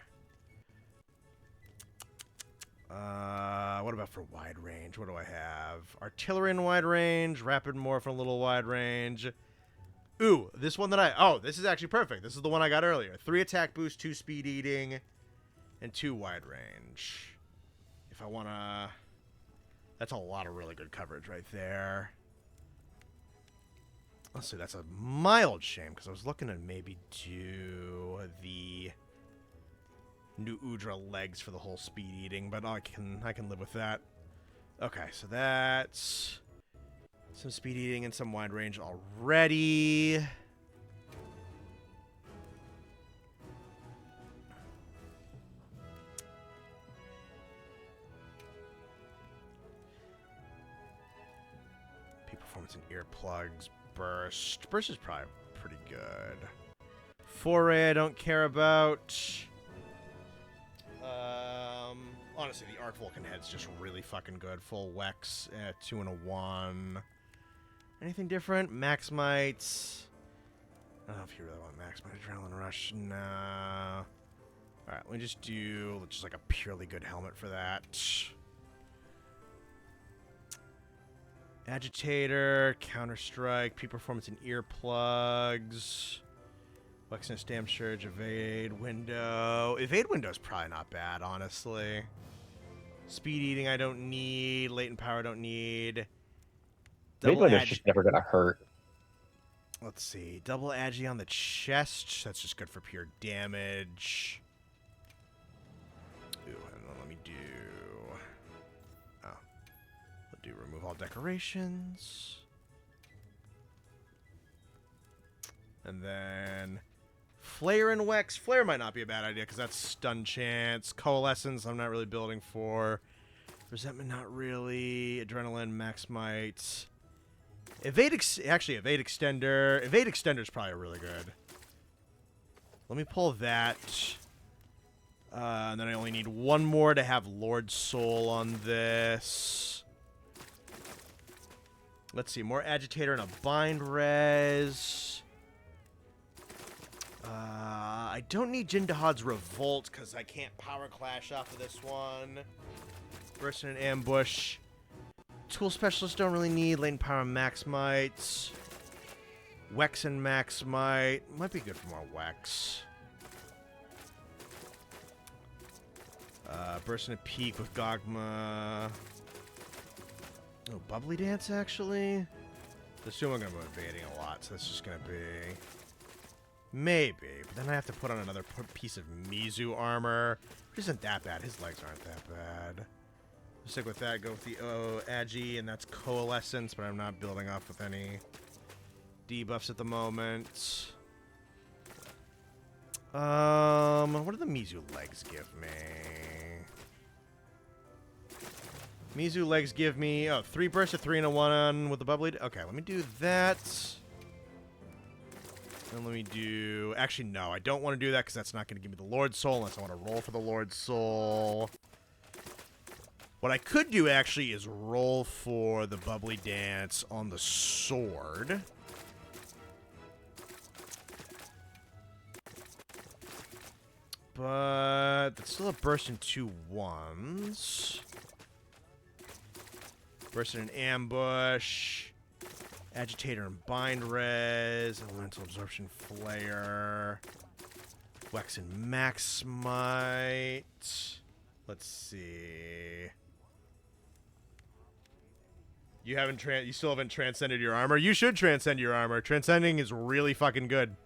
What about for wide range? What do I have? Artillery in wide range, rapid morph in a little wide range. Ooh, this one that oh, this is actually perfect. This is the one I got earlier. 3 attack boost, 2 speed eating, and 2 wide range. If I want to... That's a lot of really good coverage right there. Let's see, that's a mild shame, because I was looking to maybe do the new Udra legs for the whole speed eating, but I can live with that. Okay, so that's some speed eating and some wide range already. Peak performance and earplugs. Burst. Burst is probably pretty good. Foray I don't care about. Honestly, the Arc Vulcan head's just really fucking good. Full Wex at 2 and a 1. Anything different? Max Mites. I don't know if you really want Max Mite. Adrenaline Rush. No. Alright, let me just do just like a purely good helmet for that. Agitator, Counter-Strike, Peak Performance and Earplugs. Flexiness, Damn Surge, Evade Window. Evade Window is probably not bad, honestly. Speed Eating I don't need. Latent Power I don't need. Double Window's just never gonna hurt. Let's see. Double Agi on the chest. That's just good for pure damage. Ooh, I don't know. Let me do... Oh. We'll do remove all decorations. And then... Flare and Wex. Flare might not be a bad idea because that's stun chance. Coalescence I'm not really building for. Resentment not really. Adrenaline, Max Might. Evade Extender. Evade Extender is probably really good. Let me pull that. And then I only need one more to have Lord Soul on this. Let's see, more agitator and a bind res. I don't need Jindahad's Revolt because I can't power clash off of this one. Burst in an ambush. Tool specialists don't really need latent power max mites. Wex and max might might be good for more Wex. Burst in a peak with Gogma. Oh, bubbly dance actually. Assume I'm gonna be evading a lot, so that's just gonna be maybe. But then I have to put on another piece of Mizu armor, which isn't that bad. His legs aren't that bad. Stick with that. Go with the Agi, and that's Coalescence, but I'm not building off with any debuffs at the moment. What do the Mizu legs give me? Mizu legs give me 3 bursts of 3 and a 1 with the bubbly. Okay, let me do that. And let me do. Actually, no, I don't want to do that because that's not going to give me the Lord Soul unless I want to roll for the Lord Soul. What I could do actually is roll for the bubbly dance on the sword. But that's still a burst in 2 1s. Burst in an ambush. Agitator and bind res. Elemental absorption flare. Wex and max might. Let's see. You still haven't transcended your armor. You should transcend your armor. Transcending is really fucking good.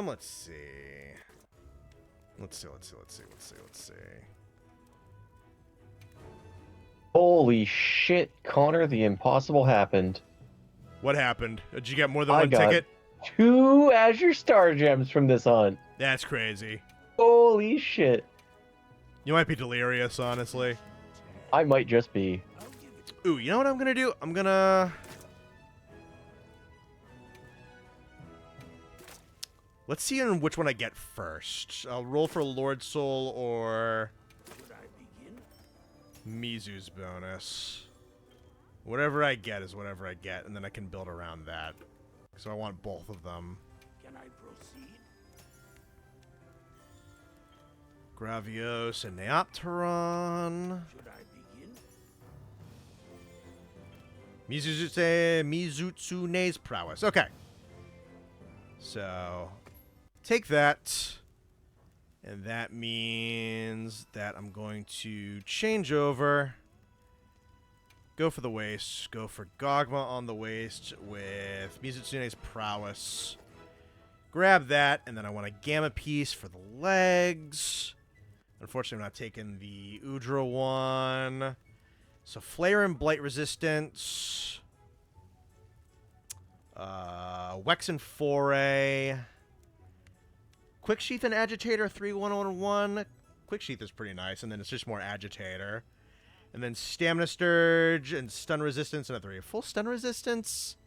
Let's see. Let's see. Holy shit, Connor, the impossible happened. What happened? Did you get more than I one got ticket? 2 Azure Star Gems from this hunt. That's crazy. Holy shit. You might be delirious, honestly. I might just be. Ooh, you know what I'm gonna do? I'm gonna... Let's see in which one I get first. I'll roll for Lord Soul or Mizu's bonus. Whatever I get is whatever I get, and then I can build around that. So I want both of them. Can I proceed? Gravios and Neopteron. Should I begin? Mizutsune's prowess. Okay. So, take that. And that means that I'm going to change over. Go for the waist. Go for Gogma on the waist with Mizutsune's prowess. Grab that, and then I want a Gamma piece for the legs. Unfortunately, I'm not taking the Udra one. So, Flare and Blight Resistance. Wex and Foray. Quick Sheath and Agitator, 3-1-1-1. Quick Sheath is pretty nice, and then it's just more Agitator. And then Stamina Sturge and Stun Resistance and a 3. Full Stun Resistance.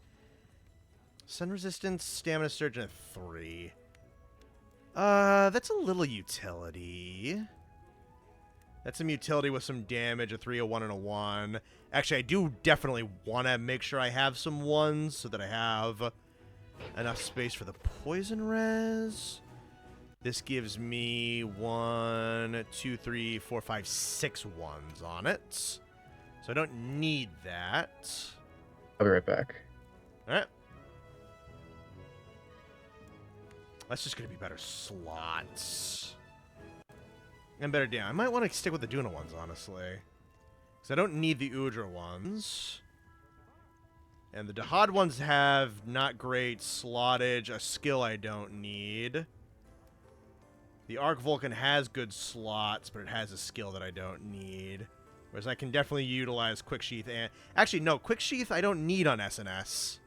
Stun Resistance, Stamina Sturge, and a 3. That's a little utility. That's some utility with some damage, a 3, a 1, and a 1. Actually, I do definitely want to make sure I have some 1s so that I have enough space for the poison res. This gives me 1, 2, 3, 4, 5, 6 1s on it. So I don't need that. I'll be right back. Alright. That's just going to be better slots. And better damn. I might want to stick with the Duna ones, honestly. Because I don't need the Udra ones. And the Dahad ones have not great slottage, a skill I don't need. The Arc Vulcan has good slots, but it has a skill that I don't need. Whereas I can definitely utilize Quick Sheath and... Actually, no, Quick Sheath I don't need on SNS.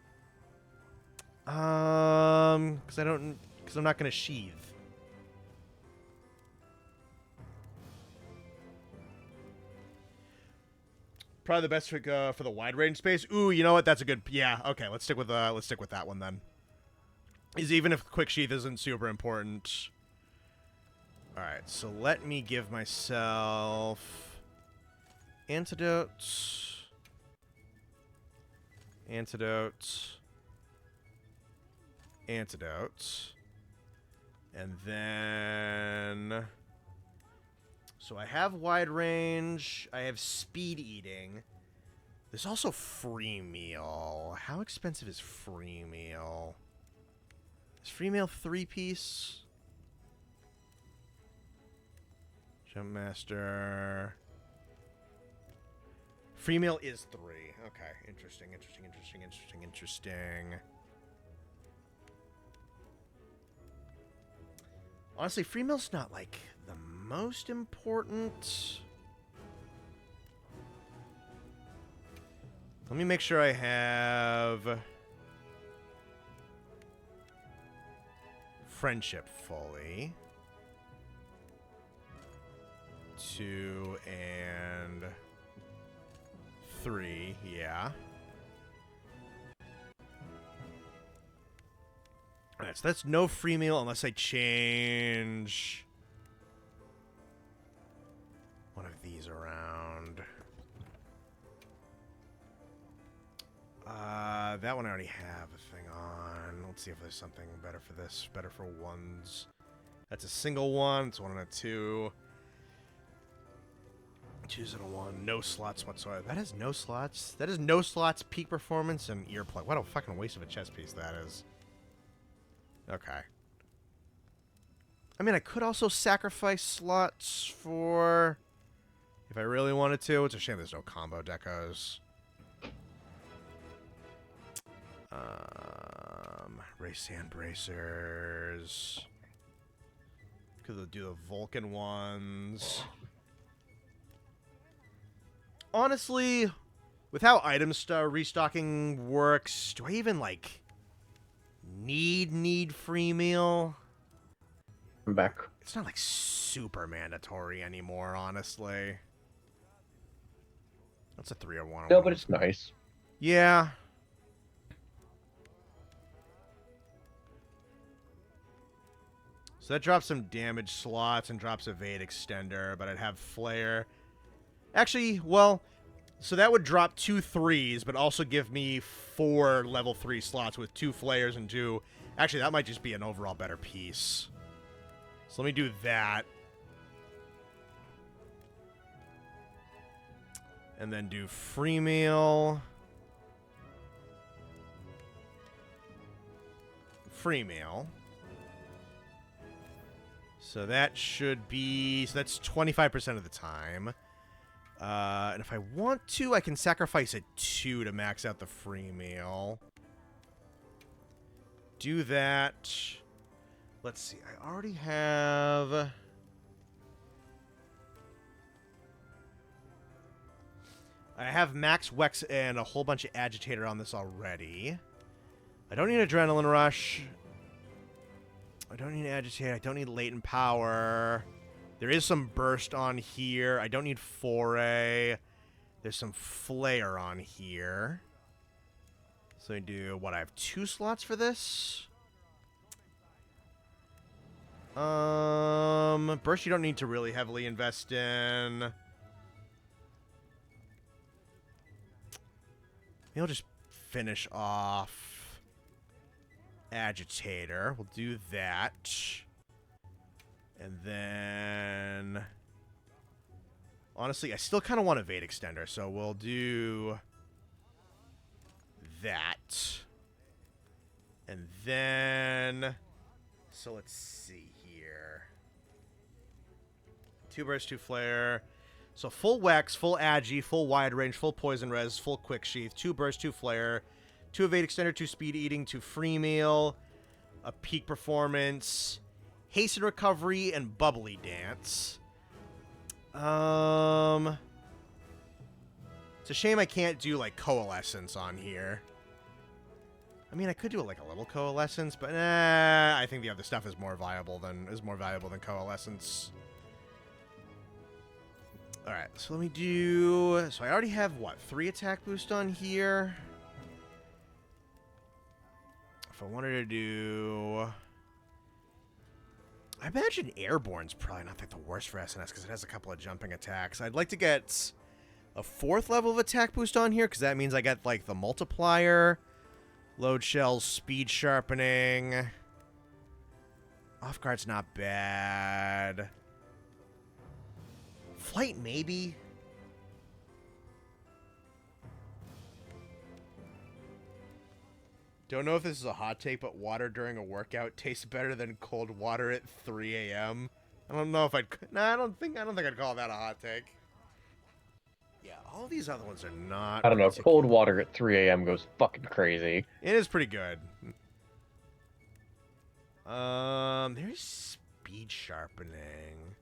Because I'm not going to sheath. Probably the best trick for the wide range space. Ooh, you know what? That's a good... Yeah, okay, let's stick with that one then. Is even if Quick Sheath isn't super important... Alright, so let me give myself antidotes. Antidotes. Antidotes. And then... So I have wide range. I have speed eating. There's also free meal. How expensive is free meal? Is free meal 3-piece? Jump master. Free meal is 3. Okay, interesting. Honestly, free meal's not like the most important. Let me make sure I have friendship fully. 2 and 3, yeah. Alright, so that's no free meal unless I change one of these around. That one I already have a thing on. Let's see if there's something better for this. Better for ones. That's a single one. It's 1 and a 2. Choose it a 1. No slots whatsoever. That has no slots. That is no slots, peak performance, and earplug. What a fucking waste of a chess piece that is. Okay. I mean, I could also sacrifice slots for... if I really wanted to. It's a shame there's no combo decos. Race sand bracers. Could do the Vulcan ones. Honestly, with how item restocking works, do I even, like, need free meal? I'm back. It's not, like, super mandatory anymore, honestly. That's a 3 or 1. No, but it's nice. Yeah. So that drops some damage slots and drops evade extender, but I'd have flare. Actually, well, so that would drop 2 3s, but also give me 4 level 3 slots with 2 flares and 2... Actually, that might just be an overall better piece. So let me do that. And then do free meal. Free meal. So that should be... so that's 25% of the time. And if I want to, I can sacrifice a 2 to max out the free meal. Do that. Let's see. I already have... I have max Wex and a whole bunch of agitator on this already. I don't need adrenaline rush. I don't need agitator. I don't need latent power. There is some burst on here. I don't need foray. There's some flare on here. So I do what? I have 2 slots for this. Burst you don't need to really heavily invest in. Maybe I'll just finish off agitator. We'll do that. And then... honestly, I still kind of want evade extender, so we'll do that. And then... so let's see here. 2 burst, 2 flare. So full Wex, full Agi, full wide range, full poison res, full quick sheath, 2 burst, 2 flare, 2 evade extender, 2 speed eating, 2 free meal, a peak performance, hasten recovery, and bubbly dance. It's a shame I can't do like coalescence on here. I mean, I could do like a little coalescence, but I think the other stuff is more valuable than coalescence. All right, so let me do... so I already have, what, 3 attack boost on here? If I wanted to do... I imagine Airborne's probably not like the worst for SNS because it has a couple of jumping attacks. I'd like to get a 4th level of attack boost on here because that means I get like the multiplier, load shells, speed sharpening. Off guard's not bad. Flight maybe. Don't know if this is a hot take, but water during a workout tastes better than cold water at 3 a.m. I don't know if I'd. Nah, I don't think I'd call that a hot take. Yeah, all these other ones are not. I don't know. Cold water at 3 a.m. goes fucking crazy. It is pretty good. There's speed sharpening.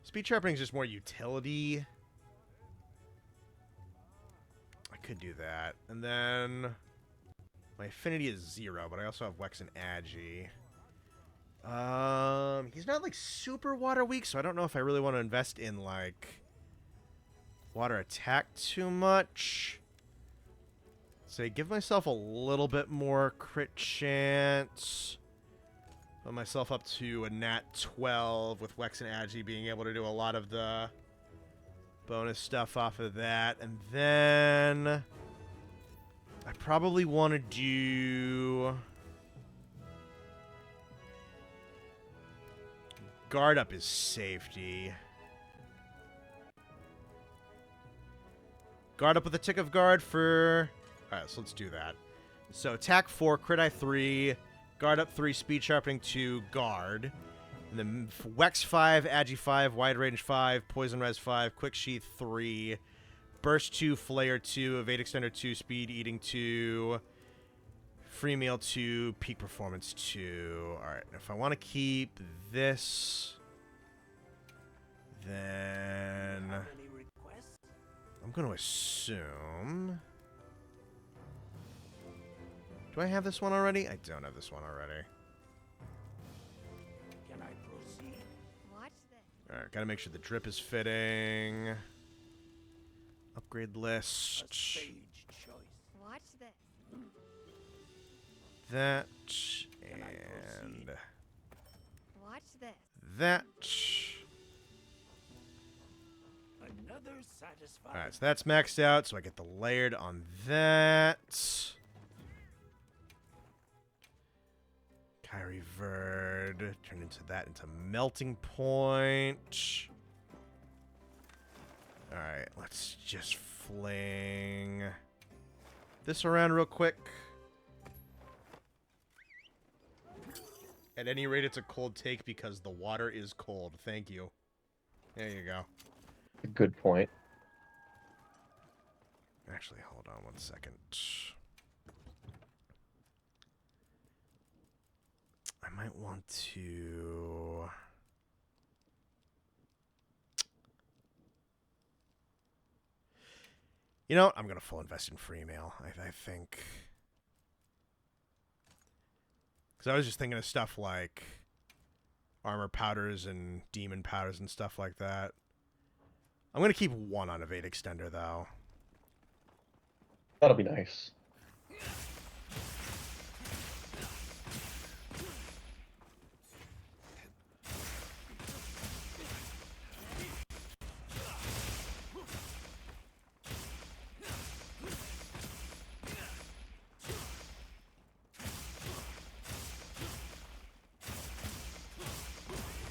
Speed sharpening is just more utility. I could do that, and then. My affinity is 0, but I also have Wex and Agi. He's not like super water weak, so I don't know if I really want to invest in like water attack too much. So give myself a little bit more crit chance. Put myself up to a nat 12 with Wex and Agi being able to do a lot of the bonus stuff off of that, and then. I probably want to do... Guard up is safety. Guard up with a tick of guard for... Alright, so let's do that. So attack 4, crit I 3, guard up 3, speed sharpening 2, guard. And then Wex 5, Agi 5, wide range 5, poison res 5, quick sheath 3... Burst 2, Flare 2, Evade Extender 2, Speed Eating 2, Free Meal 2, Peak Performance 2. Alright, if I want to keep this, then I'm going to assume... Do I have this one already? I don't have this one already. Can I proceed? Watch this. Alright, gotta make sure the drip is fitting. Upgrade list. A sage choice. Watch this. That and Watch this. that. Another satisfying. Alright, so that's maxed out, so I get the layered on that. Kyrie Verd. Turn into that into melting point. Alright, let's just fling this around real quick. At any rate, it's a cold take because the water is cold. Thank you. There you go. Good point. Actually, hold on one second. I might want to... You know what? I'm going to full invest in free mail, I think. Because I was just thinking of stuff like armor powders and demon powders and stuff like that. I'm going to keep 1 on Evade Extender, though. That'll be nice.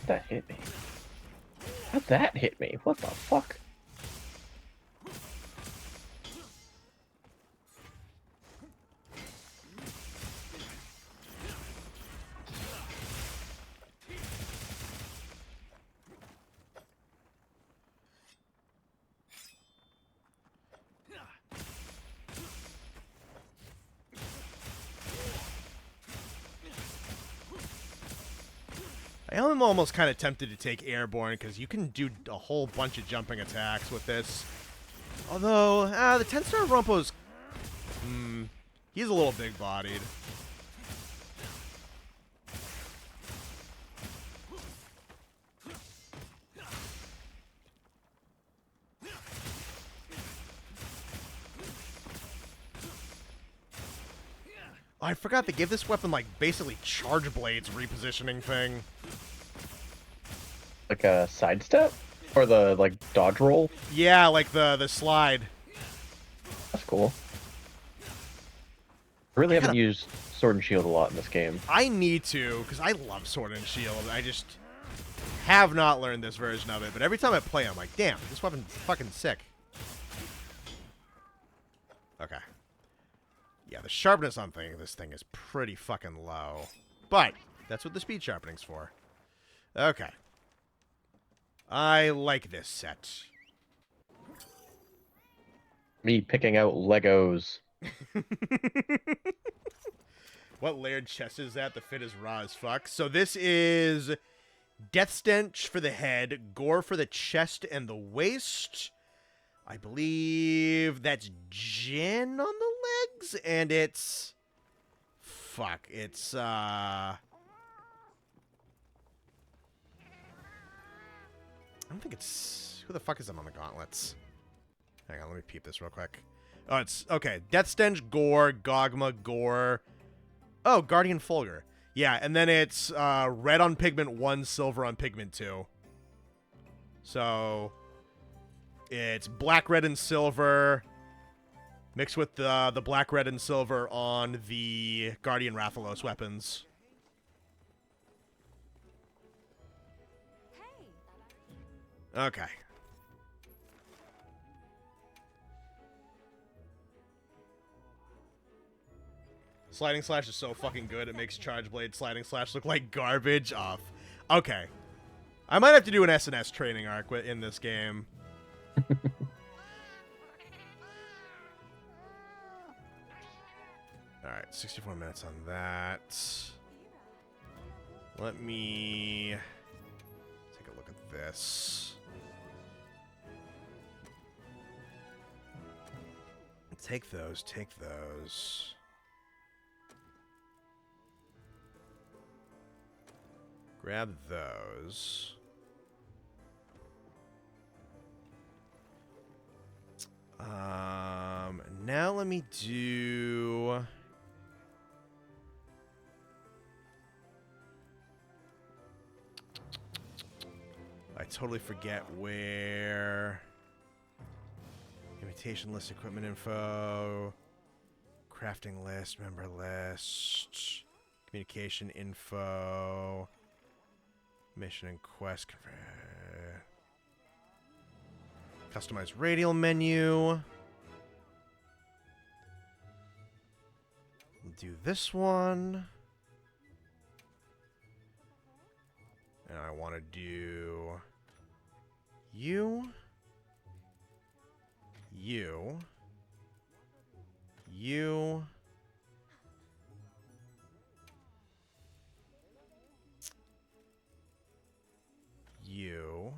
That hit me. How'd that hit me? What the fuck? I am almost kind of tempted to take Airborne because you can do a whole bunch of jumping attacks with this. Although, the 10-star Rompo's... he's a little big-bodied. Oh, I forgot they give this weapon, like, basically Charge Blade's repositioning thing. Like a sidestep? Or the, like, dodge roll? Yeah, like the slide. That's cool. I really haven't used Sword and Shield a lot in this game. I need to, because I love Sword and Shield. I just have not learned this version of it, but every time I play, I'm like, damn, this weapon's fucking sick. Okay. Yeah, the sharpness on this thing is pretty fucking low. But that's what the speed sharpening's for. Okay. I like this set. Me picking out Legos. What layered chest is that? The fit is raw as fuck. So this is Death Stench for the head, Gore for the chest and the waist. I believe that's Jin on the legs, and it's... Fuck, it's, I don't think it's... Who the fuck is them on the gauntlets? Hang on, let me peep this real quick. Oh, it's... Okay, Death Stench, Gore, Gogma, Gore... Oh, Guardian Fulgur. Yeah, and then it's red on pigment 1, silver on pigment 2. So it's black, red, and silver mixed with the black, red, and silver on the Guardian Rathalos weapons. Okay. Sliding Slash is so fucking good, it makes Charge Blade Sliding Slash look like garbage. Off. Okay. I might have to do an SNS training arc in this game. Alright, 64 minutes on that. Let me take a look at this. Take those, take those. Grab those. Now let me do... I totally forget where... Invitation list, equipment info, crafting list, member list, communication info, mission and quest, customize radial menu. We'll do this one. And I want to do you. You. You. You.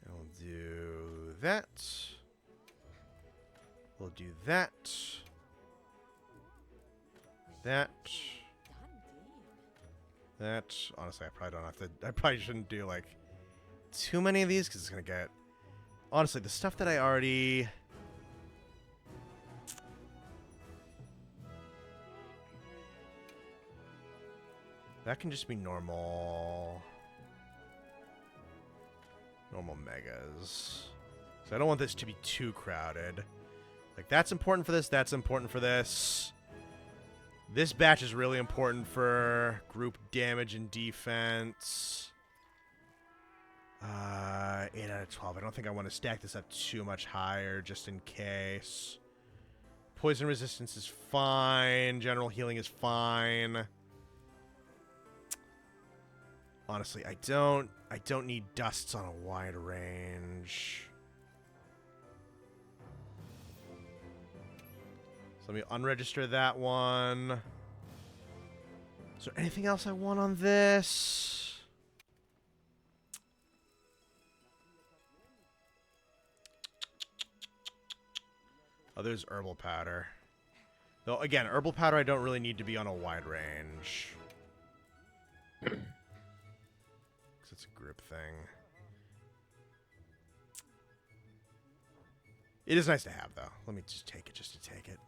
And we'll do that. We'll do that. That. That. Honestly, I probably don't have to... I probably shouldn't do, like, too many of these, because it's going to get... Honestly, the stuff that I already... That can just be normal... Normal megas. So I don't want this to be too crowded. Like, that's important for this, that's important for this. This batch is really important for group damage and defense. 8 out of 12. I don't think I want to stack this up too much higher, just in case. Poison resistance is fine. General healing is fine. Honestly, I don't need dusts on a wide range. So let me unregister that one. Is there anything else I want on this? Oh, there's herbal powder. Though, again, herbal powder I don't really need to be on a wide range. Because it's a group thing. It is nice to have, though. Let me just take it just to take it.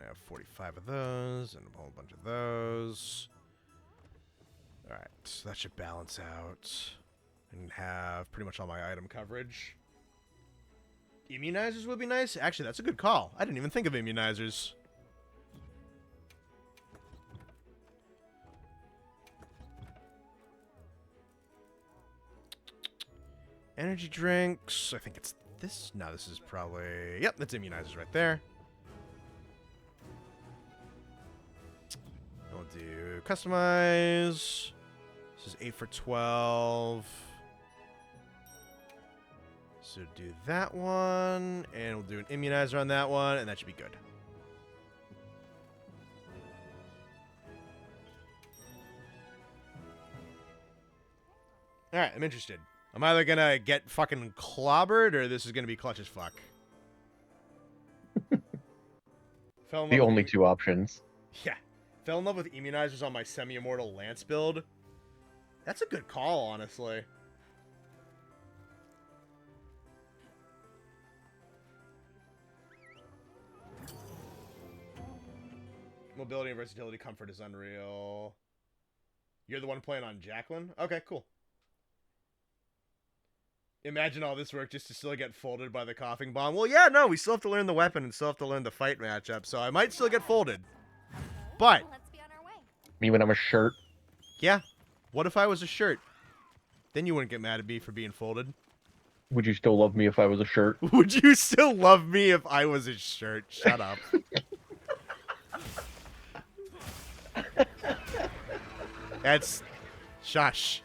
I have 45 of those and a whole bunch of those. Alright, so that should balance out. And have pretty much all my item coverage. Immunizers would be nice. Actually, that's a good call. I didn't even think of immunizers. Energy drinks. I think it's this. No, this is probably... Yep, that's immunizers right there. We'll do customize. This is 8 for 12. So do that one, and we'll do an immunizer on that one, and that should be good. Alright, I'm interested. I'm either gonna get fucking clobbered, or this is gonna be clutch as fuck. The only two options. Yeah. Fell in love with immunizers on my semi-immortal Lance build. That's a good call, honestly. Mobility and versatility, comfort is unreal. You're the one playing on Jacqueline? Okay, cool. Imagine all this work just to still get folded by the coughing bomb. Well, yeah, no, we still have to learn the weapon and still have to learn the fight matchup, so I might still get folded. But, Let's be on our way. Me when I'm a shirt. yeah, what if I was a shirt? Then you wouldn't get mad at me for being folded. Would you still love me if I was a shirt? Would you still love me if I was a shirt? Shut up. That's... Shush.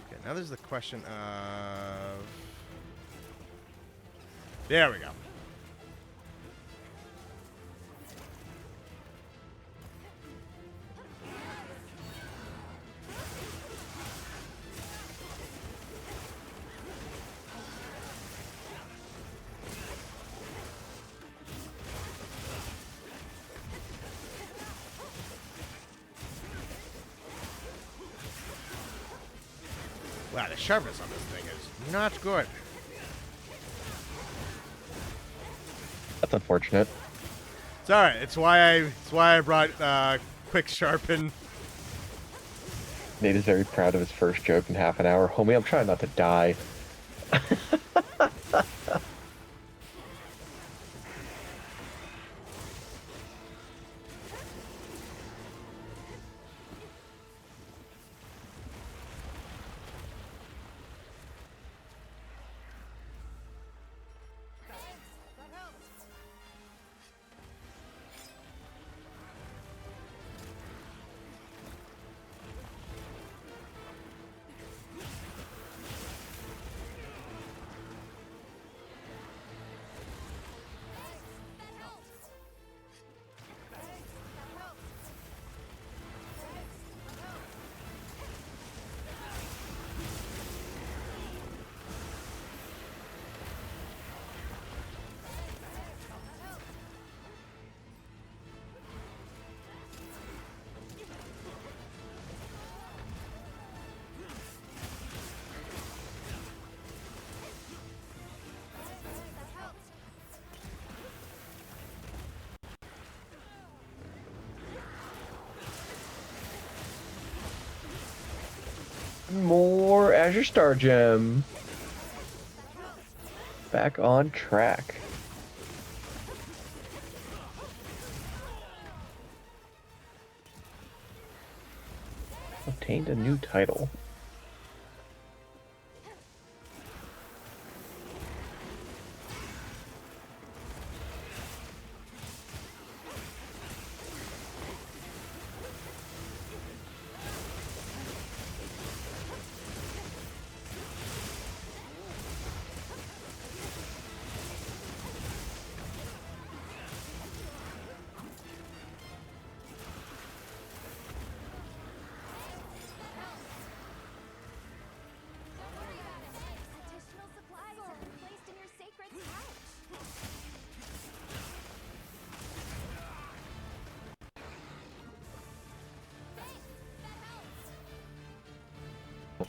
Okay, now there's the question of... There we go. Wow, the sharpness on this thing is not good. That's unfortunate. It's alright. It's why I brought quick sharpen. Nate is very proud of his first joke in half an hour. Homie, I'm trying not to die. More Azure Star Gem. Back on track. Obtained a new title.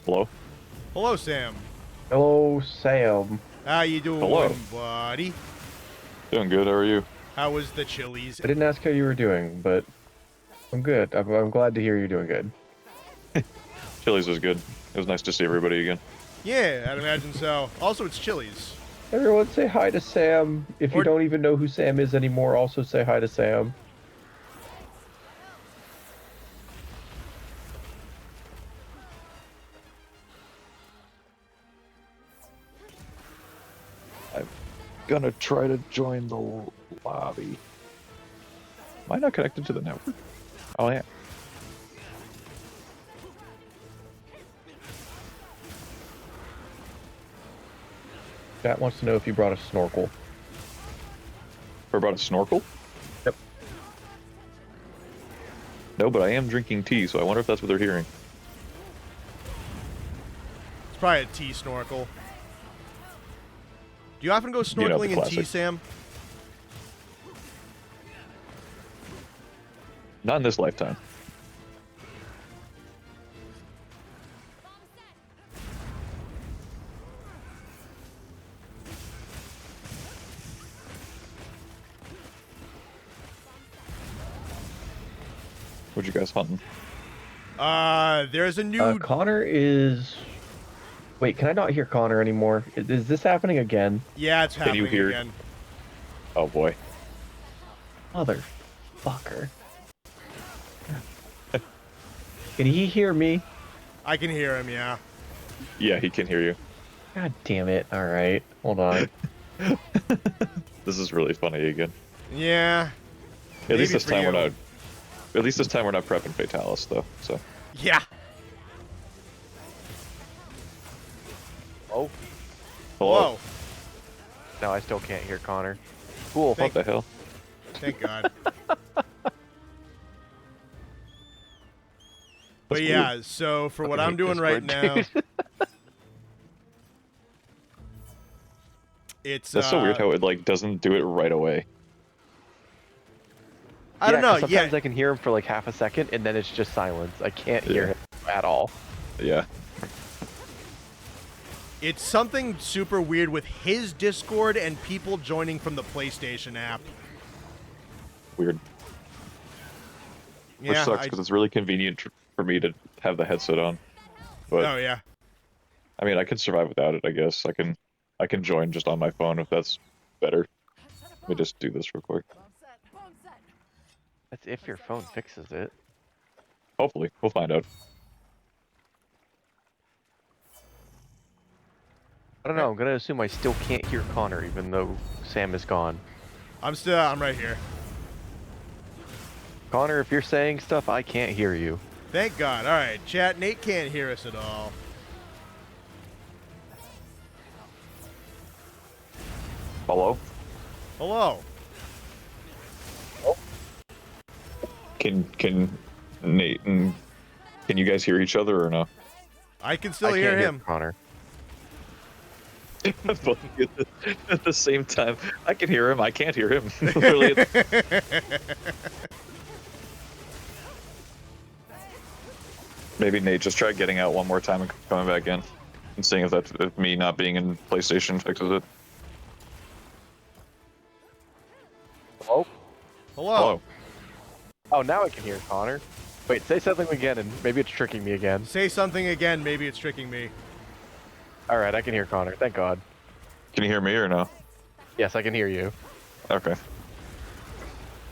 Hello? Hello, Sam. Hello, Sam. How you doing, Hello. buddy? Doing good, how are you? How was the Chili's? I didn't ask how you were doing, but I'm good. I'm glad to hear you're doing good. Chili's was good. It was nice to see everybody again. Yeah, I'd imagine so. Also, it's Chili's. Everyone say hi to Sam. If you Or- don't even know who Sam is anymore, also say hi to Sam. Gonna try to join the lobby. Am I not connected to the network? Oh, yeah. Chat wants to know if you brought a snorkel. Or about a snorkel? Yep. No, but I am drinking tea, so I wonder if that's what they're hearing. It's probably a tea snorkel. Do you often go You know, the snorkeling in tea, classic. Sam? Not in this lifetime. What you guys hunting? There's a new... Connor is... Wait, can I not hear Connor anymore? Is this happening again? Yeah, it's Can happening you hear- again. Oh boy. Motherfucker. Can he hear me? I can hear him, yeah. Yeah, he can hear you. God damn it. Alright, hold on. This is really funny again. Yeah. At Maybe least this for time we're you. not. At least this time we're not prepping Fatalis though. So. Yeah. Oh, Whoa. no, I still can't hear Connor. Cool. What the hell? Thank God. But That's yeah, so for what Fucking I'm hate doing right Discord, now, dude. it's That's so weird how it like doesn't do it right away. I don't Yeah, 'cause know. Sometimes Yeah, I can hear him for like half a second, and then it's just silence. I can't hear Yeah. him at all. Yeah. it's something super weird with his Discord and people joining from the PlayStation app. Weird. Which Yeah. sucks because it's really convenient for me to have the headset on. But Oh yeah. I mean, I can survive without it. I guess I can join just on my phone if that's better. Let me just do this real quick. That's if your phone fixes it. Hopefully, we'll find out. I don't know. I'm gonna assume I still can't hear Connor, even though Sam is gone. I'm right here. Connor, if you're saying stuff, I can't hear you. Thank God. All right, chat. Nate can't hear us at all. Hello? Hello. Can Nate and can you guys hear each other or no? I can still I hear can't him. hear Connor. Both at the same time. I can hear him. I can't hear him. Literally, maybe Nate just try getting out one more time and coming back in, and seeing if me not being in PlayStation fixes it. Hello? Hello. Hello. Oh, now I can hear Connor. Wait, say something again, and maybe it's tricking me again. Say something again. Maybe it's tricking me. All right, I can hear Connor. Thank God. Can you hear me or no? Yes, I can hear you. Okay.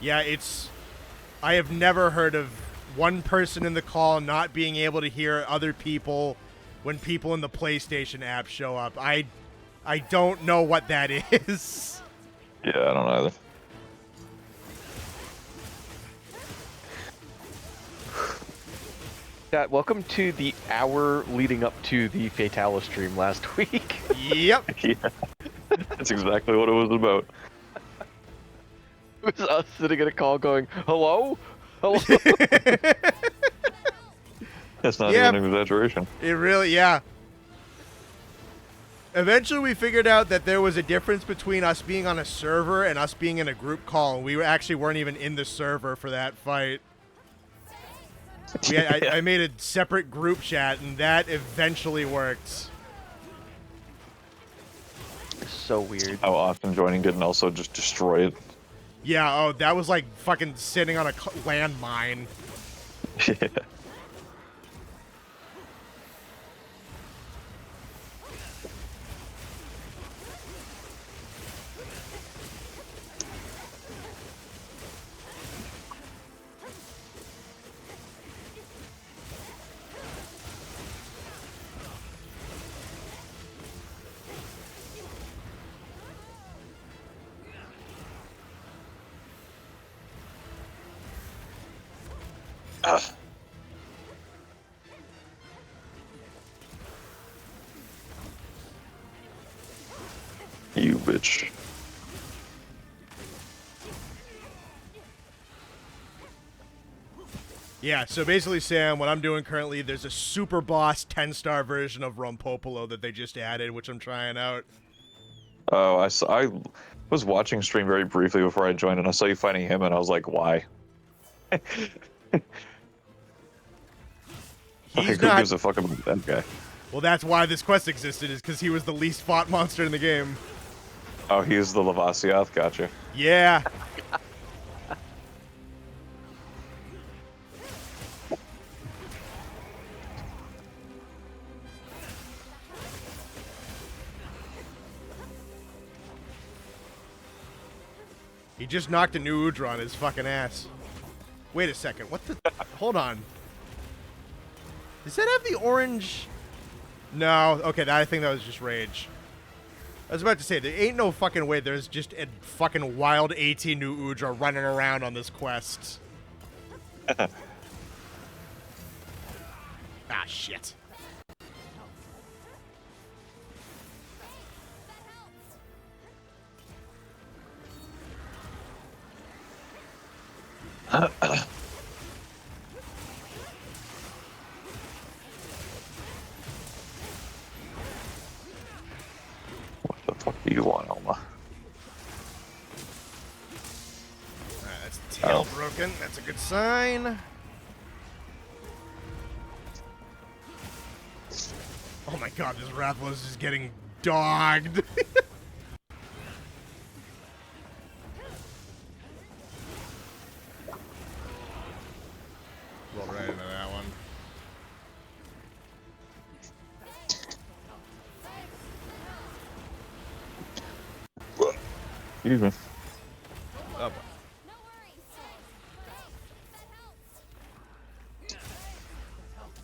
Yeah, it's... I have never heard of one person in the call not being able to hear other people when people in the PlayStation app show up. I don't know what that is. Yeah, I don't know either. Chat, welcome to the hour leading up to the Fatalis stream last week. Yep. Yeah. That's exactly what it was about. It was us sitting at a call going, hello? Hello? That's not Yeah. even an exaggeration. It really, yeah. Eventually we figured out that there was a difference between us being on a server and us being in a group call. We actually weren't even in the server for that fight. I made a separate group chat, and that eventually worked. So weird. How often joining didn't also just destroy it. Yeah, oh, that was like fucking sitting on a landmine. Yeah. Ah. You bitch. Yeah, so basically, Sam, what I'm doing currently, there's a super boss 10-star version of Rompololo that they just added, which I'm trying out. Oh, I was watching stream very briefly before I joined, and I saw you fighting him, and I was like, why? Like, He's who not. gives a fuck about that guy? Well, that's why this quest existed, is because he was the least fought monster in the game. Oh, he's the Lavasiath, gotcha. Yeah. He just knocked a new Udra on his fucking ass. Wait a second, what the... Hold on. Does that have the orange... No, okay, I think that was just rage. I was about to say, there ain't no fucking way there's just a fucking wild 18 new Udra running around on this quest. Ah, shit. What the fuck do you want, Elma? Alright, that's tail broken. That's a good sign. Oh my god, this Rathalos is just getting dogged. Roll right into that one. Excuse me. Oh, boy. No worries. That helps.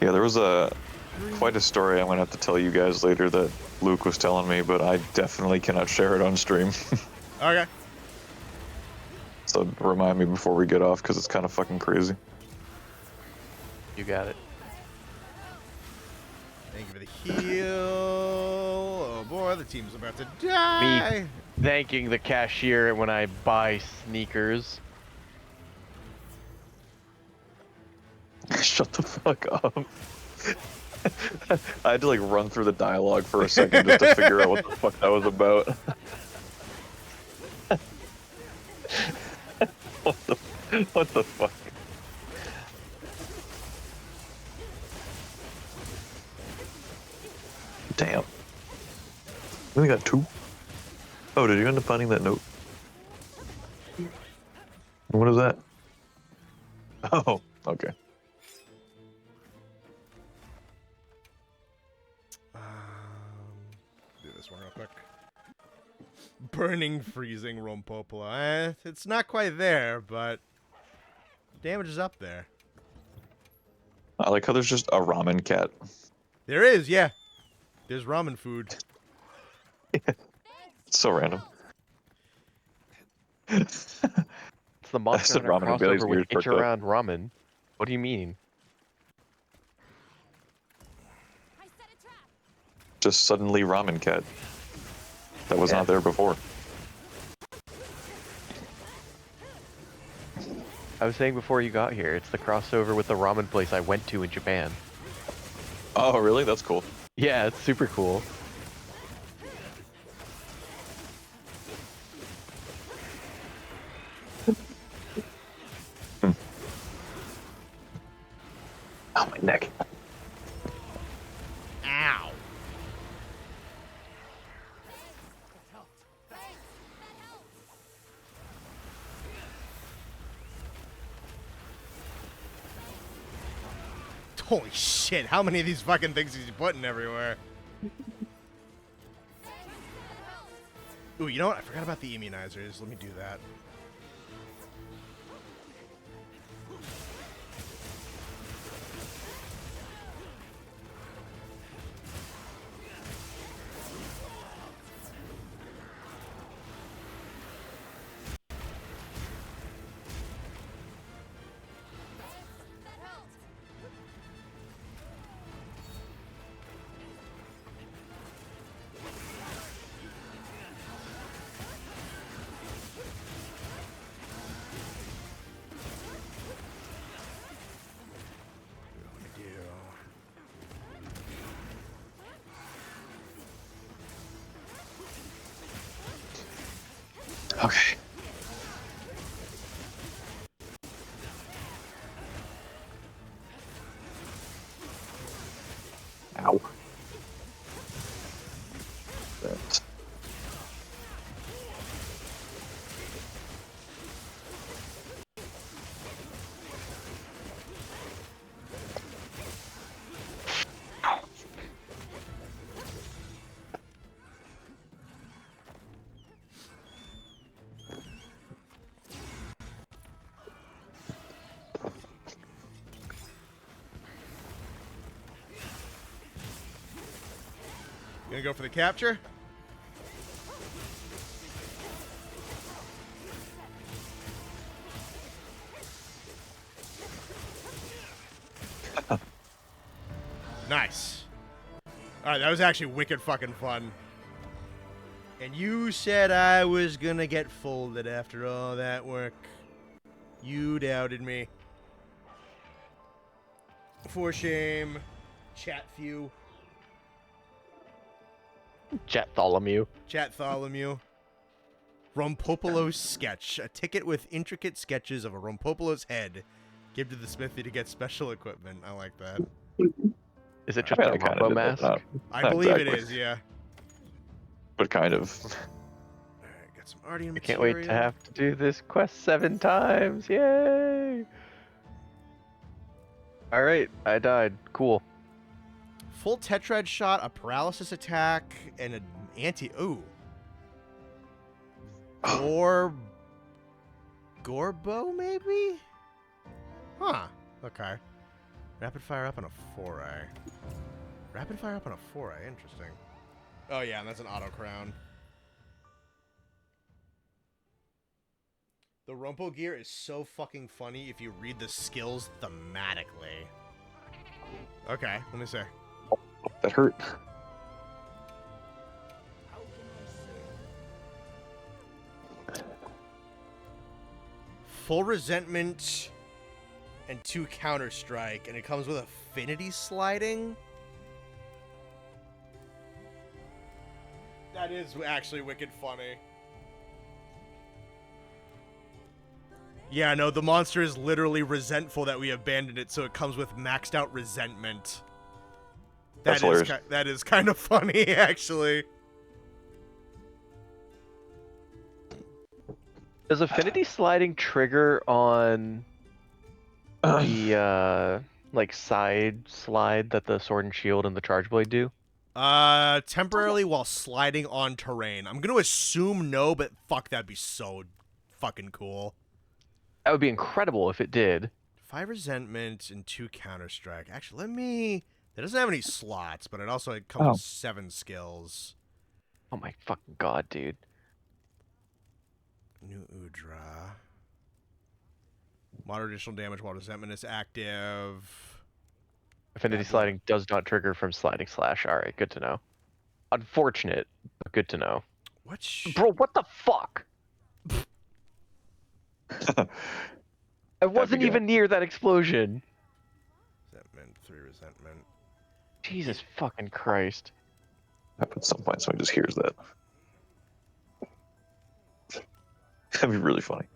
Yeah, there was quite a story I'm gonna have to tell you guys later that Luke was telling me, but I definitely cannot share it on stream. Okay. So remind me before we get off, because it's kind of fucking crazy. You got it. Thank you for the heal. Oh boy, the team's about to die. Me thanking the cashier when I buy sneakers. Shut the fuck up. I had to like run through the dialogue for a second just to figure out what the fuck that was about. What the fuck? Damn. We only got 2? Oh, did you end up finding that note? What is that? Oh, okay. Do this one real quick. Burning, freezing Rompopola. It's not quite there, but damage is up there. I like how there's just a ramen cat. There is, yeah. There's ramen food. It's so random. It's the monster said hunter ramen, Bailey's crossover with ears perked up. around ramen. What do you mean? I set a trap. Just suddenly Ramen Cat. That was not there before. I was saying before you got here, it's the crossover with the ramen place I went to in Japan. Oh, really? That's cool. Yeah, it's super cool. Oh, my neck. Ow. Holy shit, how many of these fucking things is he putting everywhere? Ooh, you know what? I forgot about the immunizers. Let me do that. Okay. Ow. That. Gonna go for the capture? Nice. Alright, that was actually wicked fucking fun. And you said I was gonna get folded after all that work. You doubted me. For shame. Chat few. Chattholomew. Chat Tholomew. Rompololo's sketch. A ticket with intricate sketches of a Rompololo's head. Give to the smithy to get special equipment. I like that. Is it I just mean, a I kinda Rompo did that, mask? not- I not believe exactly, it is, yeah. But kind of. Alright, got some Ardian I material. can't wait to have to do this quest 7 times. Yay! Alright, I died. Cool. Full tetrad shot, a paralysis attack, and an anti. Ooh. Gorbo, maybe? Huh. Okay. Rapid fire up on a 4-eye. Rapid fire up on a 4-eye. Interesting. Oh, yeah, and that's an auto crown. The Rumpo gear is so fucking funny if you read the skills thematically. Okay, let me see. That hurt. Full resentment and 2 counter strike, and it comes with affinity sliding. That is actually wicked funny. Yeah, no, the monster is literally resentful that we abandoned it, so it comes with maxed out resentment. That's hilarious. That is kind of funny, actually. Does affinity sliding trigger on the like side slide that the sword and shield and the charge blade do? Temporarily while sliding on terrain. I'm gonna assume no, but fuck, that'd be so fucking cool. That would be incredible if it did. 5 resentment and 2 counter strike. Actually, let me. It doesn't have any slots, but it also comes with 7 skills. Oh my fucking god, dude. New Udra. Moderate additional damage while resentment is active. Affinity sliding does not trigger from sliding slash. Alright, good to know. Unfortunate, but good to know. What? Bro, what the fuck? I wasn't guy. even near that explosion. Resentment, 3 resentment. Jesus fucking Christ. At some point, someone just hears that. That'd be really funny.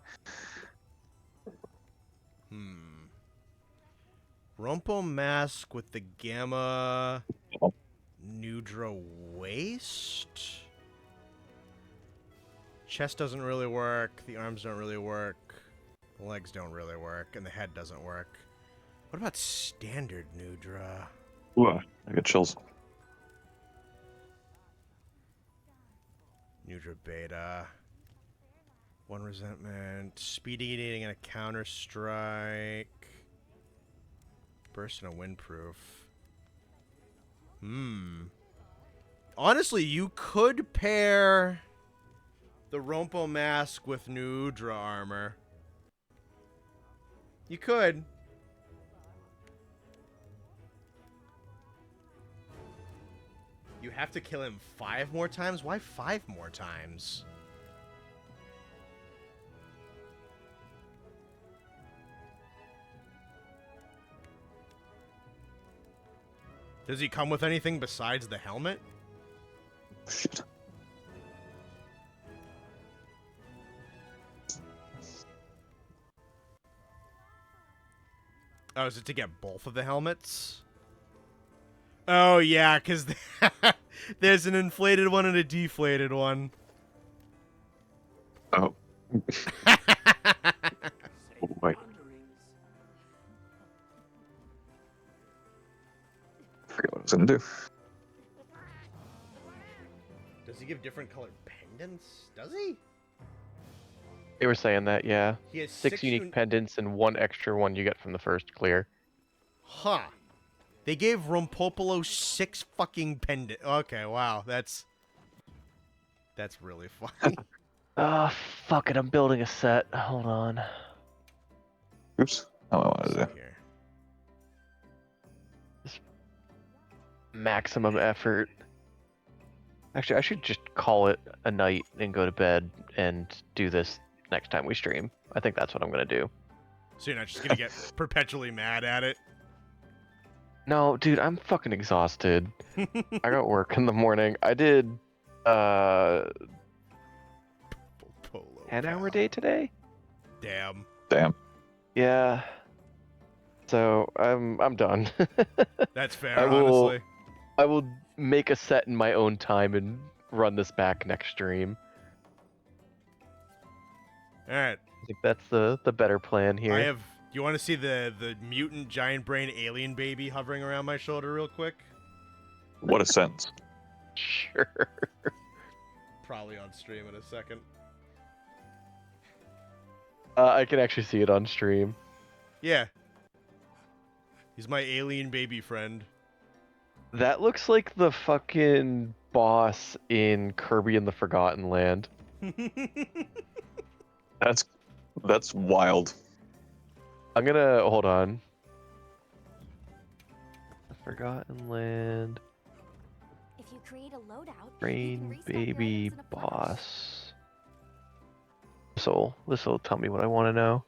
Rumpo mask with the gamma Oh. Nudra waist. Chest doesn't really work. The arms don't really work. The legs don't really work, and the head doesn't work. What about standard Nudra? Ooh, I get chills. Nudra beta. 1 resentment. Speed eating and a counter strike. Burst and a windproof. Honestly, you could pair the Rompo mask with Nudra armor. You could. You have to kill him 5 more times? Why 5 more times? Does he come with anything besides the helmet? Shit. Oh, is it to get both of the helmets? Oh, yeah, because there's an inflated one and a deflated one. Oh. Oh, wait. I forget what I was gonna do. Does he give different colored pendants? Does he? They were saying that, yeah. He has 6 unique pendants and 1 extra one you get from the first clear. Huh. They gave Rompololo 6 fucking pendant. Okay, wow, that's really funny. Ah, fuck it, I'm building a set. Hold on. Oops. Not what I wanted to do. Here. Maximum effort. Actually, I should just call it a night and go to bed and do this next time we stream. I think that's what I'm gonna do. So you're not just gonna get perpetually mad at it? No, dude, I'm fucking exhausted. I got work in the morning. I did 10-hour day today? Damn. Damn. Yeah. So I'm done. That's fair, honestly. I will make a set in my own time and run this back next stream. Alright. I think that's the better plan here. I have. Do you want to see the mutant giant brain alien baby hovering around my shoulder real quick? What a sentence. Sure. Probably on stream in a second. I can actually see it on stream. Yeah. He's my alien baby friend. That looks like the fucking boss in Kirby and the Forgotten Land. That's wild. I'm gonna hold on. The Forgotten Land. If you create a loadout, you can Brain restock your baby items in a flash. boss. This'll tell me what I want to know.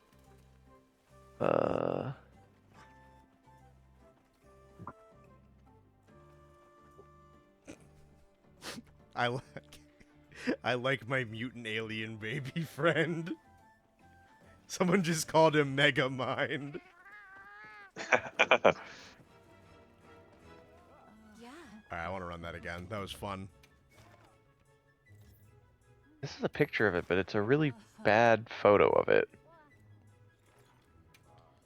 I like my mutant alien baby friend. Someone just called him Mega Mind. Yeah. Alright, I want to run that again. That was fun. This is a picture of it, but it's a really bad photo of it.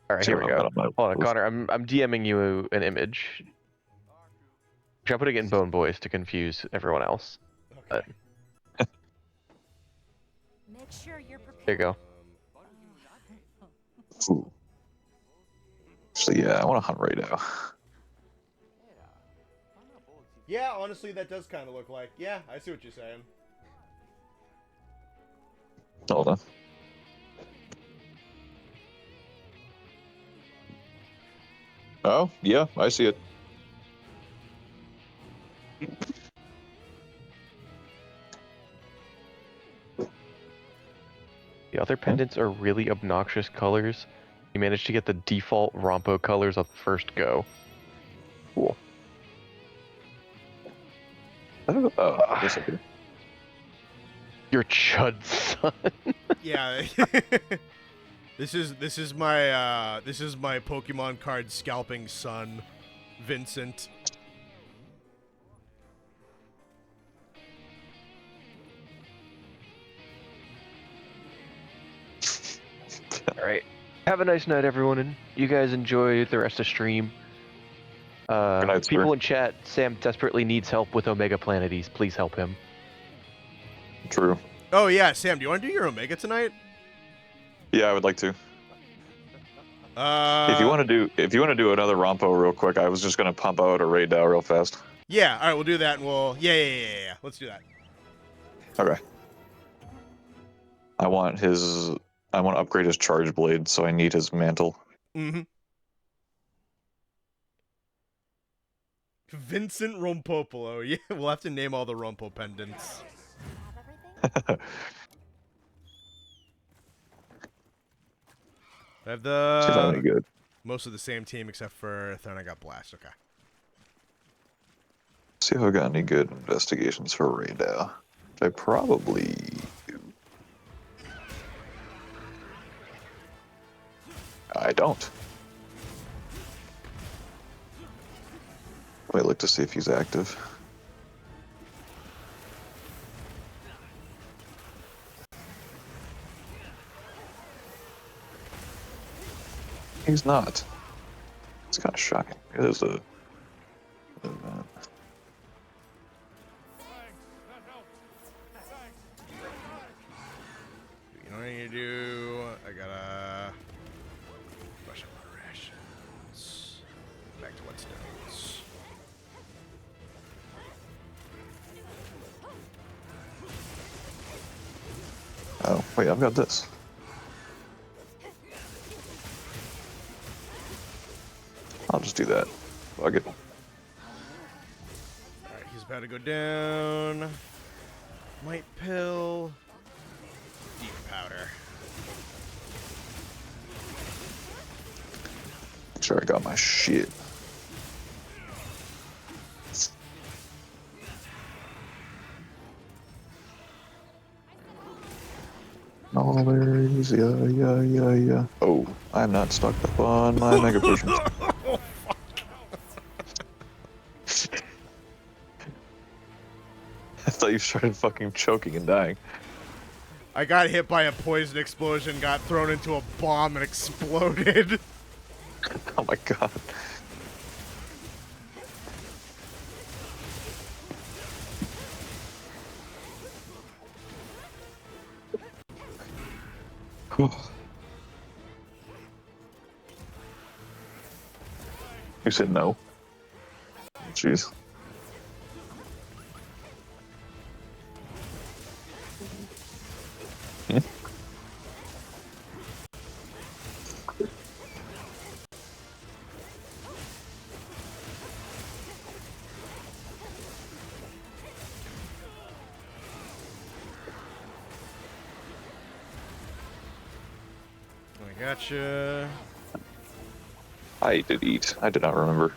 All right, here we go. Hold on, Connor. I'm DMing you an image. I'm putting it in Bone Boys to confuse everyone else. Okay. Make sure you're prepared. There you go. Ooh. So yeah, I want to hunt right now. Yeah, honestly, that does kind of look like. Yeah, I see what you're saying. Hold on. Oh, yeah, I see it. other pendants are really obnoxious colors. You managed to get the default Rompo colors on the first go. Cool. Oh, yes, I do. Your chud son. Yeah. This is my Pokemon card scalping son, Vincent. Alright. Have a nice night, everyone, and you guys enjoy the rest of stream. Good night, People sir. in chat, Sam desperately needs help with Omega Planetes. Please help him. True. Oh yeah, Sam, do you want to do your Omega tonight? Yeah, I would like to. If you want to do another Rompo real quick, I was just gonna pump out a raid DAO real fast. Yeah, all right, we'll do that, and we'll yeah. Let's do that. Okay. I want to upgrade his charge blade, so I need his mantle. Mm-hmm. Vincent Rompopolo. Yeah, we'll have to name all the Rompo pendants. Have everything? I have See if I'm any the good. most of the same team except for Therna got blast. Okay. See if I've got any good investigations for raid DAO. I probably do. I don't. Wait, look to see if he's active. He's not. It's kind of shocking. There's a. You know what I need to do? I gotta brush up my rations. Back to whetstones. Oh, wait, I've got this. I'll just do that. Fuck it. Alright, he's about to go down. Might pill. Deep powder. Make sure I got my shit. No berries, yeah. Oh, I'm not stocked up on my mega potions. I thought you started fucking choking and dying. I got hit by a poison explosion, got thrown into a bomb, and exploded. Oh my god. You said no. Jeez. Hmm? I gotcha. I did eat. I did not remember.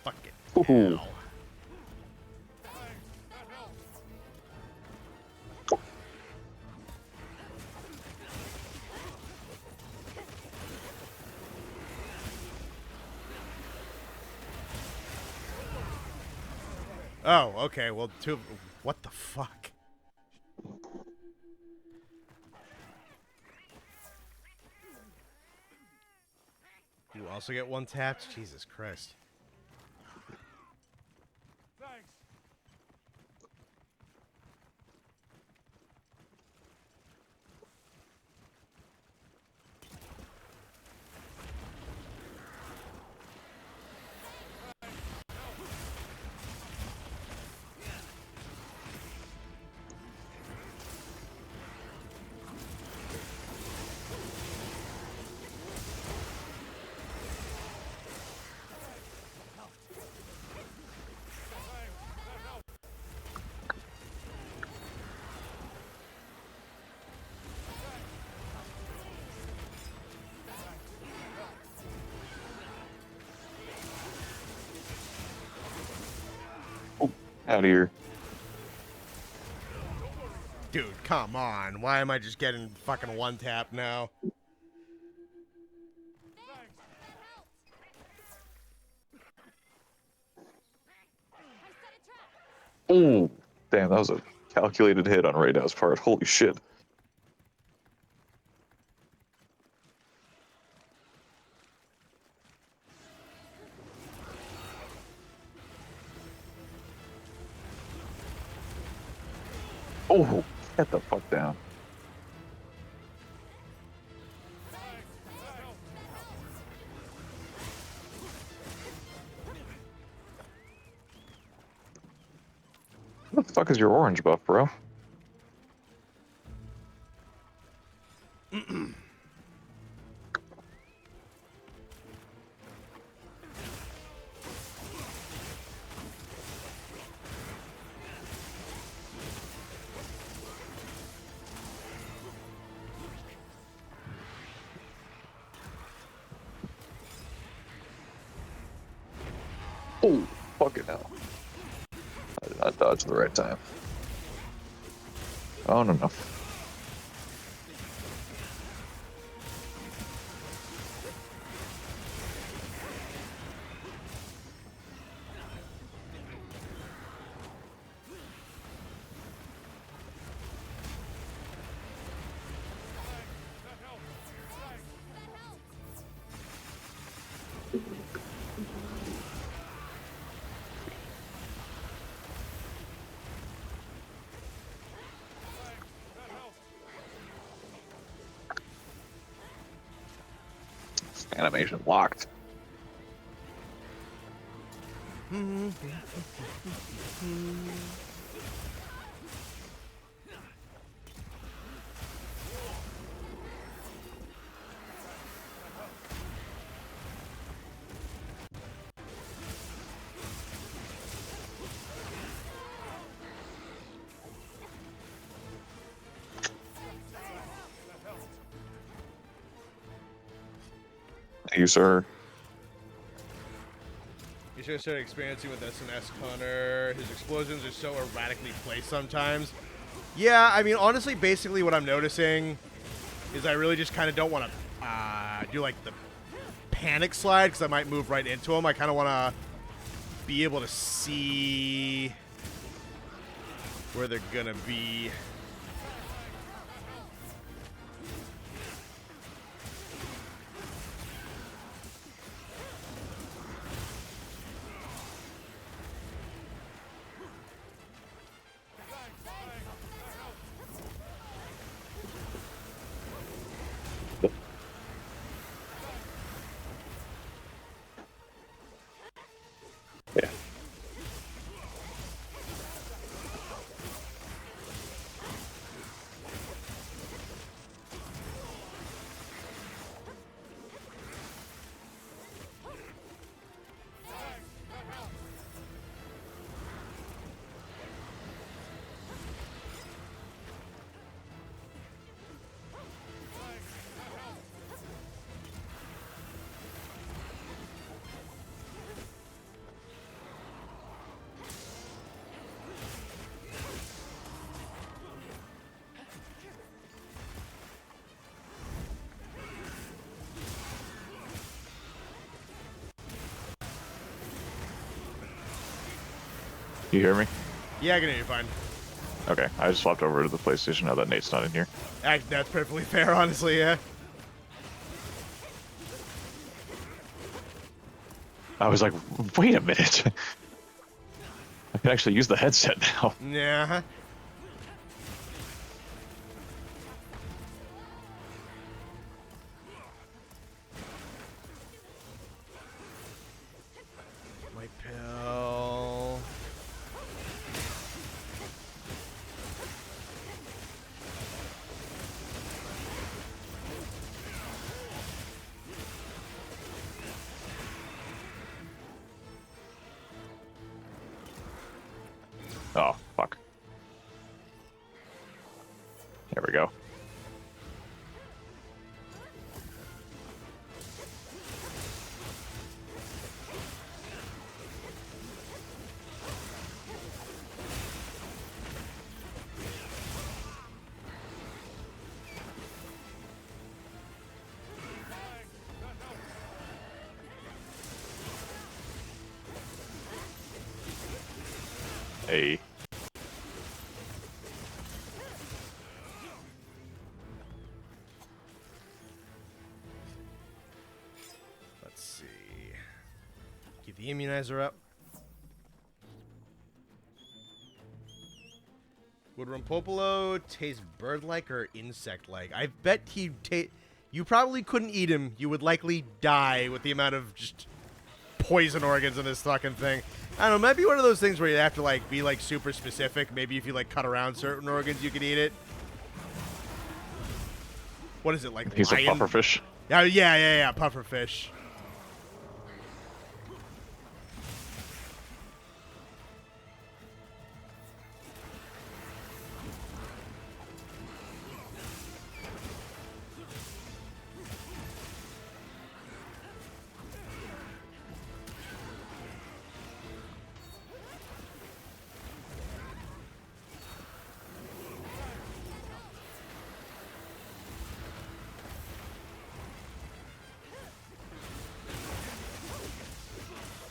Fucking Ooh. hell. Oh, okay. Well, what the fuck? You also get one tapped? Jesus Christ. Out of here. Dude, come on. Why am I just getting fucking one tap now? Ooh. Damn, that was a calculated hit on Raydow's part. Holy shit. Oh, get the fuck down. What the fuck is your orange buff, bro? Oh, fucking hell. I did not dodge at the right time. Oh, no, no. Animation locked. Thank you, sir. You should have started experiencing with SNS Connor. His explosions are so erratically placed sometimes. Yeah, I mean, honestly, basically what I'm noticing is I really just kind of don't want to do, like, the panic slide because I might move right into him. I kind of want to be able to see where they're going to be. Yeah. You hear me? Yeah, I can hear you fine. Okay, I just swapped over to the PlayStation now that Nate's not in here. That's perfectly fair, honestly, yeah. I was like, wait a minute. I can actually use the headset now. Yeah. My pill. Oh, fuck. There we go. immunizer up. Would Rompololo taste bird-like or insect-like? I bet you probably couldn't eat him. You would likely die with the amount of just poison organs in this fucking thing. I don't know, might be one of those things where you have to like be like super specific. Maybe if you like cut around certain organs, you could eat it. What is it, like He's lion? a pufferfish. Yeah, pufferfish.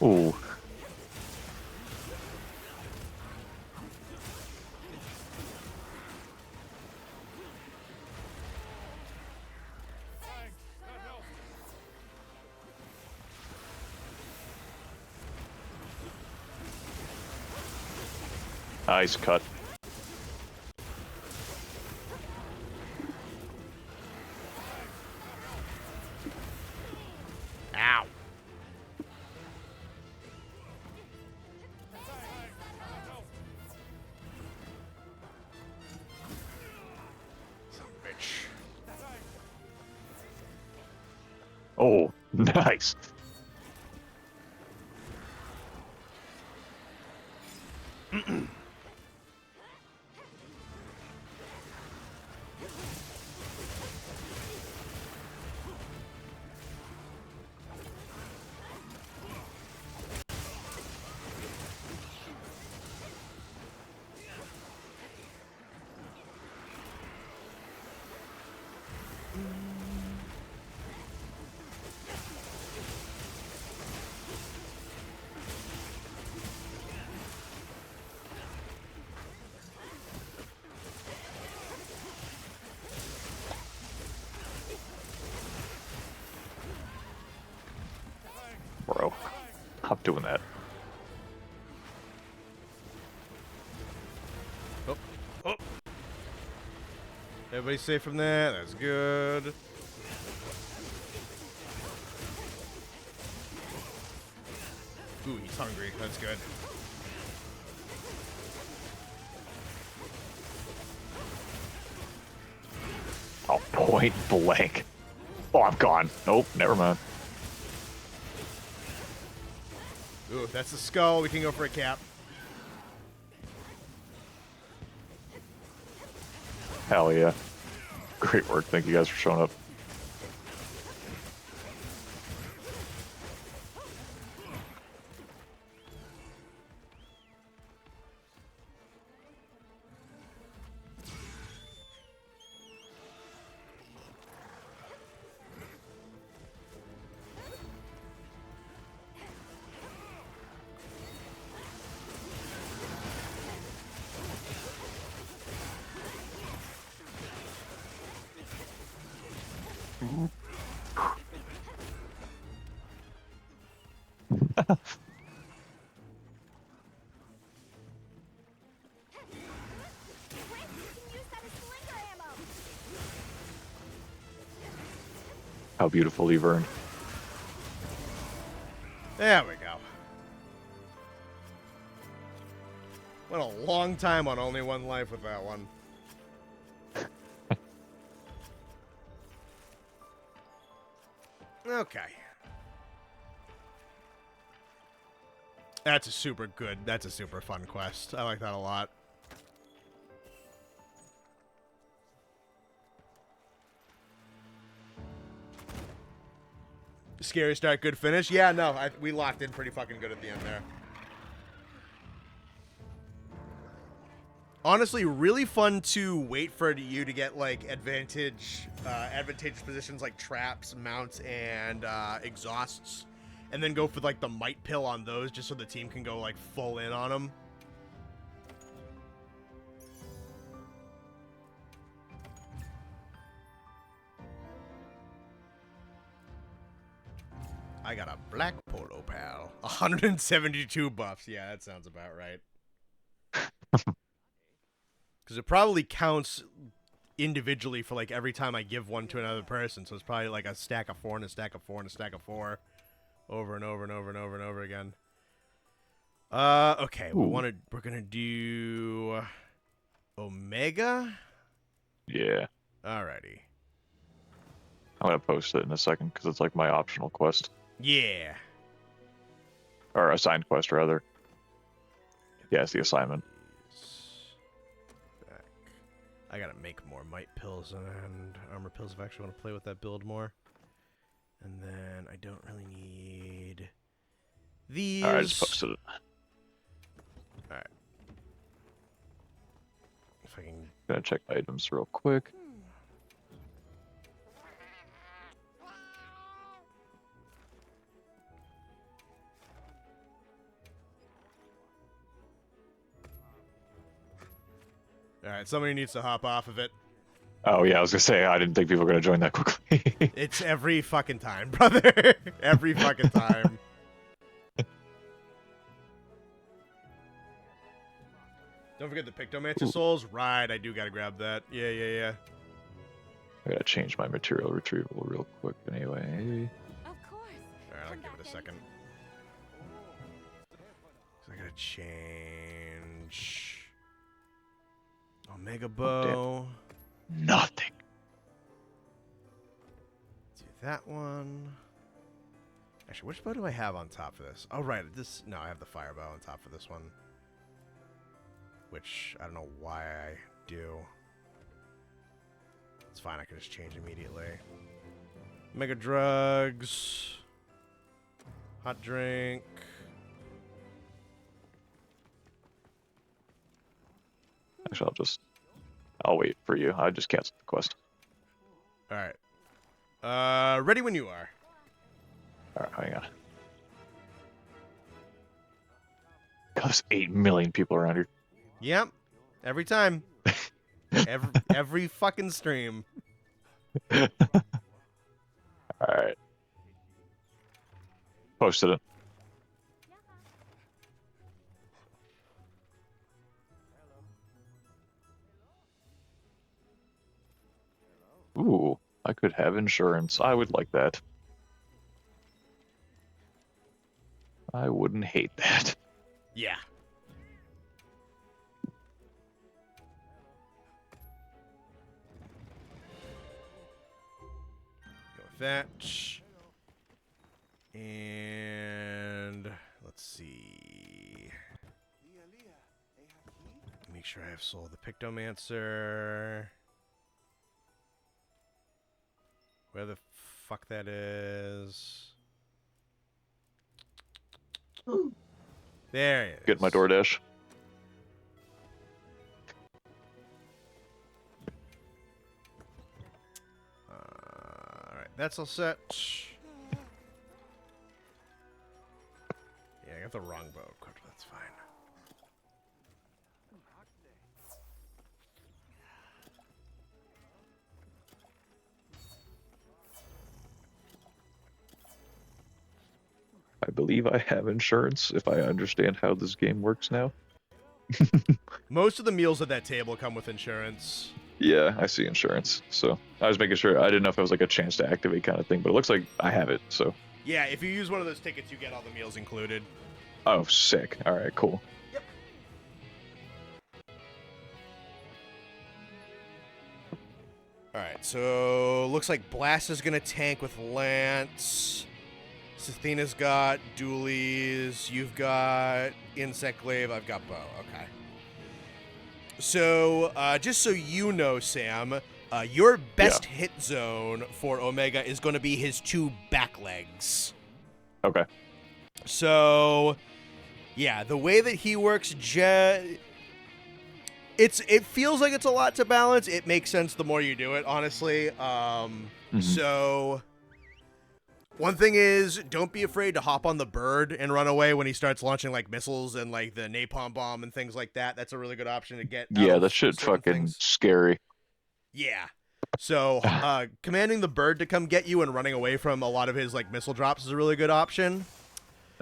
Ooh. Nice cut. Ow. Son of a bitch. Oh, nice. Bro, stop doing that. Oh. Everybody safe from that. That's good. Ooh, he's hungry. That's good. Oh, point blank. Oh, I'm gone. Nope, never mind. Ooh, that's the skull. We can go for a cap. Hell yeah. Great work. Thank you guys for showing up. Quick, you can use that as slinger ammo. How beautiful you've earned. There we go. Went a long time on only one life with that one. Okay. That's a super fun quest. I like that a lot. Scary start, good finish. Yeah, no, we locked in pretty fucking good at the end there. Honestly, really fun to wait for you to get like advantageous positions like traps, mounts, and exhausts, and then go for like the might pill on those, just so the team can go like full in on them. I got a black polo pal. 172 buffs. Yeah, that sounds about right. Because it probably counts individually for like every time I give one to another person. So it's probably like a stack of 4 and a stack of 4 and a stack of 4. Over and over and over and over and over again. Okay, we're gonna do Omega? Yeah. Alrighty. I'm gonna post it in a second because it's like my optional quest. Yeah. Or assigned quest, rather. Yeah, it's the assignment. Back. I gotta make more might pills and armor pills if I actually want to play with that build more. And then I don't really need these. Alright, I just posted it. Alright. If I can... Gonna check items real quick. Alright, somebody needs to hop off of it. Oh yeah, I was gonna say I didn't think people were gonna join that quickly. It's every fucking time, brother. Every fucking time. Don't forget the Pictomancer souls. Right, I do gotta grab that. Yeah. I gotta change my material retrieval real quick anyway. Of course. Alright, I'll give it a second. So I gotta change Omega Bow. Nothing. Do that one. Actually, which bow do I have on top for this? Oh, right. No, I have the fire bow on top for this one. Which, I don't know why I do. It's fine, I can just change immediately. Mega drugs. Hot drink. Actually, I'll wait for you. I just canceled the quest. Alright. Ready when you are. Alright, hang on. God, there's 8 million people around here. Yep. Every time. every fucking stream. Alright. Posted it. Ooh, I could have insurance. I would like that. I wouldn't hate that. Yeah. Go with that. And let's see. Make sure I have Soul of the Pictomancer. Where the fuck that is. There it is. Get my DoorDash. Alright, that's all set. Yeah, I got the wrong bow equipped, that's fine. I believe I have insurance, if I understand how this game works now. Most of the meals at that table come with insurance. Yeah, I see insurance. So I was making sure. I didn't know if it was like a chance to activate kind of thing, but it looks like I have it. So. Yeah, if you use one of those tickets, you get all the meals included. Oh, sick. All right, cool. Yep. Alright, so looks like Blast is going to tank with Lance. Sathina's got dualies. You've got Insect Glaive. I've got Bow. Okay. So, just so you know, Sam, your best hit zone for Omega is going to be his 2 back legs. Okay. So, yeah, the way that he works, it feels like it's a lot to balance. It makes sense the more you do it, honestly. So, one thing is, don't be afraid to hop on the bird and run away when he starts launching, like, missiles and, like, the napalm bomb and things like that. That's a really good option to get. Yeah, that shit fucking scary. Yeah. So commanding the bird to come get you and running away from a lot of his like missile drops is a really good option.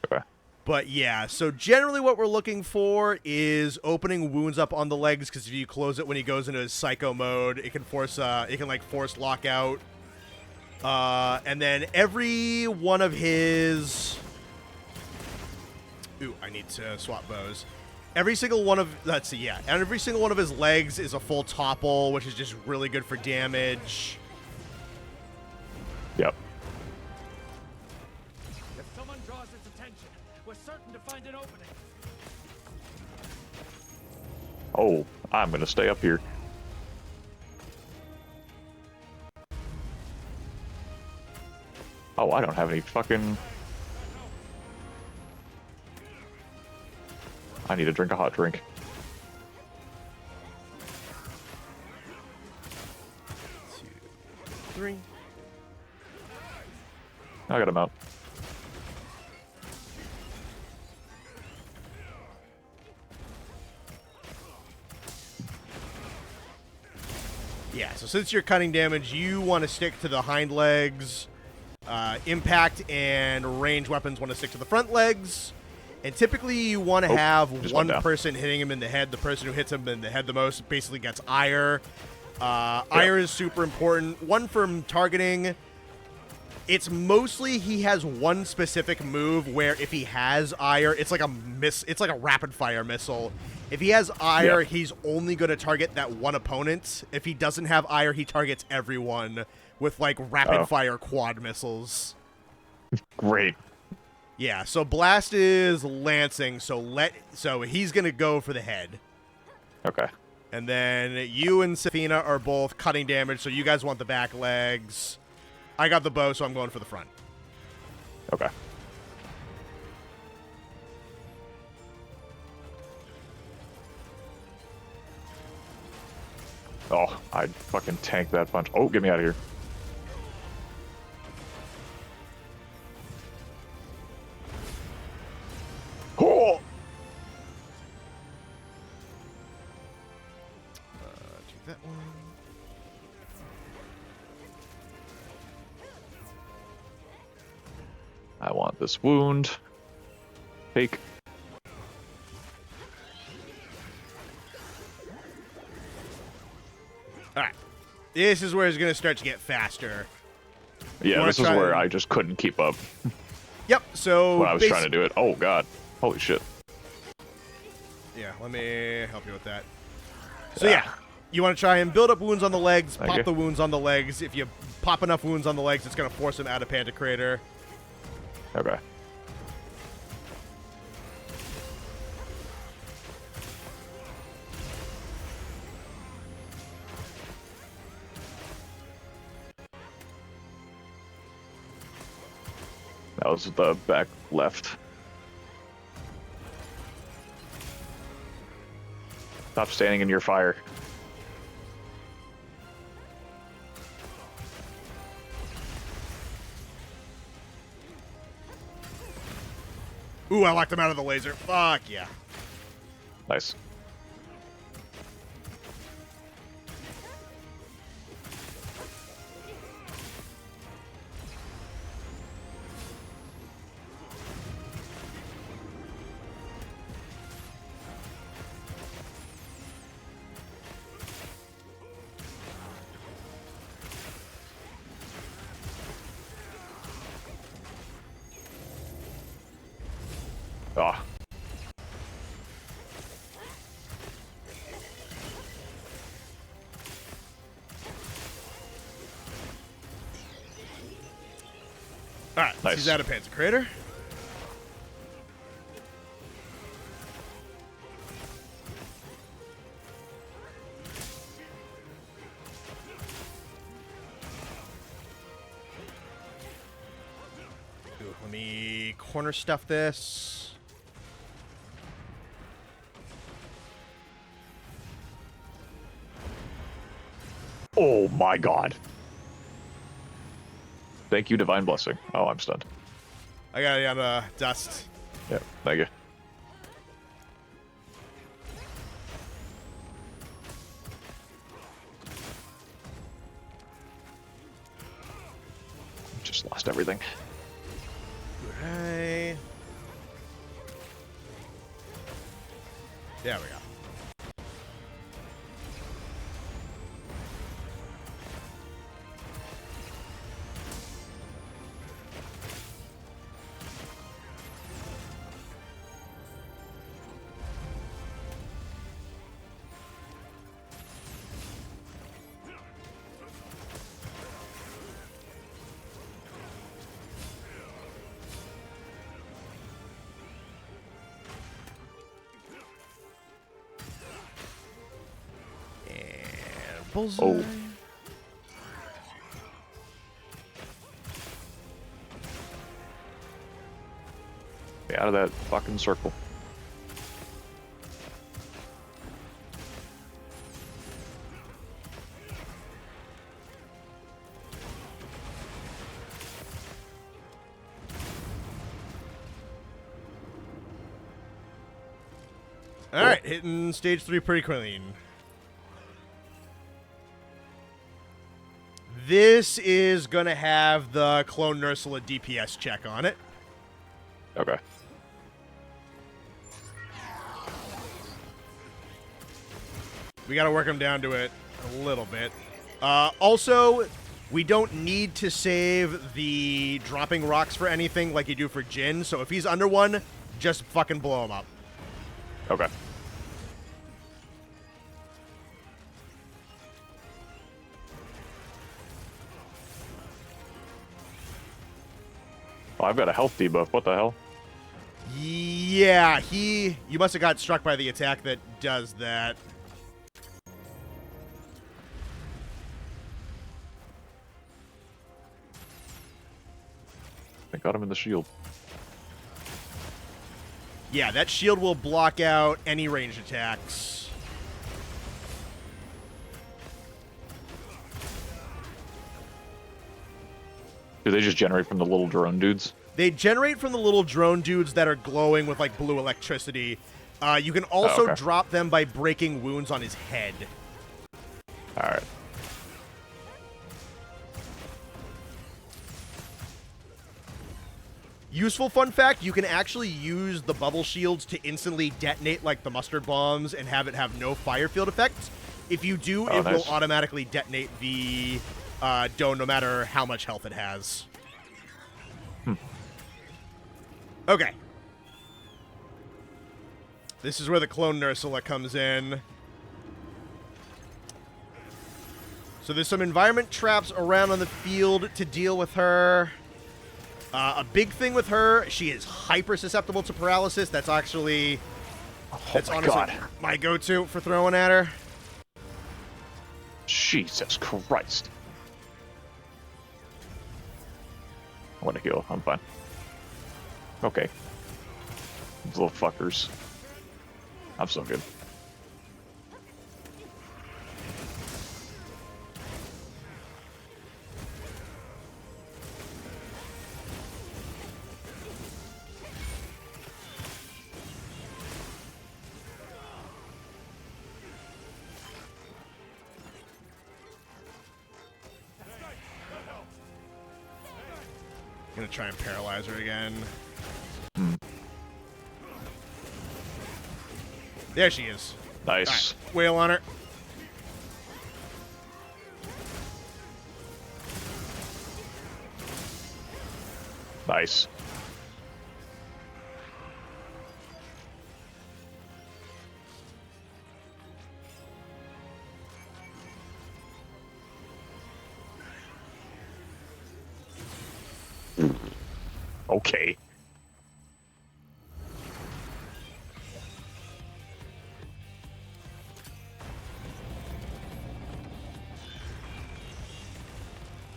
Okay. But yeah, so generally what we're looking for is opening wounds up on the legs, because if you close it when he goes into his psycho mode, it can force force lockout. And then every one of his... Ooh, I need to swap bows. Every single one of... Let's see, yeah. And every single one of his legs is a full topple, which is just really good for damage. Yep. If someone draws its attention, we're certain to find an opening. Oh, I'm gonna stay up here. Oh, I don't have any fucking... I need to drink a hot drink. 2, 3. I got him out. Yeah, so since you're cutting damage, you want to stick to the hind legs. Impact and range weapons want to stick to the front legs. And typically you want to have just one went down. person hitting him in the head. The person who hits him in the head the most basically gets ire. Ire is super important. One from targeting. It's mostly he has one specific move where if he has ire, it's like a rapid fire missile. If he has ire, he's only going to target that one opponent. If he doesn't have ire, he targets everyone with like rapid fire quad missiles. Great. Yeah, so Blast is lancing, so he's going to go for the head. Okay. And then you and Safina are both cutting damage, so you guys want the back legs. I got the bow, so I'm going for the front. Okay. Oh, I fucking tanked that punch. Oh, get me out of here. Oh! Take that one. I want this wound. Take. Alright. This is where it's going to start to get faster. Yeah, wanna this is try where and- I just couldn't keep up Yep, so... when I was trying to do it. Oh, God. Holy shit. Yeah, let me help you with that. So yeah, you want to try and build up wounds on the legs, Thank pop you. the wounds on the legs. If you pop enough wounds on the legs, it's going to force him out of Panda Crater. Okay. That was the back left. Stop standing in your fire. Ooh, I locked him out of the laser. Fuck yeah. Nice. Ah. Alright, Nice. he's out of Panda Crater. Ooh, let me corner stuff this. Oh my God. Thank you, Divine Blessing. Oh, I'm stunned. I got it on dust. Yeah, thank you. just lost everything. Right. There we go. Bullseye. Oh. Get out of that fucking circle. All right, hitting stage 3 pretty clean. This is gonna have the Clone Nursula DPS check on it. Okay. We gotta work him down to it a little bit. Also, we don't need to save the dropping rocks for anything like you do for Jin, so if he's under one, just fucking blow him up. Okay. Oh, I've got a health debuff. What the hell? Yeah, you must have got struck by the attack that does that. I got him in the shield. Yeah, that shield will block out any ranged attacks. Do they just generate from the little drone dudes? They generate from the little drone dudes that are glowing with, like, blue electricity. You can also okay. drop them by breaking wounds on his head. Alright. Useful fun fact, you can actually use the bubble shields to instantly detonate, like, the mustard bombs and have it have no fire field effects. If you do, it nice. will automatically detonate the dome no matter how much health it has. Okay. This is where the Clone Nursula comes in. So there's some environment traps around on the field to deal with her. A big thing with her, she is hyper susceptible to paralysis. That's actually, that's honestly God. my go-to for throwing at her. Jesus Christ. I want to heal. I'm fine. Okay. These little fuckers. I'm so good. I'm gonna try and paralyze her again. There she is. Nice. All right, whale on her. Nice. Okay.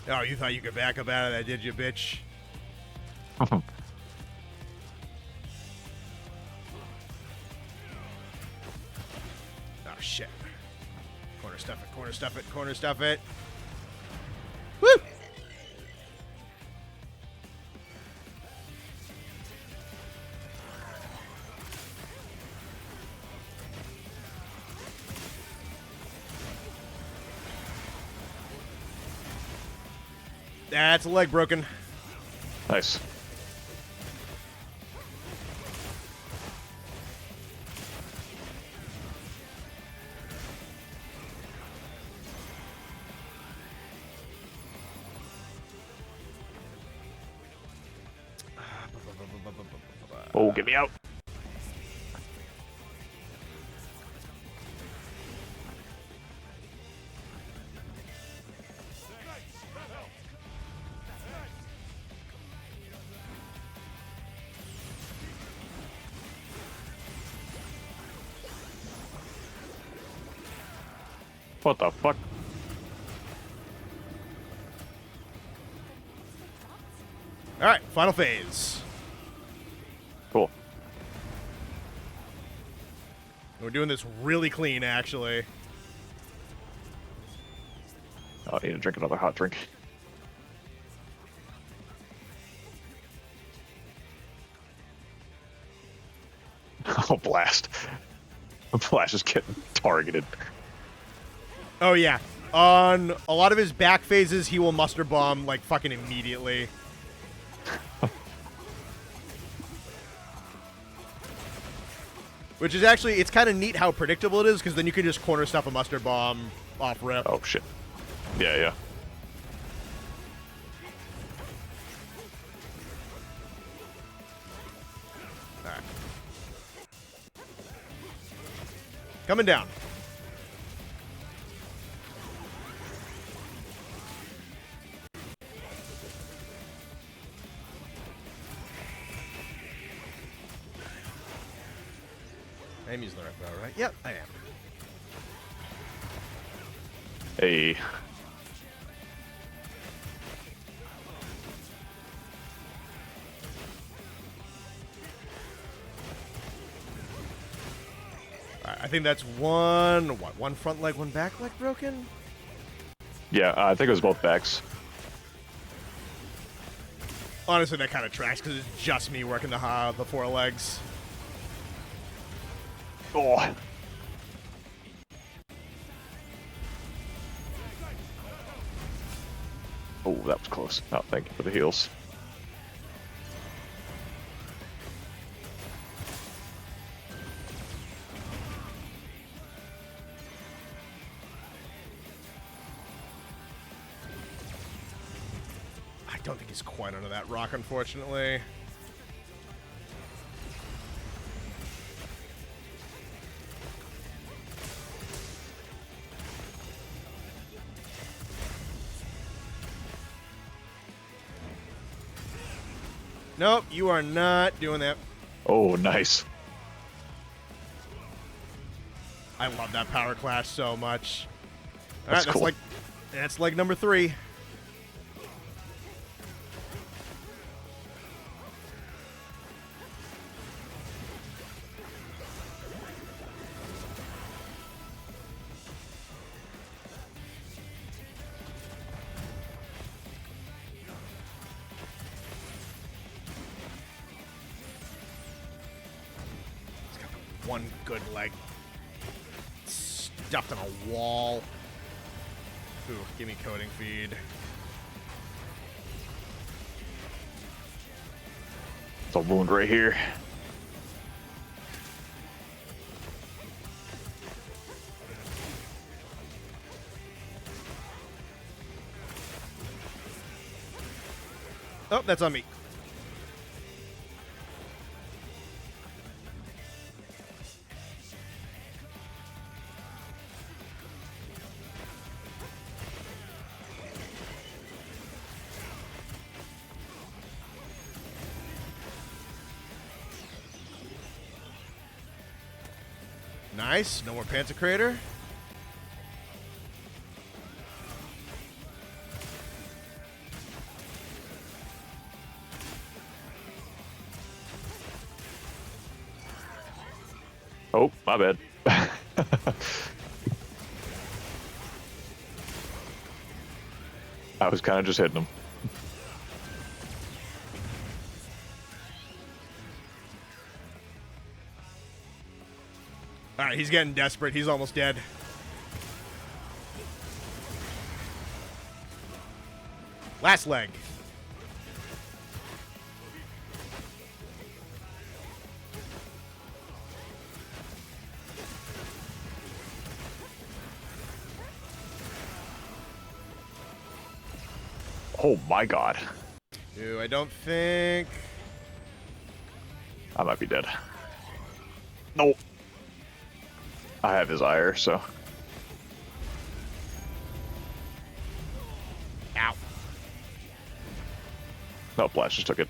Oh, you thought you could back up out of that, did you, bitch? Oh, shit. Corner stuff it, corner stuff it, corner stuff it. Woo! That's a leg broken. Nice. Oh, get me out. What the fuck? All right, final phase. Cool. We're doing this really clean, actually. Oh, I need to drink another hot drink. Oh, blast. Blast is getting targeted. Oh, yeah. On a lot of his back phases, he will muster bomb, like, fucking immediately. Which is actually, it's kind of neat how predictable it is, because then you can just corner stuff a muster bomb off rip. Oh, shit. Yeah, yeah. All right. Coming down. I'm using the right bow, right? Yep, I am. Hey. All right, I think that's one front leg, one back leg broken? Yeah, I think it was both backs. Honestly, that kind of tracks, because it's just me working the four legs. Oh. Oh, that was close. Oh, thank you for the heals. I don't think he's quite under that rock, unfortunately. Nope, you are not doing that. Oh, nice. I love that power clash so much. All That's right, cool. that's leg number 3. He's got the one good leg stuffed in a wall. Ooh, give me coding feed. It's a wound right here. Oh, that's on me. Nice. No more Pantocrator. Oh, my bad. I was kind of just hitting him. All right, he's getting desperate. He's almost dead. Last leg. Oh my god. Ooh, I don't think... I might be dead. No. I have his ire, so. Ow. No, Blast just took it.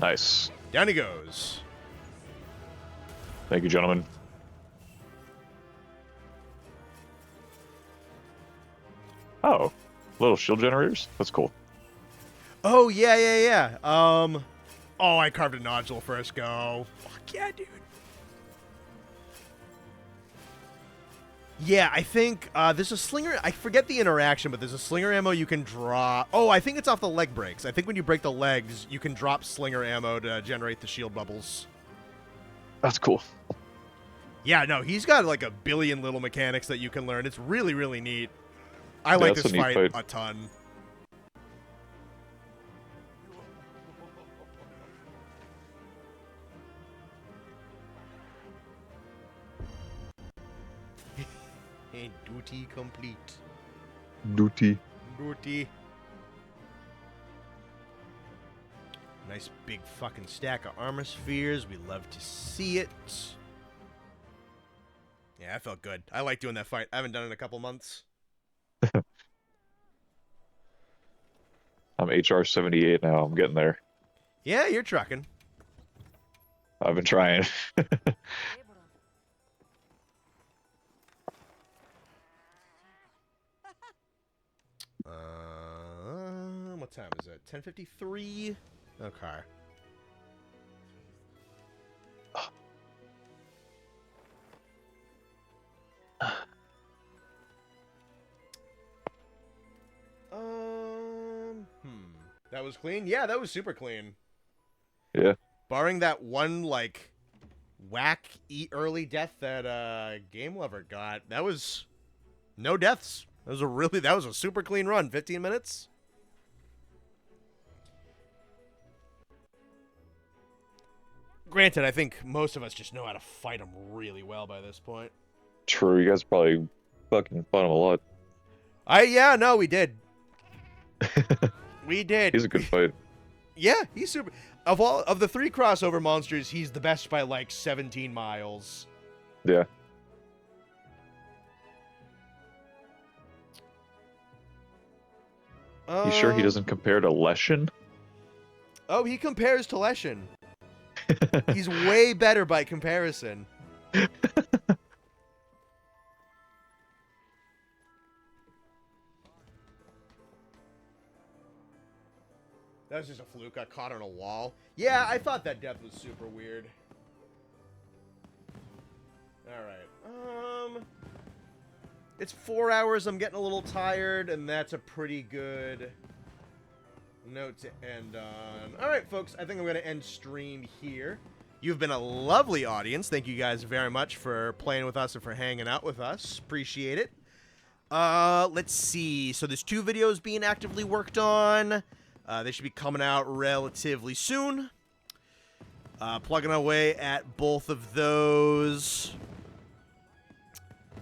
Nice. Down he goes. Thank you, gentlemen. Oh, little shield generators? That's cool. Oh, yeah. Oh, I carved a nodule first go. Fuck yeah, dude. Yeah, I think there's a slinger. I forget the interaction, but there's a slinger ammo you can draw. Oh, I think it's off the leg breaks. I think when you break the legs, you can drop slinger ammo to generate the shield bubbles. That's cool. Yeah, no, he's got like a billion little mechanics that you can learn. It's really, really neat. I like that's this a neat fight fight. a ton. And duty complete. Duty. Duty. Nice big fucking stack of armor spheres. We love to see it. Yeah, that felt good. I like doing that fight. I haven't done it in a couple months. I'm HR 78 now. I'm getting there. Yeah, you're trucking. I've been trying. What time is it? 10:53. Okay. That was clean? Yeah, that was super clean. Yeah. Barring that one, like, whack eat early death that Game Lover got, that was no deaths. That was a super clean run. 15 minutes? Granted, I think most of us just know how to fight them really well by this point. True, you guys probably fucking fought him a lot. Yeah, no, we did. We did. He's a good fight. Yeah, he's super. Of the 3 crossover monsters, he's the best by like 17 miles. Yeah. You sure he doesn't compare to Leshen? Oh, he compares to Leshen. He's way better by comparison. That was just a fluke. I caught on a wall. Yeah, I thought that death was super weird. Alright. It's 4 hours. I'm getting a little tired, and that's a pretty good note to end on. Alright, folks. I think I'm going to end stream here. You've been a lovely audience. Thank you guys very much for playing with us and for hanging out with us. Appreciate it. Let's see. So there's 2 videos being actively worked on. They should be coming out relatively soon. Plugging away at both of those.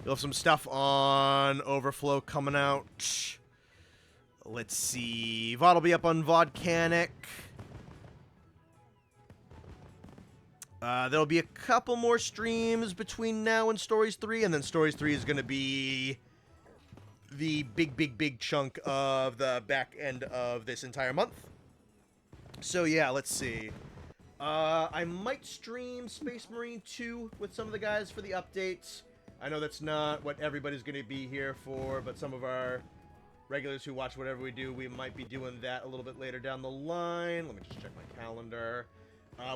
You'll have some stuff on Overflow coming out. Let's see. VOD will be up on VODcanic. There'll be a couple more streams between now and Stories 3, and then Stories 3 is going to be the big chunk of the back end of this entire month. So yeah, let's see. I might stream Space Marine 2 with some of the guys for the updates. I know that's not what everybody's going to be here for, but some of our regulars who watch whatever we do, we might be doing that a little bit later down the line. Let me just check my calendar.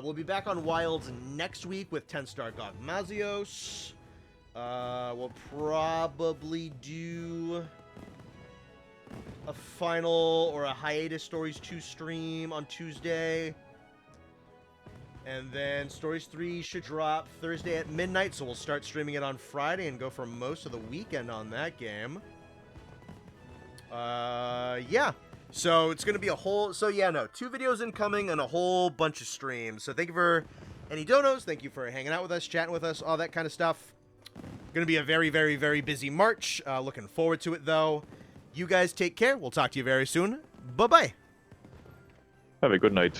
We'll be back on Wilds next week with 10-star God Mazios. We'll probably do a final or a hiatus Stories 2 stream on Tuesday. And then Stories 3 should drop Thursday at midnight, so we'll start streaming it on Friday and go for most of the weekend on that game. Yeah. So it's going to be a whole... So yeah, no, 2 videos incoming and a whole bunch of streams. So thank you for any donos. Thank you for hanging out with us, chatting with us, all that kind of stuff. Going to be a very, very, very busy March. Looking forward to it, though. You guys take care. We'll talk to you very soon. Bye-bye. Have a good night.